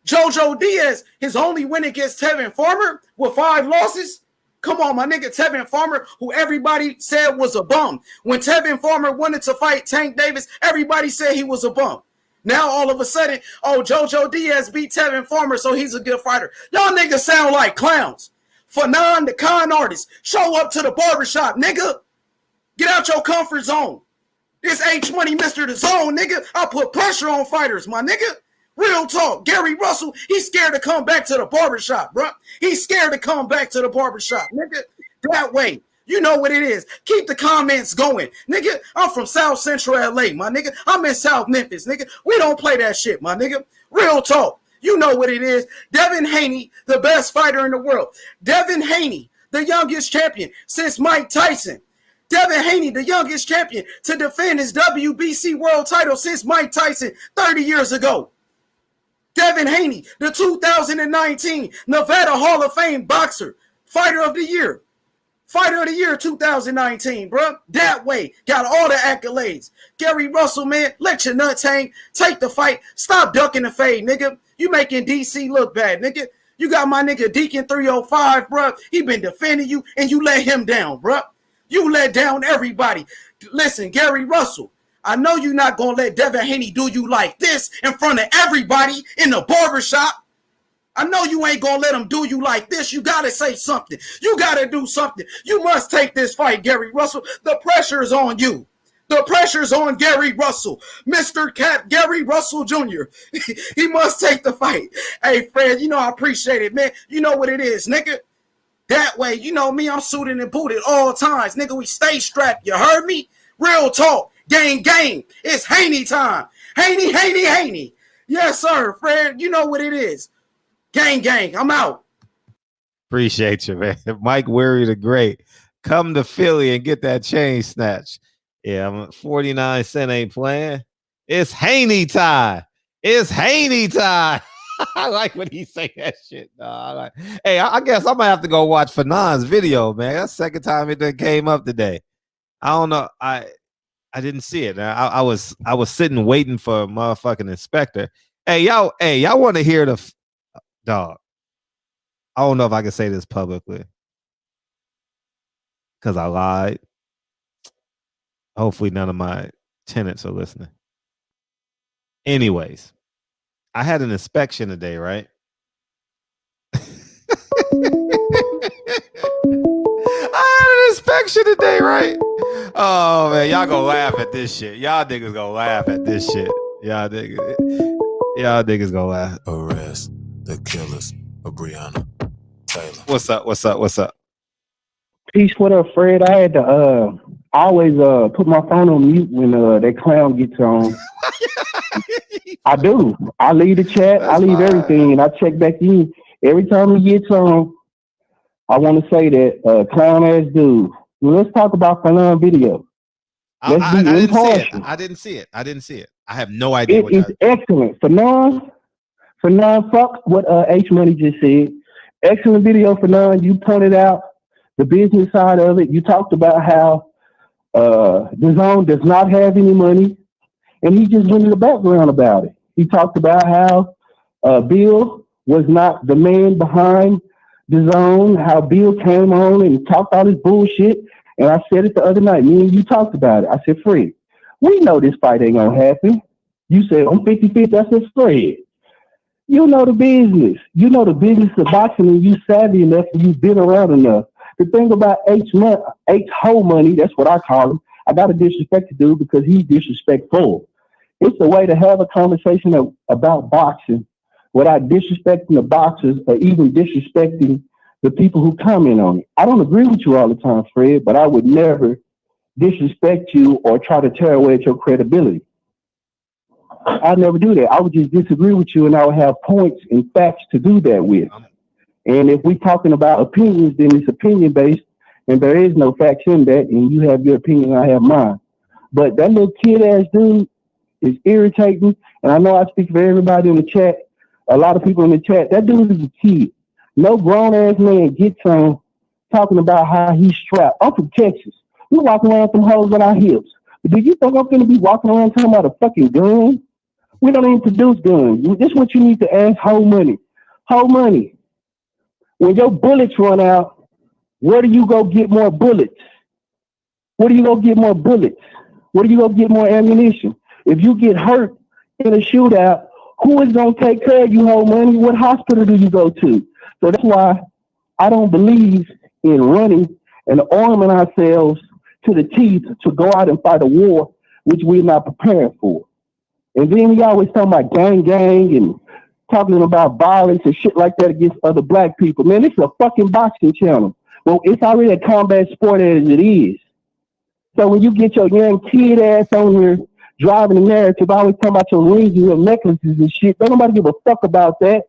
Jojo Diaz, his only win against Tevin Farmer with 5 losses. Come on, my nigga, Tevin Farmer, who everybody said was a bum. When Tevin Farmer wanted to fight Tank Davis, everybody said he was a bum. Now, all of a sudden, oh, Jojo Diaz beat Tevin Farmer, so he's a good fighter. Y'all niggas sound like clowns. Fanon, the con artist, show up to the barbershop, nigga. Get out your comfort zone. This H-Money Mr. The Zone, nigga. I put pressure on fighters, my nigga. Real talk. Gary Russell, he's scared to come back to the barbershop, bro. He's scared to come back to the barbershop, nigga. That way. You know what it is. Keep the comments going. Nigga, I'm from South Central LA, my nigga. I'm in South Memphis, nigga. We don't play that shit, my nigga. Real talk. You know what it is. Devin Haney, the best fighter in the world. Devin Haney, the youngest champion since Mike Tyson. Devin Haney, the youngest champion to defend his WBC world title since Mike Tyson 30 years ago. Devin Haney, the 2019 Nevada Hall of Fame boxer, fighter of the year. Fighter of the year 2019, bro. That way. Got all the accolades. Gary Russell, man, let your nuts hang. Take the fight. Stop ducking the fade, nigga. You making DC look bad, nigga. You got my nigga Deacon 305, bro. He been defending you, and you let him down, bro. You let down everybody. Listen, Gary Russell, I know you're not going to let Devin Haney do you like this in front of everybody in the barbershop. I know you ain't going to let him do you like this. You got to say something. You got to do something. You must take this fight, Gary Russell. The pressure is on you. The pressure's on Gary Russell. Mr. Cat, Gary Russell Jr. He must take the fight. Hey, Fred, you know I appreciate it, man. You know what it is, nigga. That way, you know me, I'm suited and booted all times. Nigga, we stay strapped. You heard me? Real talk. Gang, gang. It's Haney time. Haney, Haney, Haney. Yes, sir, Fred. You know what it is. Gang, gang. I'm out. Appreciate you, man. Mike Weary the Great. Come to Philly and get that chain snatch. Yeah, I'm 49 cent ain't playing. It's Haney time. It's Haney time. I like when he say that shit. No, hey, I guess I'm gonna have to go watch Fanon's video, man. That's the second time it done came up today. I don't know. I didn't see it. I was sitting waiting for a motherfucking inspector. Hey, y'all want to hear the dog? I don't know if I can say this publicly because I lied. Hopefully none of my tenants are listening. Anyways, I had an inspection today, right? I had an inspection today, right? Oh, man, y'all gonna laugh at this shit. Y'all niggas gonna laugh at this shit. Y'all niggas gonna laugh. Arrest the killers of Breonna Taylor. What's up? What's up? What's up? Peace, what up, Fred? I had to always put my phone on mute when that clown gets on. I do. I leave the chat. I leave everything, and I check back in. Every time he gets on, I want to say that clown-ass dude. Well, let's talk about Fanon video. I didn't see it. I have no idea. It is excellent. Fanon, fuck what H-Money just said. Excellent video, Fanon. You pointed out the business side of it. You talked about how the zone does not have any money, and he just went in the background about it. He talked about how Bill was not the man behind the zone, how Bill came on and talked all this bullshit. And I said it the other night. Me and you talked about it. I said, Fred, we know this fight ain't going to happen. You said, I'm 50-50. I said, Fred, you know the business. You know the business of boxing, and you savvy enough and you've been around enough The thing about H whole money, that's what I call him. I got to disrespect the dude because he's disrespectful. It's a way to have a conversation about boxing without disrespecting the boxers or even disrespecting the people who comment on it. I don't agree with you all the time, Fred, but I would never disrespect you or try to tear away at your credibility. I'd never do that. I would just disagree with you and I would have points and facts to do that with. And if we're talking about opinions, then it's opinion based and there is no facts in that. And you have your opinion, I have mine. But that little kid ass dude is irritating. And I know I speak for everybody in the chat, a lot of people in the chat. That dude is a kid. No grown ass man gets on talking about how he's strapped. I'm from Texas. We walk around with some hoes on our hips. But do you think I'm going to be walking around talking about a fucking gun? We don't even produce guns. This is what you need to ask whole money. Whole money. When your bullets run out, where do you go get more bullets? Where do you go get more bullets? Where do you go get more ammunition? If you get hurt in a shootout, who is going to take care of you, whole money? What hospital do you go to? So that's why I don't believe in running and arming ourselves to the teeth to go out and fight a war, which we're not prepared for. And then we always talking about gang and talking about violence and shit like that against other black people. Man, this is a fucking boxing channel. Well, it's already a combat sport as it is. So when you get your young kid ass on here driving the narrative, I always talking about your rings and your necklaces and shit. Don't nobody give a fuck about that.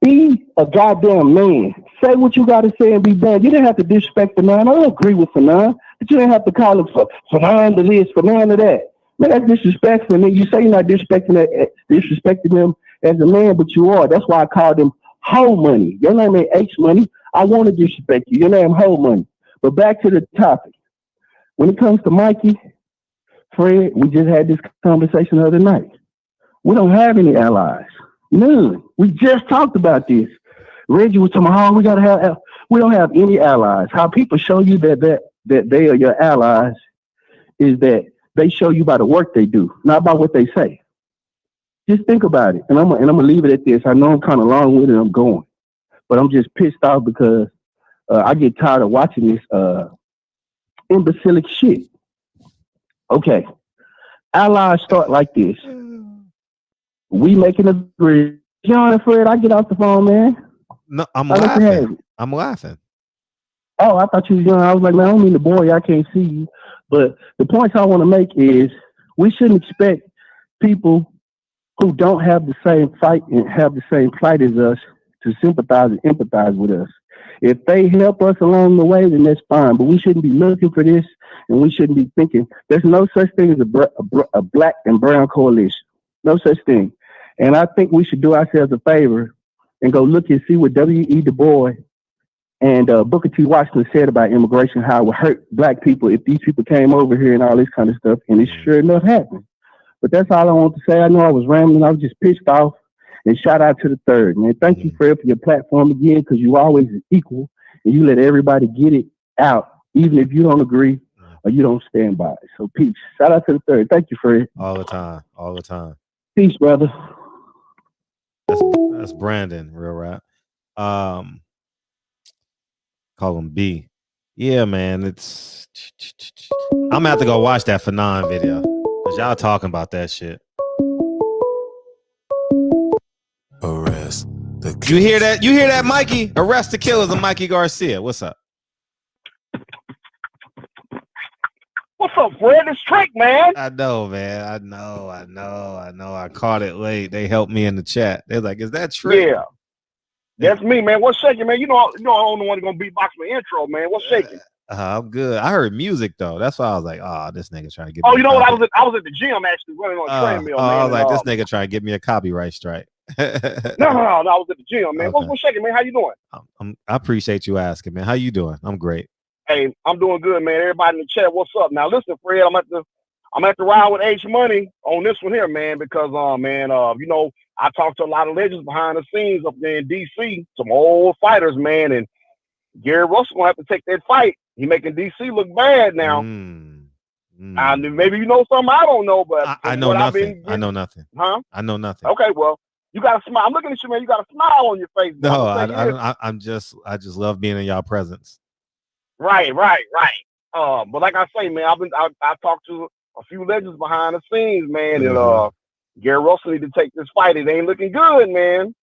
Be a goddamn man. Say what you got to say and be done. You didn't have to disrespect Fanon. I don't agree with Fanon, but you didn't have to call him Fanon to this, Fanon to that. Man, that's disrespectful. And then you say you're not disrespecting them as a man, but you are. That's why I called him whole money. Your name ain't H money. I want to disrespect you. Your name whole money. But back to the topic. When it comes to Mikey, Fred, we just had this conversation the other night. We don't have any allies. None. We just talked about this. Reggie was talking about, we don't have any allies. How people show you that they are your allies is that they show you by the work they do, not by what they say. Just think about it. And I'm gonna leave it at this. I know I'm kind of long with it. I'm going, but I'm just pissed off because I get tired of watching this imbecilic shit. Okay, allies start like this. We make an agreement. John and Fred, I get off the phone, man. No, I'm laughing. I'm laughing. Oh, I thought you was young. I was like, man, I don't mean to bore you. I can't see you. But the points I want to make is we shouldn't expect people who don't have the same fight and have the same plight as us to sympathize and empathize with us. If they help us along the way, then that's fine. But we shouldn't be looking for this, and we shouldn't be thinking. There's no such thing as a black and brown coalition. No such thing. And I think we should do ourselves a favor and go look and see what W.E. Du Bois and Booker T. Washington said about immigration, how it would hurt black people if these people came over here and all this kind of stuff. And it sure enough happened. But that's all I want to say. I know I was rambling. I was just pissed off. And shout out to the third, man. Thank you, Fred, for your platform again, because you always equal and you let everybody get it out, even if you don't agree or you don't stand by it. So peace. Shout out to the third. Thank you, Fred. All the time. All the time. Peace, brother. That's Brandon, real rap. Call him B. Yeah, man. It's I'm gonna have to go watch that Fanon video because y'all talking about that shit. Arrest the You hear that? You hear that, Mikey? Arrest the killers of Mikey Garcia. What's up? What's up, Fred? It's Trick, man. I know, man. I know. I caught it late. They helped me in the chat. They're like, "Is that Trick?" Yeah, that's me, man. What's shaking, man? You know, I'm the only one gonna beatbox my intro, man. What's shaking? I'm good. I heard music though. That's why I was like, "Oh, this nigga trying to get." Oh, you know what? I was at the gym actually running on a treadmill, man. I was like, this nigga trying to get me a copyright strike. No, I was at the gym, man. Okay. What's shaking, man? How you doing? I appreciate you asking, man. How you doing? I'm great. Hey, I'm doing good, man. Everybody in the chat, what's up? Now, listen, Fred, I'm at the ride with H Money on this one here, man, because you know, I talked to a lot of legends behind the scenes up there in DC, some old fighters, man, and Gary Russell gonna have to take that fight. He making DC look bad now. Maybe you know something I don't know, but I know nothing. I know nothing. Huh? I know nothing. Okay, well, You got a smile. I'm looking at you, man. You got a smile on your face. No, I just love being in y'all presence. Right. But like I say, man, I talked to a few legends behind the scenes, man, and Gary Russell need to take this fight. It ain't looking good, man.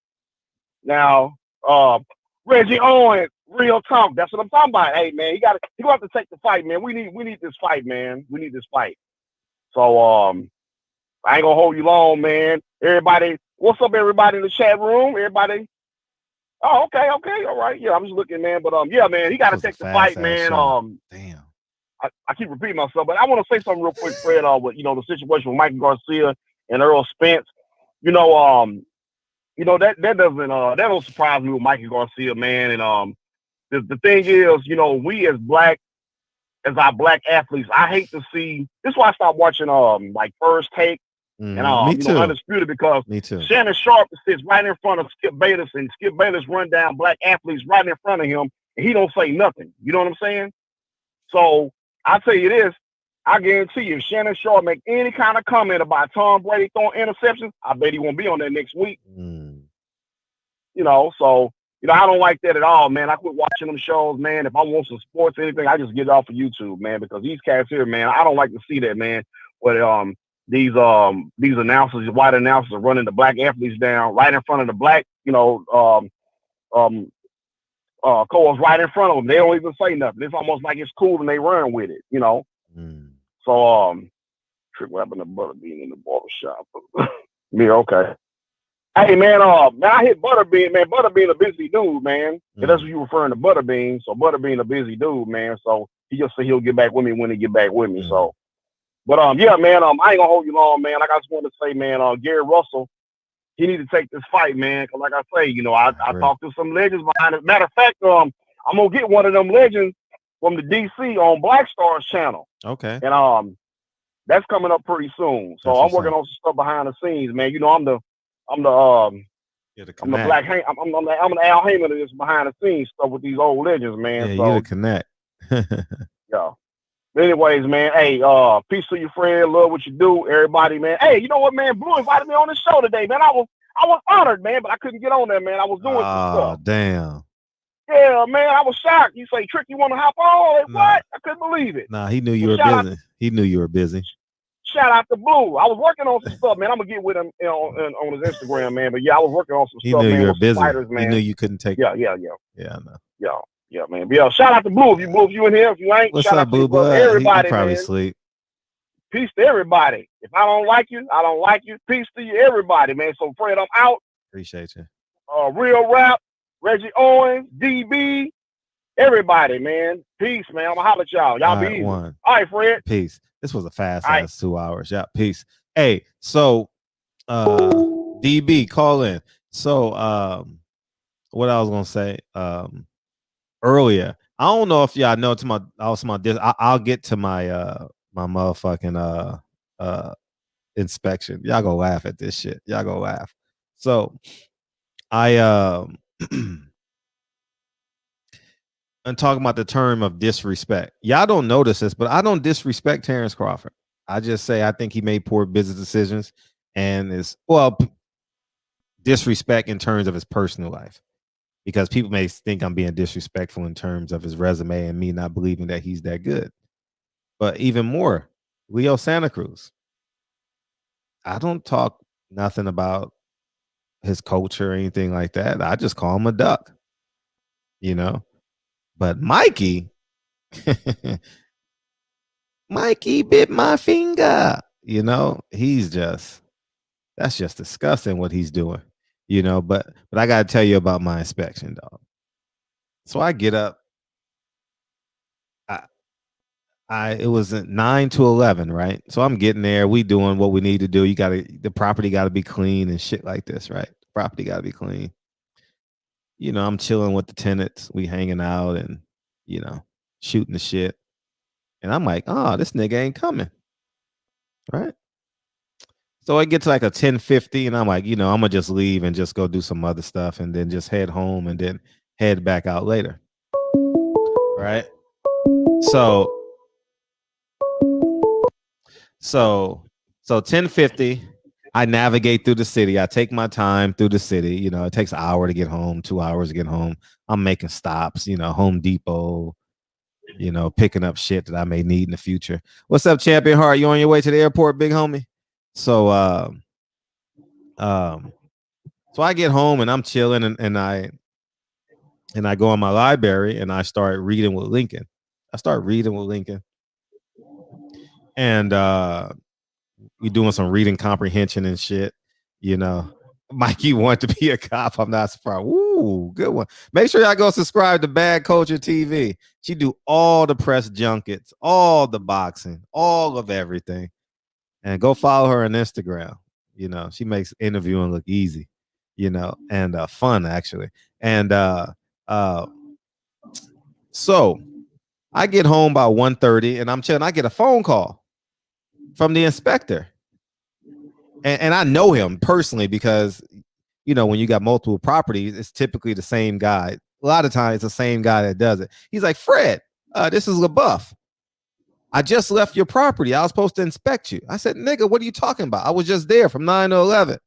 Now, Reggie Owens, real talk. That's what I'm talking about. Hey, man, he gonna have to take the fight, man. We need this fight, man. We need this fight. So, I ain't gonna hold you long, man. Everybody, what's up, everybody in the chat room? Everybody. Oh, okay, all right. Yeah, I'm just looking, man. But yeah, man, he got to take the fight, man. Damn. I keep repeating myself, but I want to say something real quick, Fred. With the situation with Mikey Garcia and Earl Spence. That don't surprise me with Mikey Garcia, man. And the thing is, we as our black athletes, I hate to see. This is why I stopped watching like First Take and Undisputed, because Me too. Shannon Sharp sits right in front of Skip Bayless, and Skip Bayless run down black athletes right in front of him, and he don't say nothing. You know what I'm saying? So I tell you this, I guarantee you, if Shannon Sharp make any kind of comment about Tom Brady throwing interceptions, I bet he won't be on there next week. So I don't like that at all, man. I quit watching them shows, man. If I want some sports or anything, I just get it off of YouTube, man, because these cats here, man, I don't like to see that, man. But these announcers, white announcers, are running the black athletes down right in front of the black, co-hosts right in front of them. They don't even say nothing. It's almost like it's cool and they run with it, So trick rapping the Butterbean in the barbershop. Yeah, okay. Hey, man, I hit Butterbean, man. Butterbean a busy dude, man. And that's what you referring to, Butterbean. So Butterbean a busy dude, man. So he just said he'll get back with me when he get back with me. So, but yeah, man, I ain't gonna hold you long, man. Like I just want to say, man, Gary Russell, he need to take this fight, man. Cause like I say, I talked to some legends behind it. Matter of fact, I'm gonna get one of them legends from the DC on Black Star's channel. Okay. And that's coming up pretty soon. So I'm working on some stuff behind the scenes, man. I'm the Black I'm the Al Heyman of this behind the scenes stuff with these old legends, man. Yeah, so you're the connect. yeah. But anyways, man, hey, peace to your friend, love what you do, everybody, man. Hey, you know what, man? Blue invited me on the show today, man. I was honored, man, but I couldn't get on there, man. I was doing some stuff. Damn. Yeah, man, I was shocked. You say, Trick, you want to hop on? Like, what? I couldn't believe it. Nah, he knew you were busy. He knew you were busy. Shout out to Blue. I was working on some stuff, man. I'm gonna get with him on his Instagram, man. But yeah, I was working on some stuff, man. He knew you were busy. Fighters, man. He knew you couldn't take. Yeah. Yeah, I know. Yeah, man. But yeah, shout out to Blue. If you in here, if you ain't, What's shout up, out Boo? to everybody, he probably man. sleep. Peace to everybody. If I don't like you, I don't like you. Peace to you, everybody, man. So Fred, I'm out. Appreciate you. Real Rap, Reggie Owens, DB, everybody, man. Peace, man. I'm gonna holler at y'all. Y'all be easy. All right, Fred. Peace. This was a fast ass 2 hours. Yeah, peace. Hey, so DB, call in. So what I was gonna say earlier, I don't know if y'all know I'll get to my my motherfucking inspection. Y'all gonna laugh at this shit. Y'all gonna laugh. So I I'm talking about the term of disrespect. Y'all don't notice this, but I don't disrespect Terrence Crawford. I just say I think he made poor business decisions and disrespect in terms of his personal life, because people may think I'm being disrespectful in terms of his resume and me not believing that he's that good. But even more, Leo Santa Cruz. I don't talk nothing about his culture or anything like that. I just call him a duck, But Mikey, Mikey bit my finger. That's just disgusting what he's doing. But I gotta tell you about my inspection, dog. So I get up. It was at 9 to 11, right? So I'm getting there. We doing what we need to do. The property gotta be clean and shit like this, right? The property gotta be clean. I'm chilling with the tenants. We hanging out and shooting the shit. And I'm like, this nigga ain't coming. Right? So it gets like a 10:50, and I'm like, I'm gonna just leave and just go do some other stuff and then just head home and then head back out later. Right? So 10:50, I navigate through the city. I take my time through the city. You know, it takes an hour to get home, 2 hours to get home. I'm making stops, you know, Home Depot, you know, picking up shit that I may need in the future. What's up, Champion Heart? You on your way to the airport, big homie? So so I get home and I'm chilling and I go in my library and I start reading with Lincoln. And we doing some reading comprehension and shit, you know. Mikey want to be a cop. I'm not surprised. Ooh, good one. Make sure y'all go subscribe to Bad Culture TV. She do all the press junkets, all the boxing, all of everything. And go follow her on Instagram. You know, she makes interviewing look easy, you know, and fun actually. And so I get home by 1:30 and I'm chilling. I get a phone call from the inspector. And I know him personally because, you know, when you got multiple properties, it's typically the same guy. A lot of times it's the same guy that does it. He's like, Fred, this is LaBeouf. I just left your property. I was supposed to inspect you. I said, nigga, what are you talking about? I was just there from 9 to 11.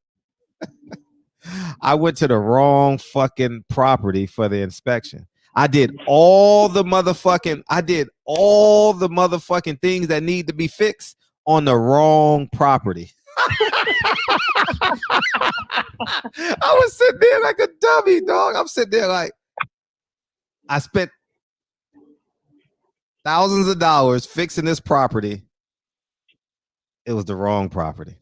I went to the wrong fucking property for the inspection. I did all the motherfucking things that need to be fixed on the wrong property. I was sitting there like a dummy, dog. I'm sitting there like I spent thousands of dollars fixing this property. It was the wrong property.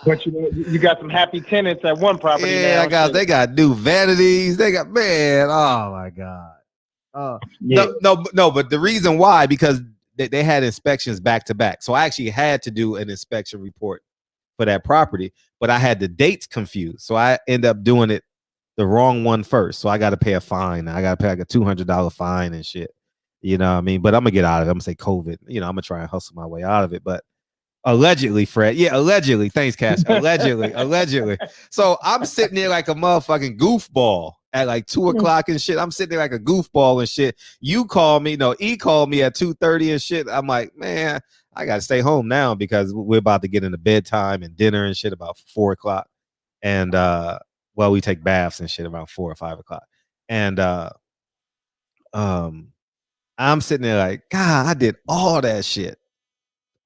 But you know, you got some happy tenants at one property. Yeah, now, they got new vanities. They got, man, oh my God. Yeah. No, but the reason why, because they had inspections back to back. So I actually had to do an inspection report for that property, but I had the dates confused. So I end up doing it the wrong one first. So I got to pay a fine. I got to pay like a $200 fine and shit. You know what I mean? But I'm going to get out of it. I'm going to say COVID. You know, I'm going to try and hustle my way out of it. But allegedly, Fred. Yeah, allegedly. Thanks, Cash. Allegedly. So I'm sitting there like a motherfucking goofball at like 2 o'clock and shit. I'm sitting there like a goofball and shit. You call me, E called me at 2:30 and shit. I'm like, man, I got to stay home now because we're about to get into bedtime and dinner and shit about 4 o'clock. And, well, we take baths and shit around 4 or 5 o'clock. And, I'm sitting there like, God, I did all that shit.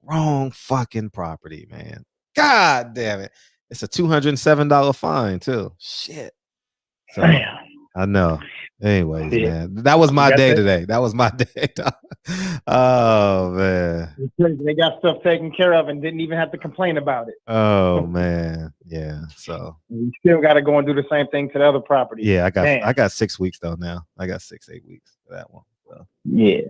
Wrong fucking property, man. God damn it. It's a $207 fine, too. Shit. So, I know. Anyways, man. That was my day today. That was my day. Oh, man. They got stuff taken care of and didn't even have to complain about it. Oh, man. Yeah. So you still got to go and do the same thing to the other property. Yeah, I got 6 weeks though now. I got 6-8 weeks for that one. So. Yeah.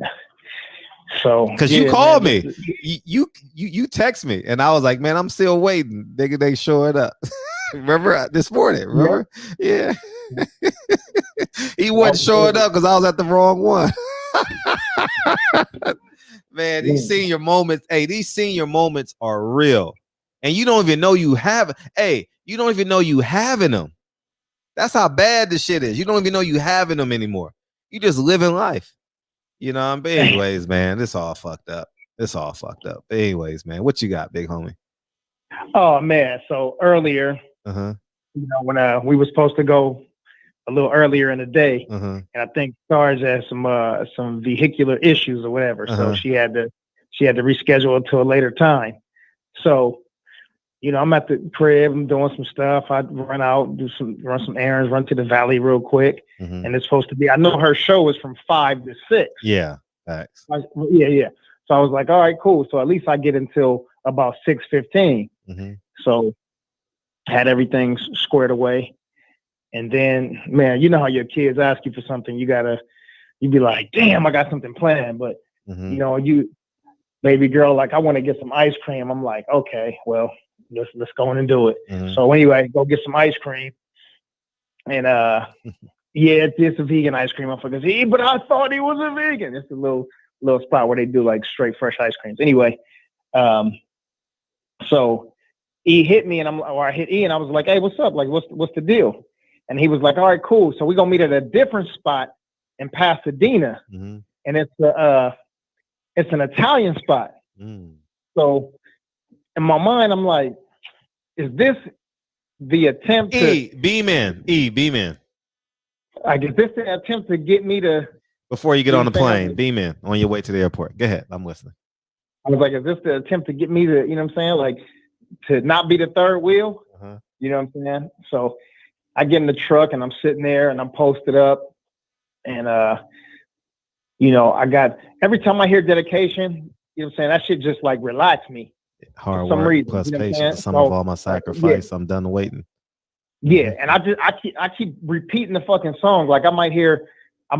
So because you called me, you text me, and I was like, man, I'm still waiting. They showed up. Remember this morning? Remember? Yeah. He wasn't showing up because I was at the wrong one. Man, these senior moments. Hey, these senior moments are real, and you don't even know you have. Hey, you don't even know you having them. That's how bad this shit is. You don't even know you having them anymore. You just living life. You know, but anyways, man, it's all fucked up. But anyways, man, what you got, big homie? Oh man, so earlier, you know, when we were supposed to go a little earlier in the day, and I think Sarge had some vehicular issues or whatever, so she had to reschedule it to a later time. So, you know, I'm at the crib, I'm doing some stuff. I'd run out, run some errands, run to the valley real quick. And it's supposed to be, I know her show is from 5 to 6. Yeah. Thanks. Yeah. So I was like, all right, cool. So at least I get until about 6:15. So had everything squared away. And then, man, you know how your kids ask you for something, you'd be like, damn, I got something planned. But, you know, baby girl, like, I want to get some ice cream. I'm like, okay, well, let's go in and do it. So anyway, go get some ice cream. And yeah, it's a vegan ice cream. Motherfuckers, but I thought he was a vegan. It's a little spot where they do like straight fresh ice creams. Anyway, so he hit me I hit E and I was like, hey, what's up? Like, what's the deal? And he was like, all right, cool. So we're gonna meet at a different spot in Pasadena. And it's It's an Italian spot. So in my mind, I'm like, is this the attempt to B-man. Like, is this the attempt to get me to Before you get on the plane, B-man, on your way to the airport. Go ahead. I'm listening. I was like, is this the attempt to get me to, you know what I'm saying? Like, to not be the third wheel? You know what I'm saying? So I get in the truck and I'm sitting there and I'm posted up. And, you know, I got, every time I hear dedication, you know what I'm saying? That shit just like relax me. Hard for some work reason, plus you know what I'm patience. saying? Some So, of all my sacrifice. I'm done waiting. Yeah, and I keep repeating the fucking songs. Like I might hear 2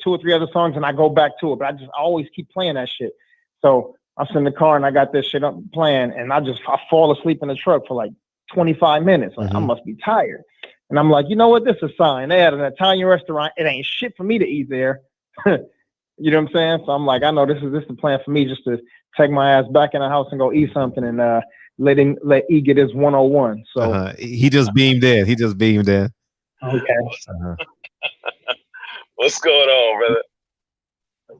or 3 other songs and I go back to it, but I always keep playing that shit. So I'm sitting in the car and I got this shit up playing, and I fall asleep in the truck for like 25 minutes. Like I must be tired. And I'm like, you know what? This is a sign. They had an Italian restaurant. It ain't shit for me to eat there. You know what I'm saying? So I'm like, I know this is the plan for me, just to take my ass back in the house and go eat something and let E get his 101. So he just beamed in. Okay. What's going on, brother?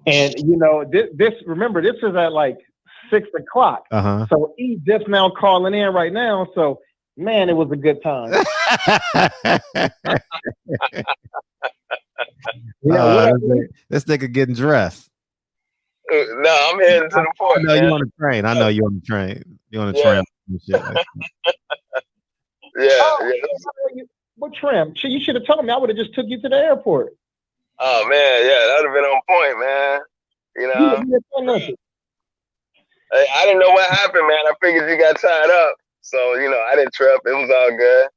And you know, this remember, this is at like 6 o'clock. So E just now calling in right now. So man, it was a good time. This nigga getting dressed. No, I'm heading to the port. I know you on the train. I know you on the train. You on the tram and shit like that. What tram? You should have told me. I would have just took you to the airport. Oh man, yeah, that would have been on point, man. You know, I didn't know what happened, man. I figured you got tied up, so you know, I didn't trip. It was all good.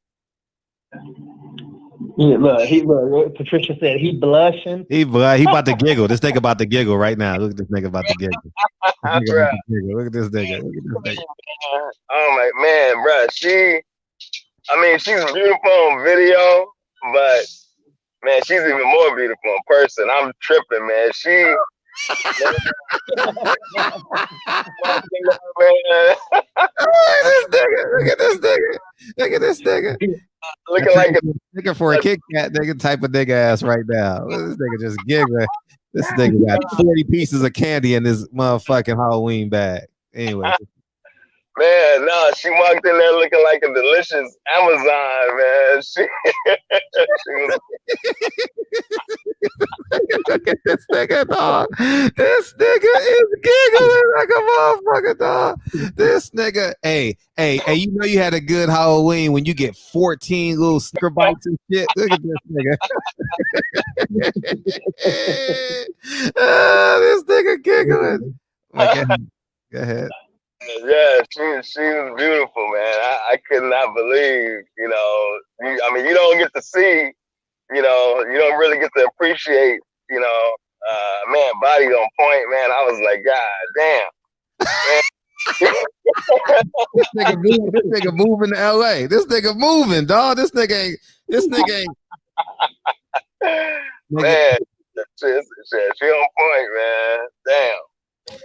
Yeah, look. Patricia said he blushing. He about to giggle. This nigga about to giggle right now. Look at this nigga about to giggle. Look at this nigga. Oh my man, bro. She's beautiful on video, but man, she's even more beautiful in person. I'm tripping, man. Look at this nigga. Looking like a looking for a Kit Kat nigga type of nigga ass right now. This nigga just giggling. This nigga got 40 pieces of candy in his motherfucking Halloween bag. Anyway. Man, no, she walked in there looking like a delicious Amazon, man. She was... Look at this nigga, dog. This nigga is giggling like a motherfucker, dog. This nigga, hey, you know you had a good Halloween when you get 14 little snicker bites and shit. Look at this nigga. This nigga giggling. Go ahead. Yeah, she was beautiful, man. I could not believe, you know, you don't get to see, you know, you don't really get to appreciate, you know, man, body on point, man. I was like, God damn. Man. This nigga moving to LA. This nigga moving, dog. This nigga ain't. Man, she on point, man. Damn.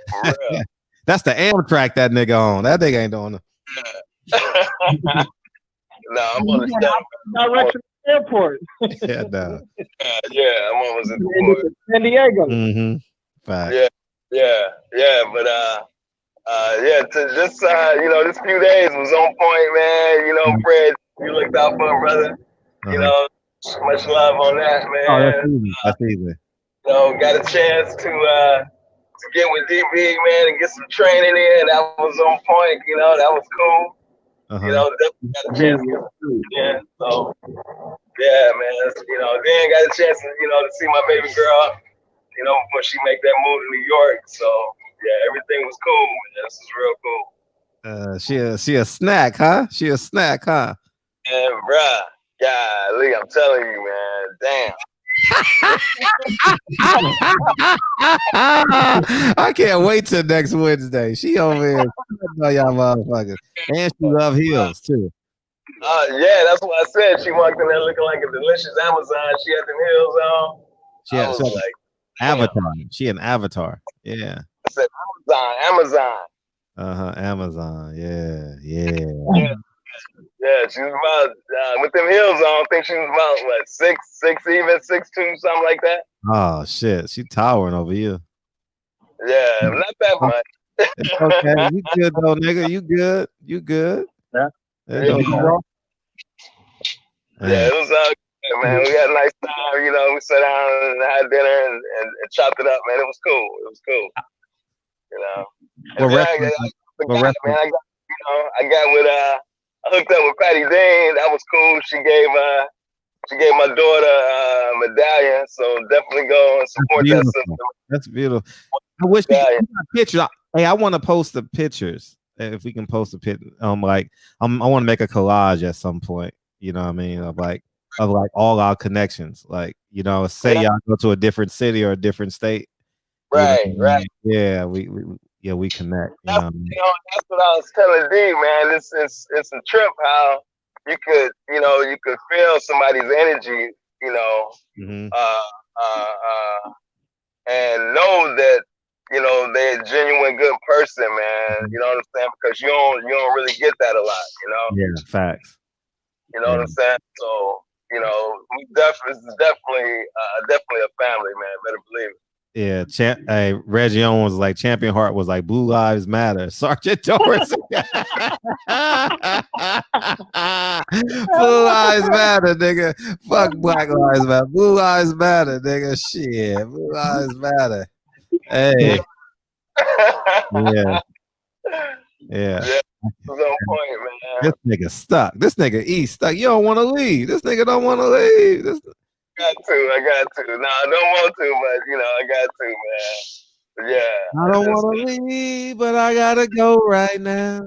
For real. That's the Amtrak that nigga on. That nigga ain't doing it. No, I'm on the direction of the airport. Yeah, no. Yeah, I'm almost at the port. San Diego. Fact. Yeah, but to just you know, this few days was on point, man. You know, Fred, you looked out for him, brother. You know, much love on that, man. Oh, that's easy. You know, got a chance to get with DB, man, and get some training in. That was on point, you know, that was cool. You know, definitely got a chance to get some in. So, yeah, man, you know, then got a chance to, you know, to see my baby girl, you know, before she make that move to New York. So, yeah, everything was cool, man. This is real cool. She a snack, huh? She a snack, huh? And, bruh, golly, I'm telling you, man, damn. I can't wait till next Wednesday. She over here, y'all motherfuckers, and she love heels too. Yeah, that's what I said. She walked in there looking like a delicious Amazon. She had them heels on. I was like, Avatar. She an avatar. Yeah. I said Amazon. Amazon. Yeah. Yeah, she was about with them heels on. I think she was about what 6'2", something like that. Oh shit, she towering over here. Yeah, not that much. It's okay. You good though, nigga. You good. You good. Yeah. It don't matter. Yeah, it was good, man. We had a nice time, you know. We sat down and had dinner and chopped it up, man. It was cool. It was cool. You know. What And then restaurant? man, I got with I hooked up with Patty Dean. That was cool. She gave my daughter a medallion, so definitely go and support that sister. That's beautiful. I wish we could pictures. Hey, I want to post the pictures. If we can post a picture, I want to make a collage at some point. You know what I mean? Of like all our connections. Like, you know, say y'all go to a different city or a different state. Right, you know, right. Yeah, we connect. You know what I mean? That's what I was telling D, man. It's a trip how you could feel somebody's energy, you know, and know that, you know, they're a genuine good person, man. You know what I'm saying? Because you don't really get that a lot, you know. Yeah, facts. You know what I'm saying? So, you know, this is definitely a family, man. Better believe it. Yeah, hey, Reggie Owens was like Champion Heart was like Blue Lives Matter. Sergeant Dorsey. Blue Lives Matter, nigga. Fuck Black Lives Matter. Blue Lives Matter, nigga. Shit. Blue Lives Matter. Hey. Yeah. Yeah. It's on point, man. This nigga stuck. This nigga E stuck. You don't want to leave. This nigga don't want to leave. I got to. No, I don't want to, but you know, I got to, man. But yeah. I don't want to leave, but I gotta go right now.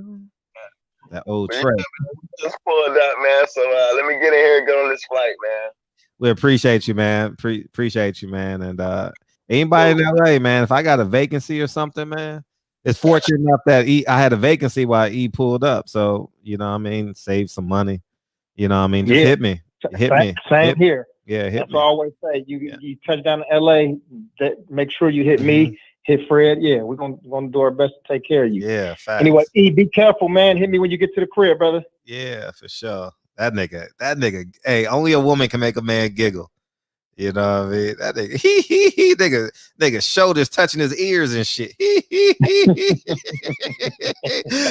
That old track. Just pulled up, man. So let me get in here and go on this flight, man. We appreciate you, man. Appreciate you, man. And anybody in LA, man, if I got a vacancy or something, man, it's fortunate enough that I had a vacancy while E pulled up. So, you know what I mean? Save some money. You know what I mean? Just hit me. Same here. Yeah, That's what I always say. You touch down to LA, make sure you hit me, hit Fred. Yeah, we're gonna do our best to take care of you. Yeah, facts. Anyway, E, be careful, man. Hit me when you get to the crib, brother. Yeah, for sure. That nigga. Hey, only a woman can make a man giggle. You know what I mean? That nigga, nigga shoulders touching his ears and shit.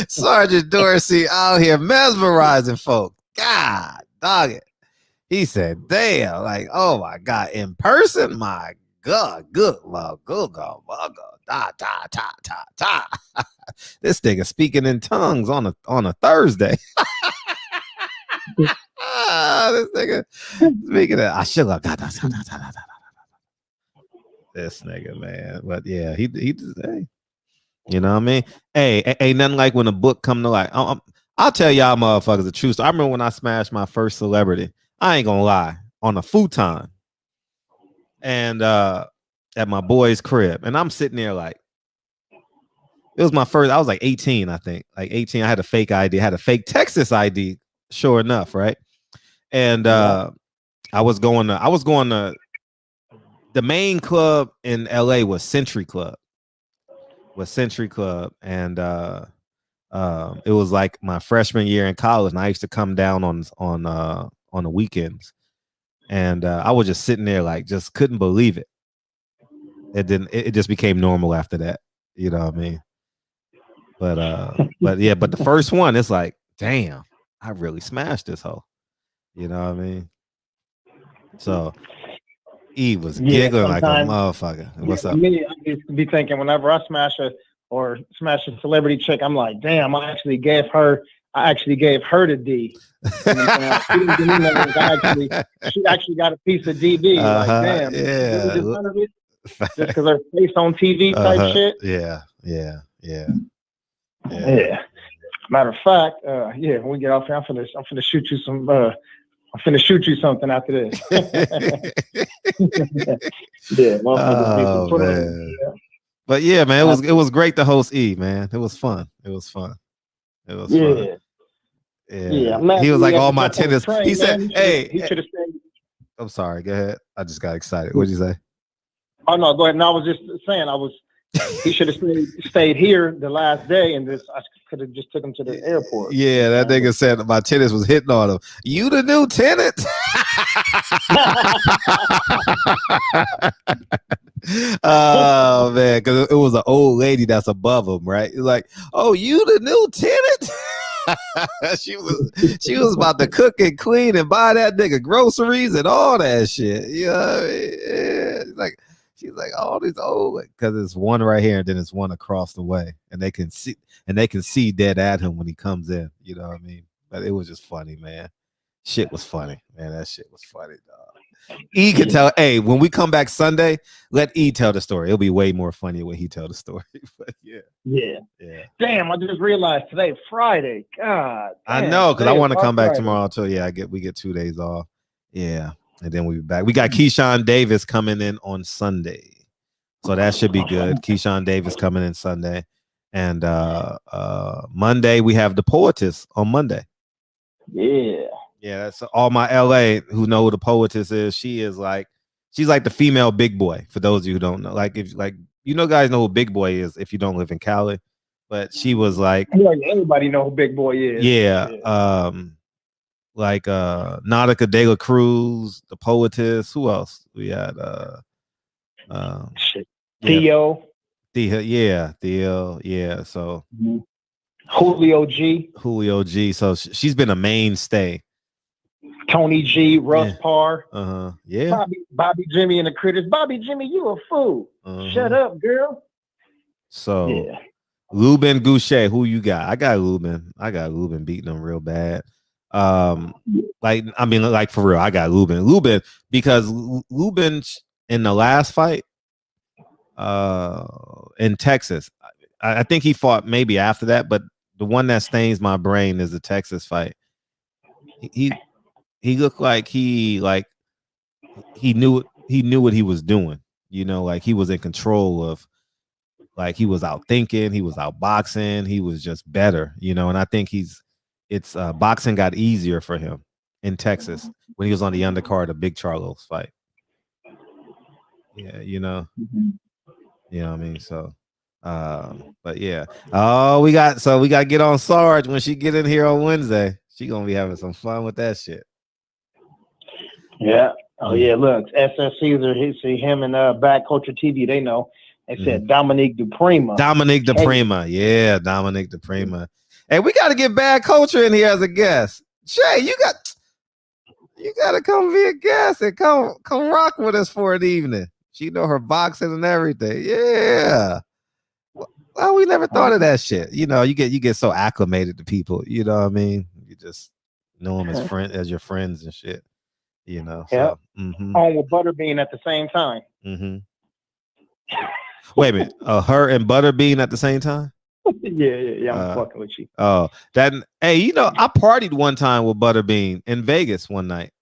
Sergeant Dorsey out here mesmerizing folk. God, dog it. He said, damn, like, oh my God, in person, my God, good love, good God, This nigga speaking in tongues on a Thursday. This nigga speaking of I should have this nigga, man. But yeah, he hey, you know what I mean? Hey, ain't nothing like when a book come to light. I'll tell y'all motherfuckers the truth. I remember when I smashed my first celebrity. I ain't gonna lie, on a futon and at my boy's crib, and I'm sitting there like, it was my first. I was like 18, I think, like 18. I had a fake ID, had a fake Texas ID, sure enough, right? And I was going to the main club in LA was Century Club, and it was like my freshman year in college, and I used to come down on the weekends, and I was just sitting there like just couldn't believe it. It just became normal after that, you know what I mean? But the first one, it's like, damn, I really smashed this hoe, you know what I mean? So E was giggling like a motherfucker. What's up? Me, I used to be thinking whenever I smash a celebrity chick, I'm like, damn, I actually gave her the D. You know, she actually got a piece of DB. Like, damn, yeah. Just because her face on TV type shit. Yeah. Matter of fact, when we get off here, I'm finna shoot you some. I'm finna shoot you something after this. Yeah, man. But yeah, man, it was great to host E, man. It was fun. It was fun. Yeah. Yeah. He was like all my tennis. He said, "Hey, he should have stayed." I'm sorry. Go ahead. I just got excited. What'd you say? Oh no, go ahead. No, I was just saying he should have stayed here the last day, and I could have just took him to the airport. Yeah, that nigga said my tennis was hitting on him. You the new tenant? Oh man, because it was an old lady that's above him, right? It's like, oh, you the new tenant? she was about to cook and clean and buy that nigga groceries and all that shit. You know what I mean? Yeah. She's like all these old, because it's one right here and then it's one across the way, and they can see dead at him when he comes in. You know what I mean? But it was just funny, man. Shit was funny, man. That shit was funny, dog. E can tell. Hey, when we come back Sunday, let E tell the story. It'll be way more funny when he tell the story. But yeah. Damn, I just realized today Friday. God, I damn, know, because I today want to is come back Friday. tomorrow too. Yeah, we get 2 days off. Yeah, and then we be back. We got Keyshawn Davis coming in on Sunday, so that should be good. Keyshawn Davis coming in Sunday, and Monday we have the Poetess on Monday. Yeah, that's all my LA who know who the Poetess is. She's like the female Big Boy. For those of you who don't know, like if guys know who Big Boy is if you don't live in Cali, but she was like, Everybody know who Big Boy is. Like Nautica De La Cruz, the Poetess. Who else? We had Theo. Theo. Yeah. So Julio G. So she's been a mainstay. Tony G, Russ Parr. Yeah. Bobby Jimmy and the Critters. Bobby Jimmy, you a fool. Shut up, girl. So Lubin Goucher, who you got? I got Lubin beating him real bad. Like for real, I got Lubin because Lubin in the last fight in Texas, I think he fought maybe after that, but the one that stains my brain is the Texas fight. He looked like he knew what he was doing, like he was in control of, like he was out thinking, he was out boxing, he was just better, and I think boxing got easier for him in Texas when he was on the undercard of Big Charlos fight. Yeah, you know what I mean? So but yeah. Oh, we got to get on Sarge when she get in here on Wednesday. She gonna be having some fun with that shit. Yeah. Oh yeah. Look, SS Caesar. He see him and Back Culture TV. They know. They said Dominique Duprema. Yeah, Dominique Duprema. Hey, we got to get Bad Culture in here as a guest. Shay, you got to come be a guest and come rock with us for an evening. She know her boxing and everything. Yeah. Well, we never thought of that shit. You get so acclimated to people. You know what I mean? You just know them as your friends and shit. So, On with Butterbean at the same time. Wait a minute. Her and Butterbean at the same time? Yeah. I'm fucking with you. Oh, hey, I partied one time with Butterbean in Vegas one night.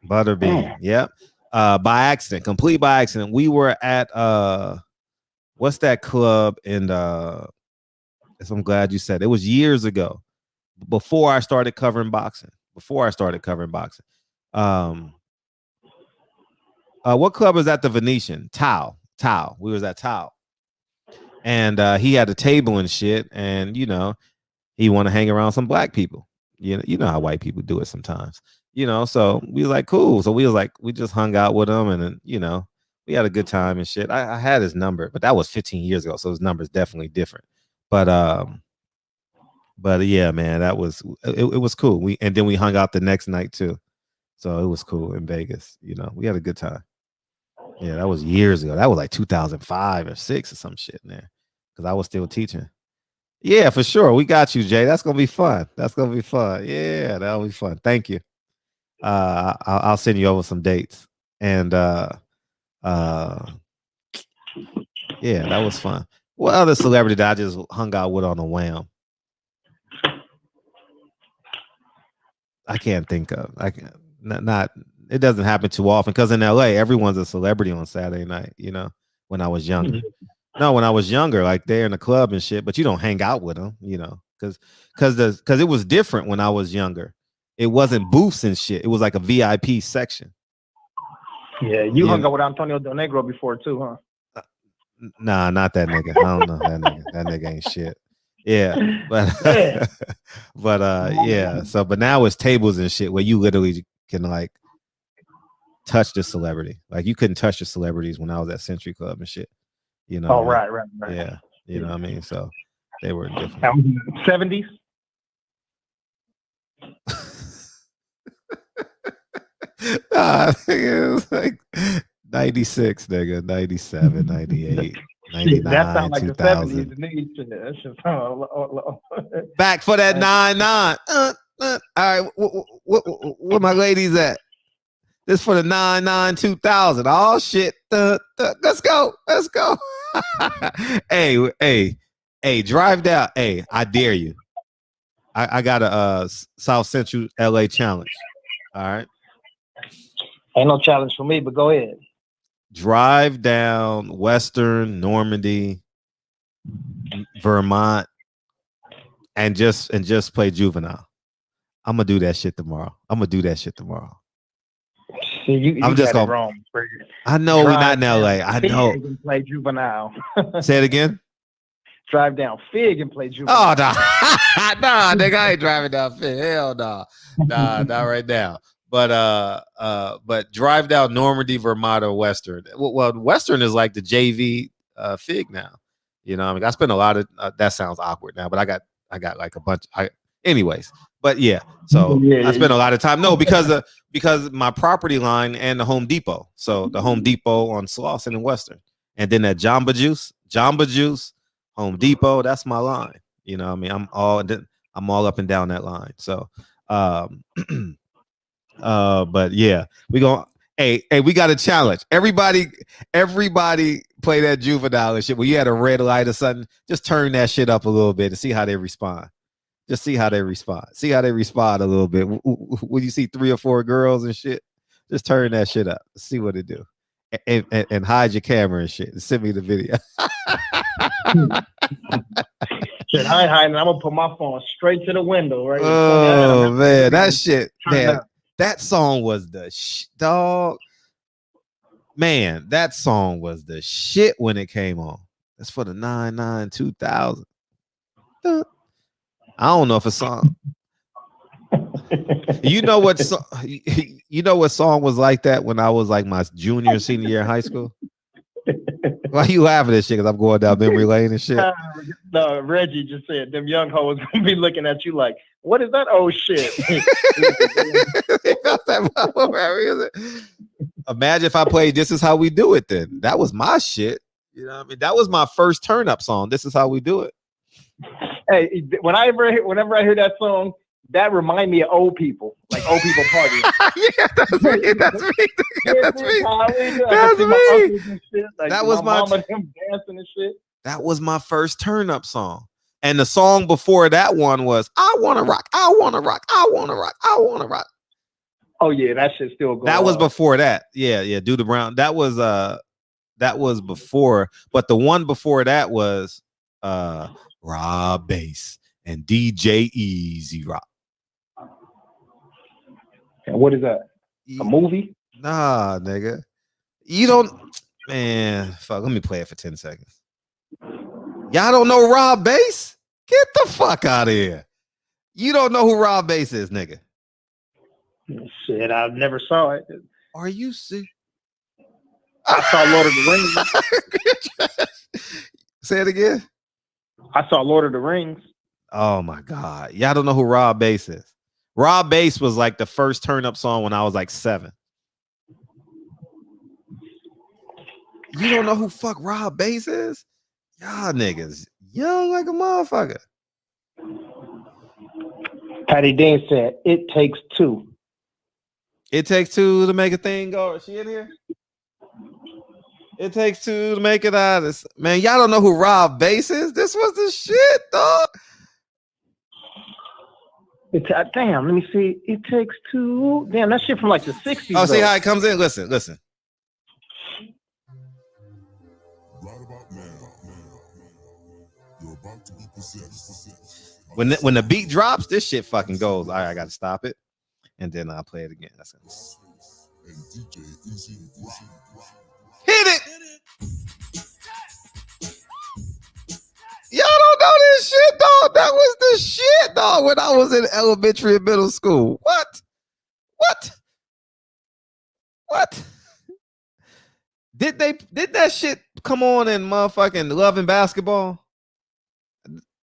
Butterbean, yep. By accident, complete by accident. We were at what's that club in I'm glad you said it was years ago, before I started covering boxing. What club was at the Venetian? Tao. We was at Tao. And he had a table and shit, and he want to hang around some black people. You know how white people do it sometimes. So we was like, cool. So we just hung out with him, and then, we had a good time and shit. I had his number, but that was 15 years ago, so his number is definitely different. But yeah, man, it was cool. And then we hung out the next night too. So it was cool in Vegas. We had a good time. Yeah, that was years ago. That was like 2005 or 6 or some shit in there, because I was still teaching. Yeah, for sure. We got you, Jay. That's gonna be fun. Yeah, that'll be fun. Thank you. I'll send you over some dates. And yeah, that was fun. What other celebrity that I just hung out with on a whim? I can't think of. I can't. Not. It doesn't happen too often, because in LA, everyone's a celebrity on Saturday night. When I was younger. No, when I was younger, like they're in the club and shit, but you don't hang out with them, because it was different when I was younger. It wasn't booths and shit. It was like a VIP section. Yeah, you hung out with Antonio Del Negro before too, huh? Nah, not that nigga. I don't know that nigga. That nigga ain't shit. Yeah, but yeah. So, but now it's tables and shit where you literally can like touch the celebrity. Like you couldn't touch the celebrities when I was at Century Club and shit. You know. Oh, right. Yeah. You know what I mean? So they were different. That was in the 70s. It was like 96, nigga, 97, 98, 99, That sounds like 2000. the 70s to me. That shit sound Back for that 9-9. All right, where my ladies at? This for the 9-9 2000. Oh shit. Let's go. Hey, drive down. Hey, I dare you. I got a South Central LA challenge. All right. Ain't no challenge for me, but go ahead. Drive down Western, Normandy, Vermont, and just play Juvenile. I'm gonna do that shit tomorrow. See, you I'm just got it gonna. wrong. I know we're not in LA. I know. Fig and play Juvenile. Say it again. Drive down Fig and play Juvenile. Oh no, nah, nigga, I ain't driving down Fig. Hell no, not right now. But drive down Normandy, Vermont, or Western. Well, Western is like the JV Fig now. You know, I mean, I spent a lot of. That sounds awkward now, but I got like a bunch. Anyways, but yeah. So I spent a lot of time. No, because my property line and the Home Depot. So the Home Depot on Slauson and Western, and then that Jamba Juice, Home Depot. That's my line. You know, what I mean, I'm all up and down that line. So, but yeah, we going. Hey, we got a challenge. Everybody play that Juvenile and shit. When you had a red light or something, just turn that shit up a little bit and see how they respond. Just see how they respond. See how they respond a little bit. When you see 3 or 4 girls and shit, just turn that shit up. See what it do. And hide your camera and shit. And send me the video. Shit, I ain't hiding. I'm gonna put my phone straight to the window, right? Oh man, that shit, man. That song was the dog. Man, that song was the shit when it came on. That's for the 9-9 2000. I don't know if a song. You know what song was like that when I was like my junior, senior year in high school? Why you laughing at shit? Because I'm going down memory lane and shit. No, Reggie just said them young hoes gonna be looking at you like, what is that old shit? Imagine if I played This Is How We Do It then. That was my shit. You know what I mean? That was my first turn up song. This Is How We Do It. Hey, whenever I hear that song, that remind me of old people, like old people parties. Yeah, that's me. That's me. That was my mama them dancing and shit. That was my first turn up song. And the song before that one was I Wanna Rock, I Wanna Rock, I Wanna Rock, I Wanna Rock. Oh yeah, that shit still going. That was before that. Yeah, Do the Brown. That was before, but the one before that was Rob Bass and DJ Easy Rock. And what is that? A movie? Nah, nigga. You don't, man. Fuck. Let me play it for 10 seconds. Y'all don't know Rob Bass? Get the fuck out of here. You don't know who Rob Bass is, nigga. Shit, I never saw it. Are you sick? I saw Lord of the Rings. Say it again. I saw Lord of the Rings. Oh my God. Y'all don't know who Rob Bass is. Rob Bass was like the first turn up song when I was like 7. You don't know who fuck Rob Bass is? Y'all niggas young like a motherfucker. Patty Dean said, it takes 2. It takes 2 to make a thing go. Is she in here? It takes 2 to make it out of this. Man, y'all don't know who Rob Bass is? This was the shit, dog. Damn, let me see. It takes 2. Damn, that shit from like the 60s. Oh, see how it comes in? Listen. When the beat drops, this shit fucking goes. All right, I gotta stop it. And then I'll play it again. That's it. Hit it! Y'all don't know this shit, dog. That was the shit, dog, when I was in elementary and middle school. What? What? Did that shit come on in motherfucking Love and Basketball?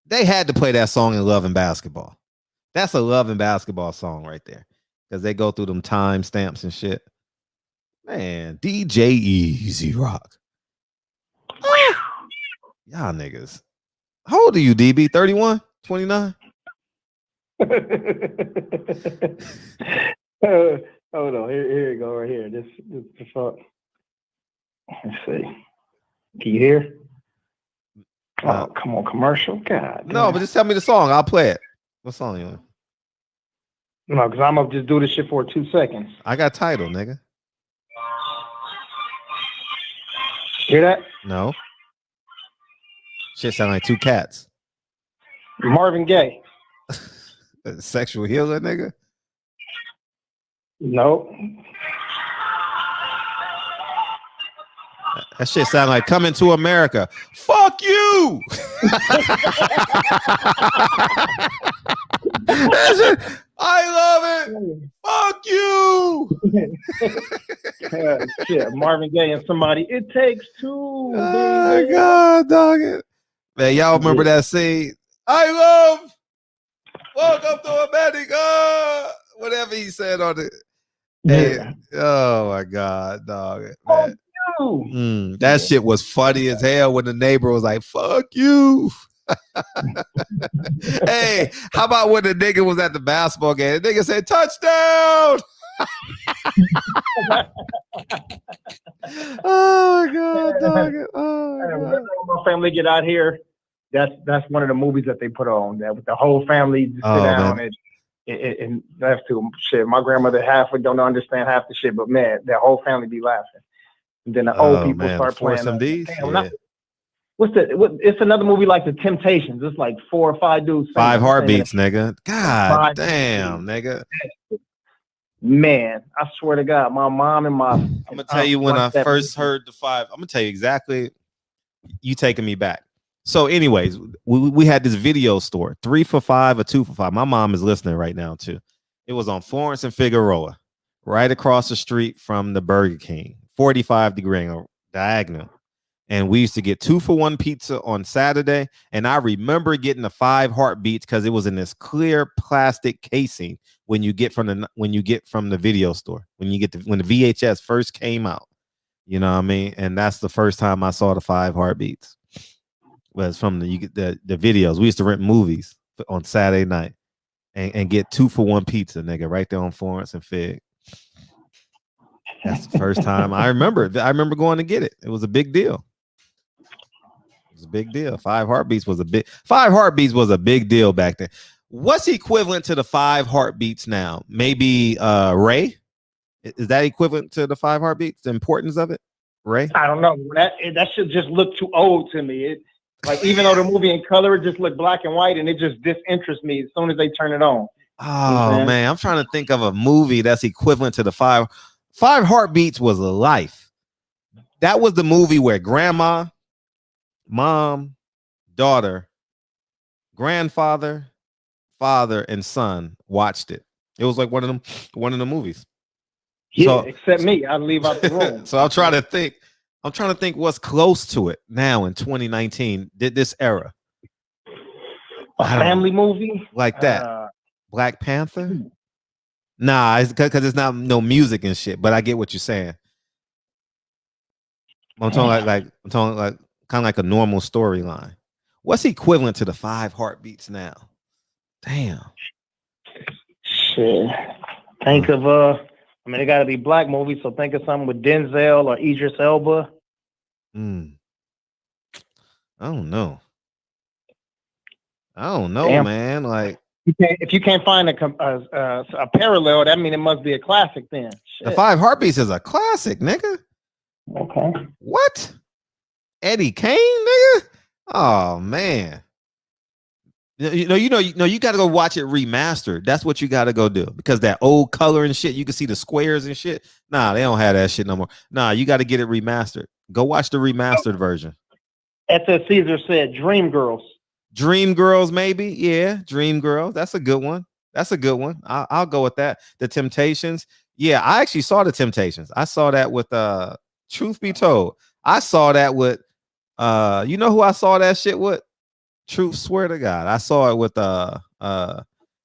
They had to play that song in Love and Basketball. That's a Love and Basketball song right there. Because they go through them time stamps and shit. Man, DJ Easy Rock. Y'all niggas. How old are you, DB? 31? 29? Hold on. Here you go, right here. This fuck. Let's see. Can you hear? Oh, come on, commercial. God. No, damn. but just tell me the song. I'll play it. What song you on? No, because I'm gonna just do this shit for 2 seconds. I got title, nigga. Hear that? No. Shit sound like two cats. Marvin Gaye. Sexual healer, nigga. No. That shit sound like Coming to America. Fuck you. That shit, I love it. Fuck you. Shit, Marvin Gaye and somebody. It takes two. Oh my God, dog it. Man, y'all remember that scene? I love. Welcome to America. Whatever he said on it. Hey, oh my God, dog. Man. That shit was funny as hell when the neighbor was like, fuck you. Hey, how about when the nigga was at the basketball game? The nigga said, touchdown. Oh my God, dog. Oh my God. When my family get out here, that's one of the movies that they put on. That with the whole family just sit down and laugh to them. Shit, my grandmother half don't understand half the shit, but man, that whole family be laughing. And then the old people start playing. It's another movie like The Temptations. It's like 4 or 5 dudes. 5 Heartbeats, nigga. God damn, nigga. Man, I swear to God, my mom and my. I'm gonna tell you when I first heard the 5. I'm gonna tell you exactly. You taking me back. So, anyways, we had this video store, 3 for $5 or 2 for $5. My mom is listening right now too. It was on Florence and Figueroa, right across the street from the Burger King, 45-degree diagonal. And we used to get 2 for $1 pizza on Saturday. And I remember getting the 5 Heartbeats because it was in this clear plastic casing when you get from the video store, when the VHS first came out. You know what I mean? And that's the first time I saw the 5 Heartbeats. Was from the videos. We used to rent movies on Saturday night and get 2 for $1 pizza, nigga, right there on Florence and Fig. That's the first time I remember going to get it. It was a big deal. It was a big deal. 5 Heartbeats was a big deal back then. What's equivalent to the 5 Heartbeats now? Maybe Ray? Is that equivalent to the 5 Heartbeats? The importance of it? Ray? I don't know. That should just look too old to me. Like, even though the movie in color, it just looked black and white, and it just disinterests me as soon as they turn it on. Oh, man. I'm trying to think of a movie that's equivalent to the 5 Heartbeats was a life. That was the movie where grandma, mom, daughter, grandfather, father, and son watched it. It was like one of the movies. Yeah, except me. I'd leave out the room. So I'm trying to think what's close to it now in 2019. This era. A family movie? Like that. Black Panther? Nah, it's because it's not no music and shit, but I get what you're saying. I'm talking like kind of like a normal storyline. What's equivalent to the 5 Heartbeats now? Damn. Shit. Think of it gotta be black movies, so think of something with Denzel or Idris Elba. I don't know, damn. Man. Like, if you can't find a parallel, that means it must be a classic then. Shit. The 5 Heartbeats is a classic, nigga. Okay. What? Eddie Kane, nigga? Oh man. You got to go watch it remastered. That's what you got to go do, because that old color and shit, you can see the squares and shit. Nah, they don't have that shit no more. Nah, you got to get it remastered. Go watch the remastered version. SS Caesar said Dreamgirls. Dreamgirls, maybe. Yeah, Dreamgirls. That's a good one. I'll go with that. The Temptations. Yeah, I actually saw the Temptations. I saw that with truth be told, I saw that with you know who I saw that shit with? Truth, swear to God. I saw it with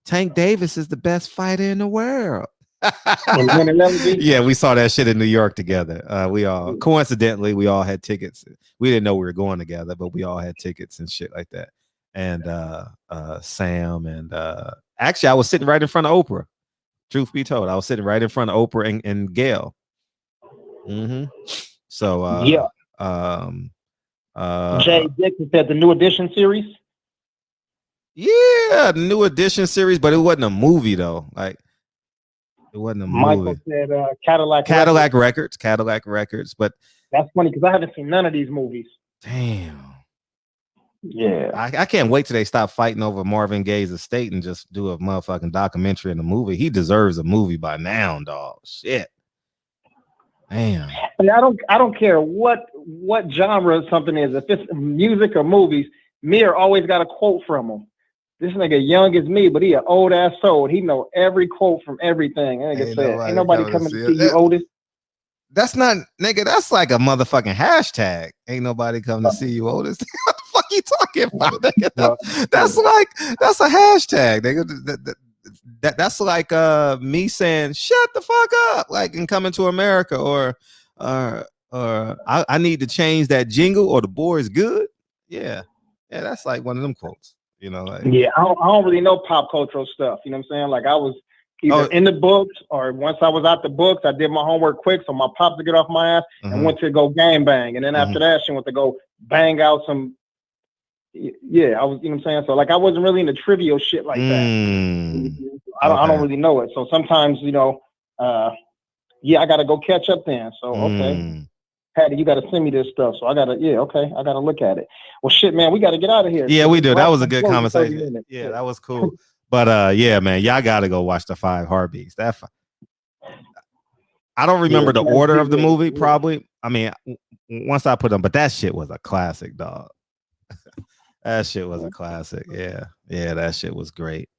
Tank Davis is the best fighter in the world. Yeah, we saw that shit in New York together. We all coincidentally we all had tickets. We didn't know we were going together, but we all had tickets and shit like that. And Sam and actually I was sitting right in front of Oprah. Truth be told, I was sitting right in front of Oprah and Gail. So yeah. Jay Dixon said the New Edition series. Yeah, the New Edition series, but it wasn't a movie though. Like it wasn't a Michael movie. said Cadillac Records, but that's funny because I haven't seen none of these movies. Damn. Yeah. I can't wait till they stop fighting over Marvin Gaye's estate and just do a motherfucking documentary in the movie. He deserves a movie by now, dog. Shit. Damn. I mean, I don't care what genre something is. If it's music or movies, Mir always got a quote from him. This nigga young as me, but he an old ass soul. He know every quote from everything. That nigga said, ain't nobody coming to see you, Otis. That's not, nigga, that's like a motherfucking hashtag. Ain't nobody coming to see you, Otis. What the fuck you talking about, nigga? That's a hashtag, nigga. That's like me saying, shut the fuck up, like in Coming to America, or I need to change that jingle, or the boy is good. Yeah, that's like one of them quotes, you know. Like, yeah, I don't really know pop cultural stuff. You know what I'm saying? Like I was either in the books, or once I was out the books, I did my homework quick, so my pops to get off my ass and went to go gang bang, and then after that, she went to go bang out some. Yeah, I was, you know what I'm saying? So like I wasn't really into trivial shit like that. I don't really know it. So sometimes, you know, yeah, I gotta go catch up then. So okay. Patty, you gotta send me this stuff. So I gotta look at it. Well shit, man, we gotta get out of here. Yeah, we do. That was a good conversation. Yeah, that was cool. But yeah, man, y'all gotta go watch the 5 Heartbeats. I don't remember the order of the movie, probably. I mean, once I put them, but that shit was a classic, dog. That shit was a classic. Yeah, that shit was great.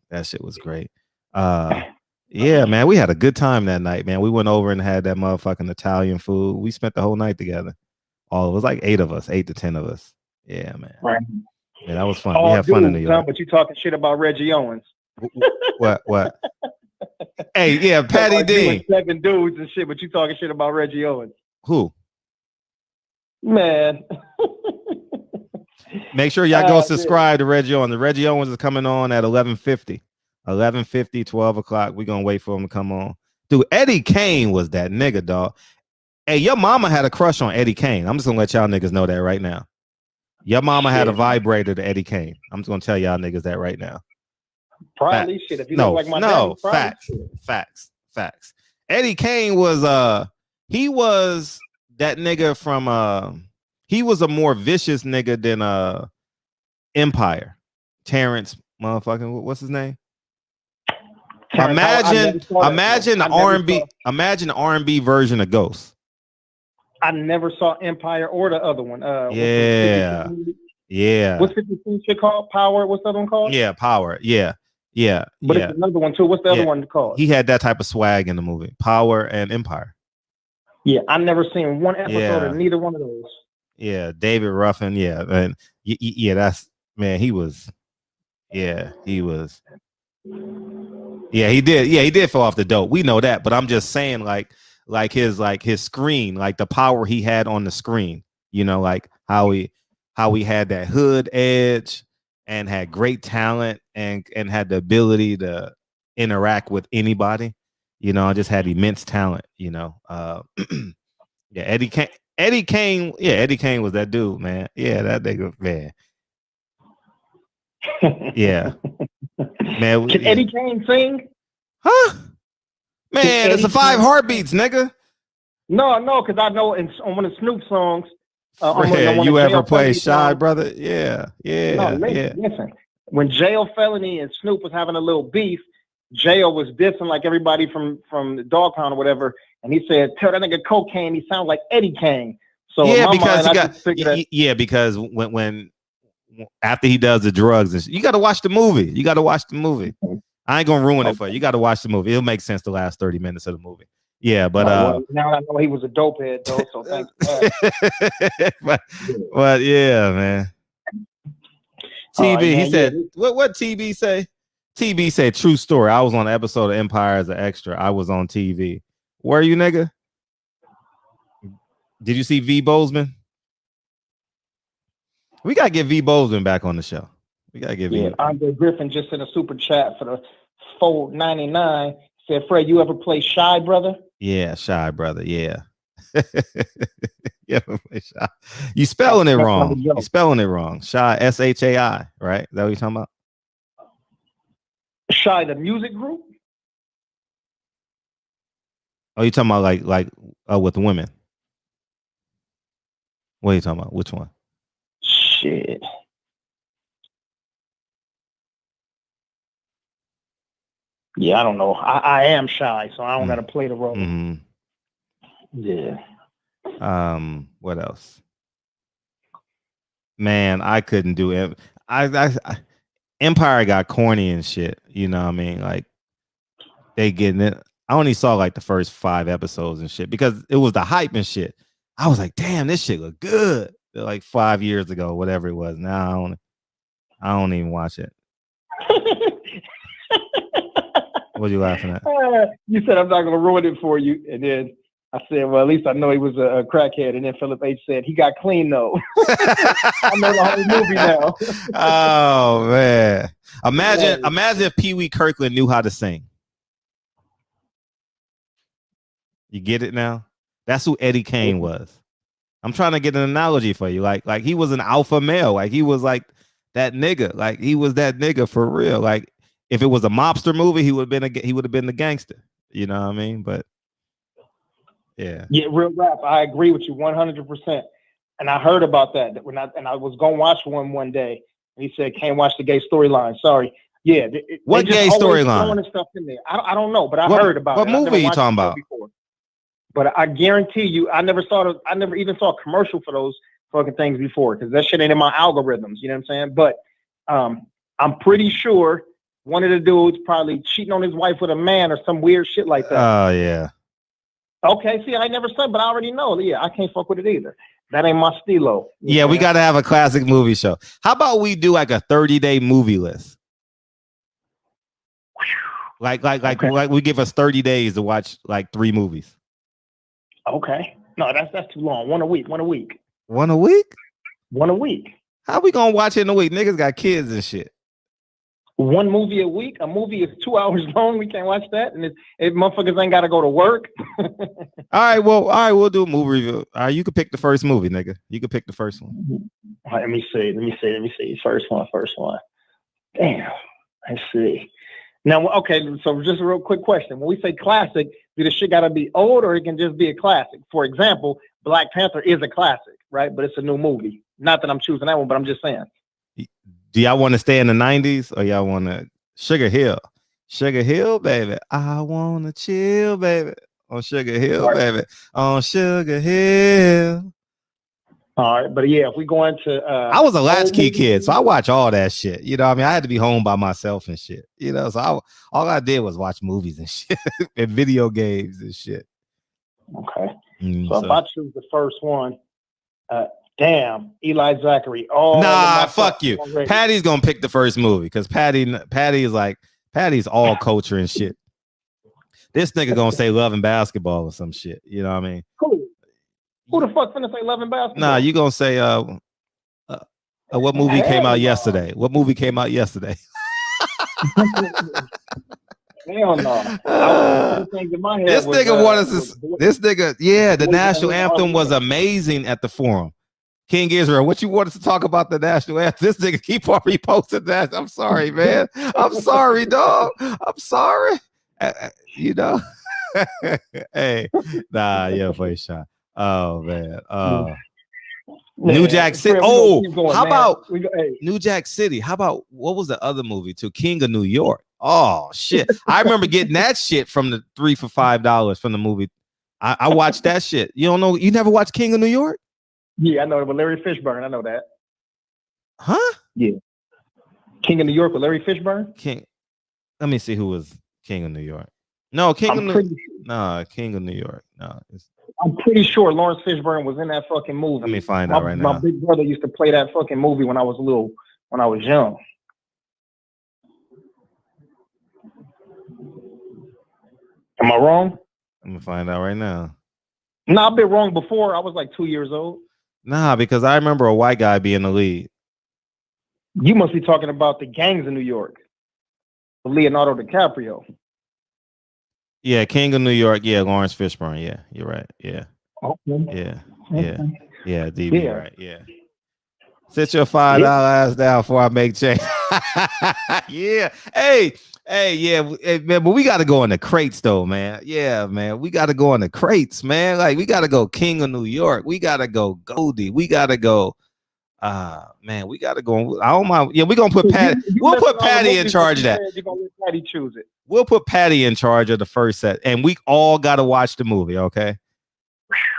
Yeah, man, we had a good time that night, man. We went over and had that motherfucking Italian food. We spent the whole night together. It was like 8 to 10 of us. Yeah, man. Right. Yeah, that was fun. We had fun in New York. But you talking shit about Reggie Owens. What? Hey, yeah, Patty D. 7 dudes and shit, but you talking shit about Reggie Owens. Who? Man. Make sure y'all go subscribe to Reggie Owens. The Reggie Owens is coming on at 11:50. 11:50, 12 o'clock. We're going to wait for him to come on. Dude, Eddie Kane was that nigga, dog. Hey, your mama had a crush on Eddie Kane. I'm just going to let y'all niggas know that right now. Your mama had a vibrator to Eddie Kane. I'm just going to tell y'all niggas that right now. Probably shit. If you look like my dad, facts. Eddie Kane was he was that nigga from he was a more vicious nigga than Empire. Terrence motherfucking what's his name? Imagine the R&B version of Ghost. I never saw Empire or the other one. Yeah. What's 52 shit called? Power? What's the other one called? Yeah, Power. Yeah. But it's another one too. What's the other one called? He had that type of swag in the movie. Power and Empire. Yeah, I've never seen one episode of neither one of those. Yeah, David Ruffin. Yeah, and yeah, that's man. He was. Yeah, he was. Yeah, he did. Yeah, he did fall off the dope. We know that, but I'm just saying, like his screen, like the power he had on the screen. You know, like how he had that hood edge and had great talent and had the ability to interact with anybody. You know, just had immense talent. You know, yeah, Eddie Kane. Yeah, Eddie Kane was that dude, man. Yeah, that nigga, man. Yeah. Man, can Eddie Kane sing? Huh? Man, it's a 5 Heartbeats, nigga. No, because I know on one of Snoop songs. You ever play Shy, brother? Yeah. Listen. When Jail Felony and Snoop was having a little beef, Jail was dissing like everybody from the Dog Pound or whatever, and he said, "Tell that nigga Cocaine, he sounds like Eddie Kane." So yeah, because when after he does the drugs, you got to watch the movie. I ain't gonna ruin it for you. You got to watch the movie. It'll make sense the last 30 minutes of the movie. Yeah, but now I know he was a dope head though, so thanks for that. but yeah, man. TB, man, he said, what TB say? TB said, true story. I was on an episode of Empire as an extra. I was on TV. Were you, nigga? Did you see V. Bozeman? We gotta get V. Bozeman back on the show. We gotta get V. Andre Griffin just in a super chat for the $4.99 said, Fred, you ever play Shy Brother? Yeah, Shy Brother. Yeah. You spelling it wrong. You spelling it wrong. Shy, S-H-A-I, right? Is that what you're talking about? Shy, the music group? Oh, you talking about like with women? What are you talking about? Which one? Shit. Yeah, I don't know. I am shy, so I don't gotta play the role. Mm-hmm. Yeah. What else? Man, I couldn't do it. I Empire got corny and shit. You know what I mean? Like they getting it. I only saw like the first 5 episodes and shit because it was the hype and shit. I was like, damn, this shit look good. Like 5 years ago, whatever it was. Now I don't even watch it. What are you laughing at? You said I'm not gonna ruin it for you, and then I said, well, at least I know he was a crackhead. And then Philip H said he got clean though. I know the whole movie now. Oh man! Imagine if Pee Wee Kirkland knew how to sing. You get it now? That's who Eddie Kane was. I'm trying to get an analogy for you. Like he was an alpha male. Like he was like that nigga. Like he was that nigga for real. Like if it was a mobster movie, he would have been the gangster. You know what I mean? But yeah, real rap. I agree with you 100%. And I heard about that when I was gonna watch one day, and he said, "Can't watch the gay storyline." Sorry. Yeah. What gay storyline? Stuff in there. I don't know, but I heard about it. What movie are you talking about? Before. But I guarantee you, I never even saw a commercial for those fucking things before because that shit ain't in my algorithms. You know what I'm saying? But I'm pretty sure one of the dudes probably cheating on his wife with a man or some weird shit like that. Oh yeah. Okay, see, I never said, but I already know. Yeah, I can't fuck with it either. That ain't my stilo. Yeah, we got to have a classic movie show. How about we do like a 30-day movie list? Like we give us 30 days to watch like 3 movies. Okay. No, that's too long. One a week. One a week? One a week. How we gonna watch it in a week? Niggas got kids and shit. One movie a week. A movie is 2 hours long. We can't watch that, and if motherfuckers ain't got to go to work. All right, we'll do a movie review. All right, you can pick the first movie, nigga. You can pick the first one. All right, let me see. First one. Damn. Let's see. Now, okay, so just a real quick question. When we say classic, do the shit got to be old or it can just be a classic? For example, Black Panther is a classic, right? But it's a new movie. Not that I'm choosing that one, but I'm just saying. Do y'all want to stay in the 90s or y'all want to Sugar Hill? Sugar Hill, baby. I want to chill, baby. On Sugar Hill, baby. On Sugar Hill. All right, but yeah, if we go into I was a latchkey kid, so I watch all that shit. You know what I mean? I had to be home by myself and shit. You know, so all I did was watch movies and shit and video games and shit. Okay. So if I choose the first one, damn, Eli Zachary. Oh, nah, fuck you. Patty's gonna pick the first movie because Patty is like Patty's all culture and shit. This nigga gonna say Love and Basketball or some shit. You know what I mean? Cool. Who the fuck finna say Love and Basketball? Nah, you gonna say what movie came out yesterday? What movie came out yesterday? Hell no. This nigga wanted to. This nigga, yeah, the national anthem was amazing at the forum. King Israel, what you wanted to talk about the national anthem? This nigga keep on reposting that. I'm sorry, man. I'm sorry, dog. I'm sorry. You know. Hey, nah, yeah, for a shot. Oh man. New Jack City. How about New Jack City? How about what was the other movie too? King of New York. Oh shit. I remember getting that shit from the 3 for $5 from the movie. I watched that shit. You don't know, you never watched King of New York? Yeah, I know it with Larry Fishburne. I know that. Huh? Yeah. King of New York with Larry Fishburne? King. Let me see who was King of New York. No, King of New York. No, I'm pretty sure Lawrence Fishburne was in that fucking movie. Let me find out right now. My big brother used to play that fucking movie when I was young. Am I wrong? I'm gonna find out right now. No, I've been wrong before. I was like 2 years old. Nah, because I remember a white guy being the lead. You must be talking about the Gangs of New York. Leonardo DiCaprio. Yeah, King of New York. Yeah, Lawrence Fishburne. Yeah, you're right. Yeah. Okay. Yeah, DB. Yeah. Right. Yeah. Sit your $5 ass down before I make change. Yeah. Hey, yeah, hey, man, but we got to go in the crates though, man. Yeah, man, we got to go in the crates, man. Like we got to go King of New York. We got to go Goldie. We got to go. Man, we got to go. I don't mind. Yeah, we're gonna put Patty. We'll put Patty in charge of that. You're gonna let Patty choose it. We'll put Patty in charge of the first set, and we all got to watch the movie. Okay.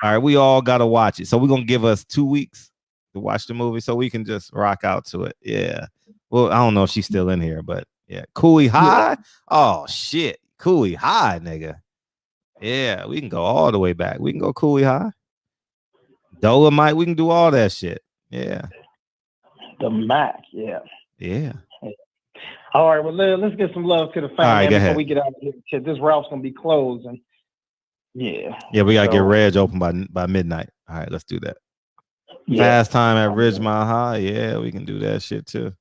All right, we all got to watch it. So we're gonna give us 2 weeks to watch the movie, so we can just rock out to it. Yeah. Well, I don't know if she's still in here, but yeah, Cooley High. Yeah. Oh shit, Cooley High, nigga. Yeah, we can go all the way back. We can go Cooley High, Dolomite. We can do all that shit. Yeah. The Mac. Yeah. Yeah. All right. Well, let's get some love to the family right, before we get out of here. This Ralph's gonna be closed, and yeah. Yeah, we gotta get Reg open by midnight. All right, let's do that. Yeah. Fast time at Ridgemont High. Yeah, we can do that shit too.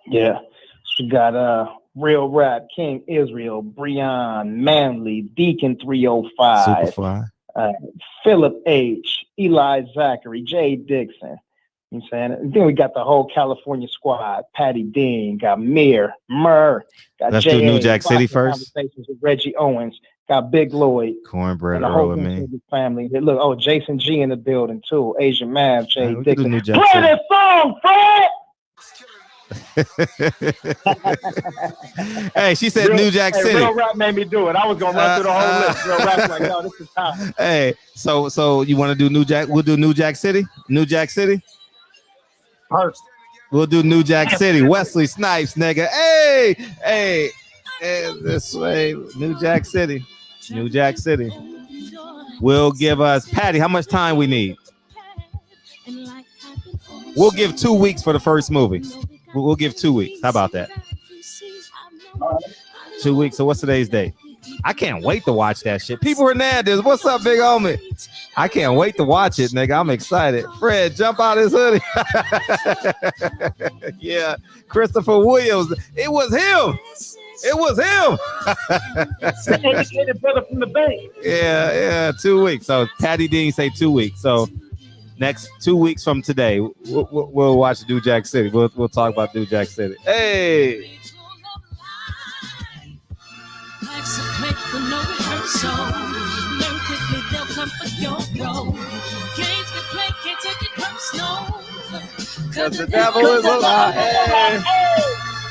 Yeah. We got Real Rap, King Israel, Breon, Manly, Deacon 305, Superfly, Philip H, Eli Zachary, Jay Dixon. You know what I'm saying? And then we got the whole California squad. Patty Dean, got Murr, got Let's J.A. do New Jack City first. Conversations with Reggie Owens, got Big Lloyd, Cornbread Earl and me. Family. Look, Jason G in the building too. Asian Mav, Jay Dixon. New Jack Play City. this song, Fred. Hey, she said New Jack City. Real Rap made me do it. I was gonna run through the whole list. Real Rap's like, no, this is time. Hey, so you want to do New Jack? We'll do New Jack City. New Jack City. First. We'll do New Jack City. Wesley Snipes, nigga. Hey, this way. New Jack City. New Jack City. Will give us Patty. How much time we need? We'll give 2 weeks for the first movie. We'll give 2 weeks. How about that? 2 weeks. So what's today's date? I can't wait to watch that shit. People Hernandez, what's up, big homie? I can't wait to watch it, nigga. I'm excited. Fred, jump out his hoodie. Yeah, Christopher Williams. It was him. It was him. The educated brother from the Bay. Yeah, 2 weeks. So Patty Dean say 2 weeks. So next 2 weeks from today, we'll watch New Jack City. We'll talk about New Jack City. Hey. Cause the devil is a lie. Hey.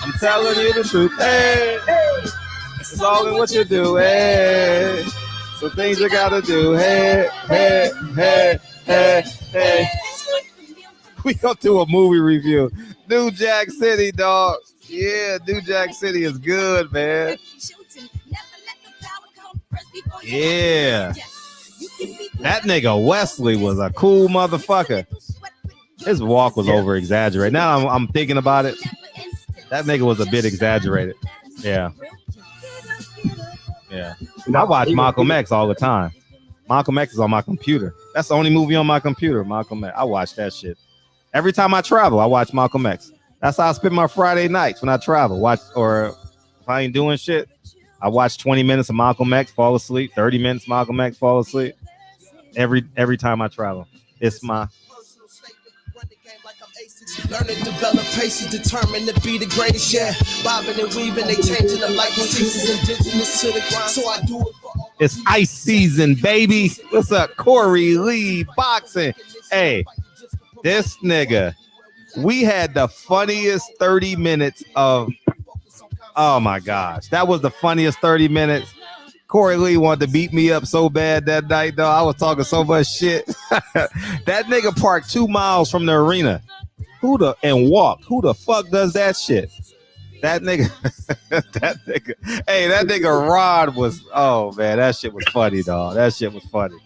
I'm telling you the truth. Hey. It's all in what you do. Hey. So things you gotta do. Hey. We gonna do a movie review. New Jack City, dog. Yeah, New Jack City is good, man. Yeah. That nigga Wesley was a cool motherfucker. His walk was over exaggerated. Now I'm thinking about it. That nigga was a bit exaggerated. Yeah. I watch Malcolm X all the time. Malcolm X is on my computer. That's the only movie on my computer, Malcolm X. I watch that shit. Every time I travel, I watch Malcolm X. That's how I spend my Friday nights when I travel. Or if I ain't doing shit, I watch 20 minutes of Malcolm X, fall asleep. 30 minutes Malcolm X, fall asleep. Every time I travel. It's my... Learn and develop patience, determined to be the greatest. Yeah, bobbing and weaving, they changing the light seasons, indigenous to the grind. So I do it for all. It's ice season, baby. What's up, Corey Lee boxing? Hey, this nigga, we had the funniest 30 minutes of. Oh my gosh, that was the funniest 30 minutes. Corey Lee wanted to beat me up so bad that night, though. I was talking so much shit. That nigga parked 2 miles from the arena. And walk. Who the fuck does that shit? That nigga, that nigga Rod was, oh man, that shit was funny, dog. That shit was funny.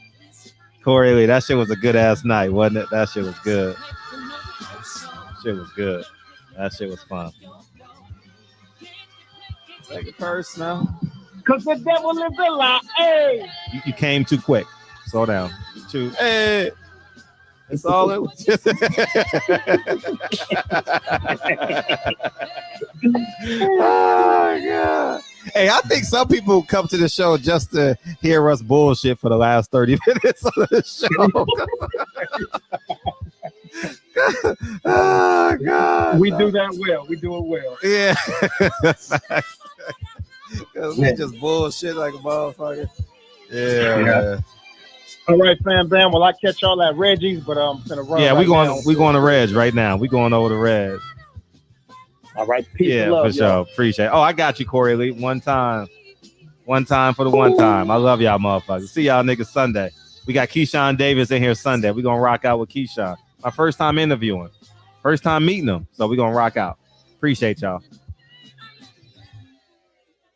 Corey Lee, that shit was a good ass night, wasn't it? That shit was good. That shit was good. That shit was fun. Take a purse now. Cause the devil is a lie. Hey. You came too quick. Slow down. Hey. That's all it was. Oh, God. Hey, I think some people come to the show just to hear us bullshit for the last 30 minutes of the show. Oh, God. We do that well. We do it well. Yeah. Because we just bullshit like a motherfucker. Yeah. Man. All right, fam, bam. Well, I catch y'all at Reggie's, but I'm gonna run. Yeah, right we going to Reg right now. We going over to Reg. All right, peace and love, for sure. y'all. Appreciate it. Oh, I got you, Corey Lee. One time for the one time. I love y'all, motherfuckers. See y'all niggas Sunday. We got Keyshawn Davis in here Sunday. We gonna rock out with Keyshawn. My first time interviewing, first time meeting him. So we gonna rock out. Appreciate y'all.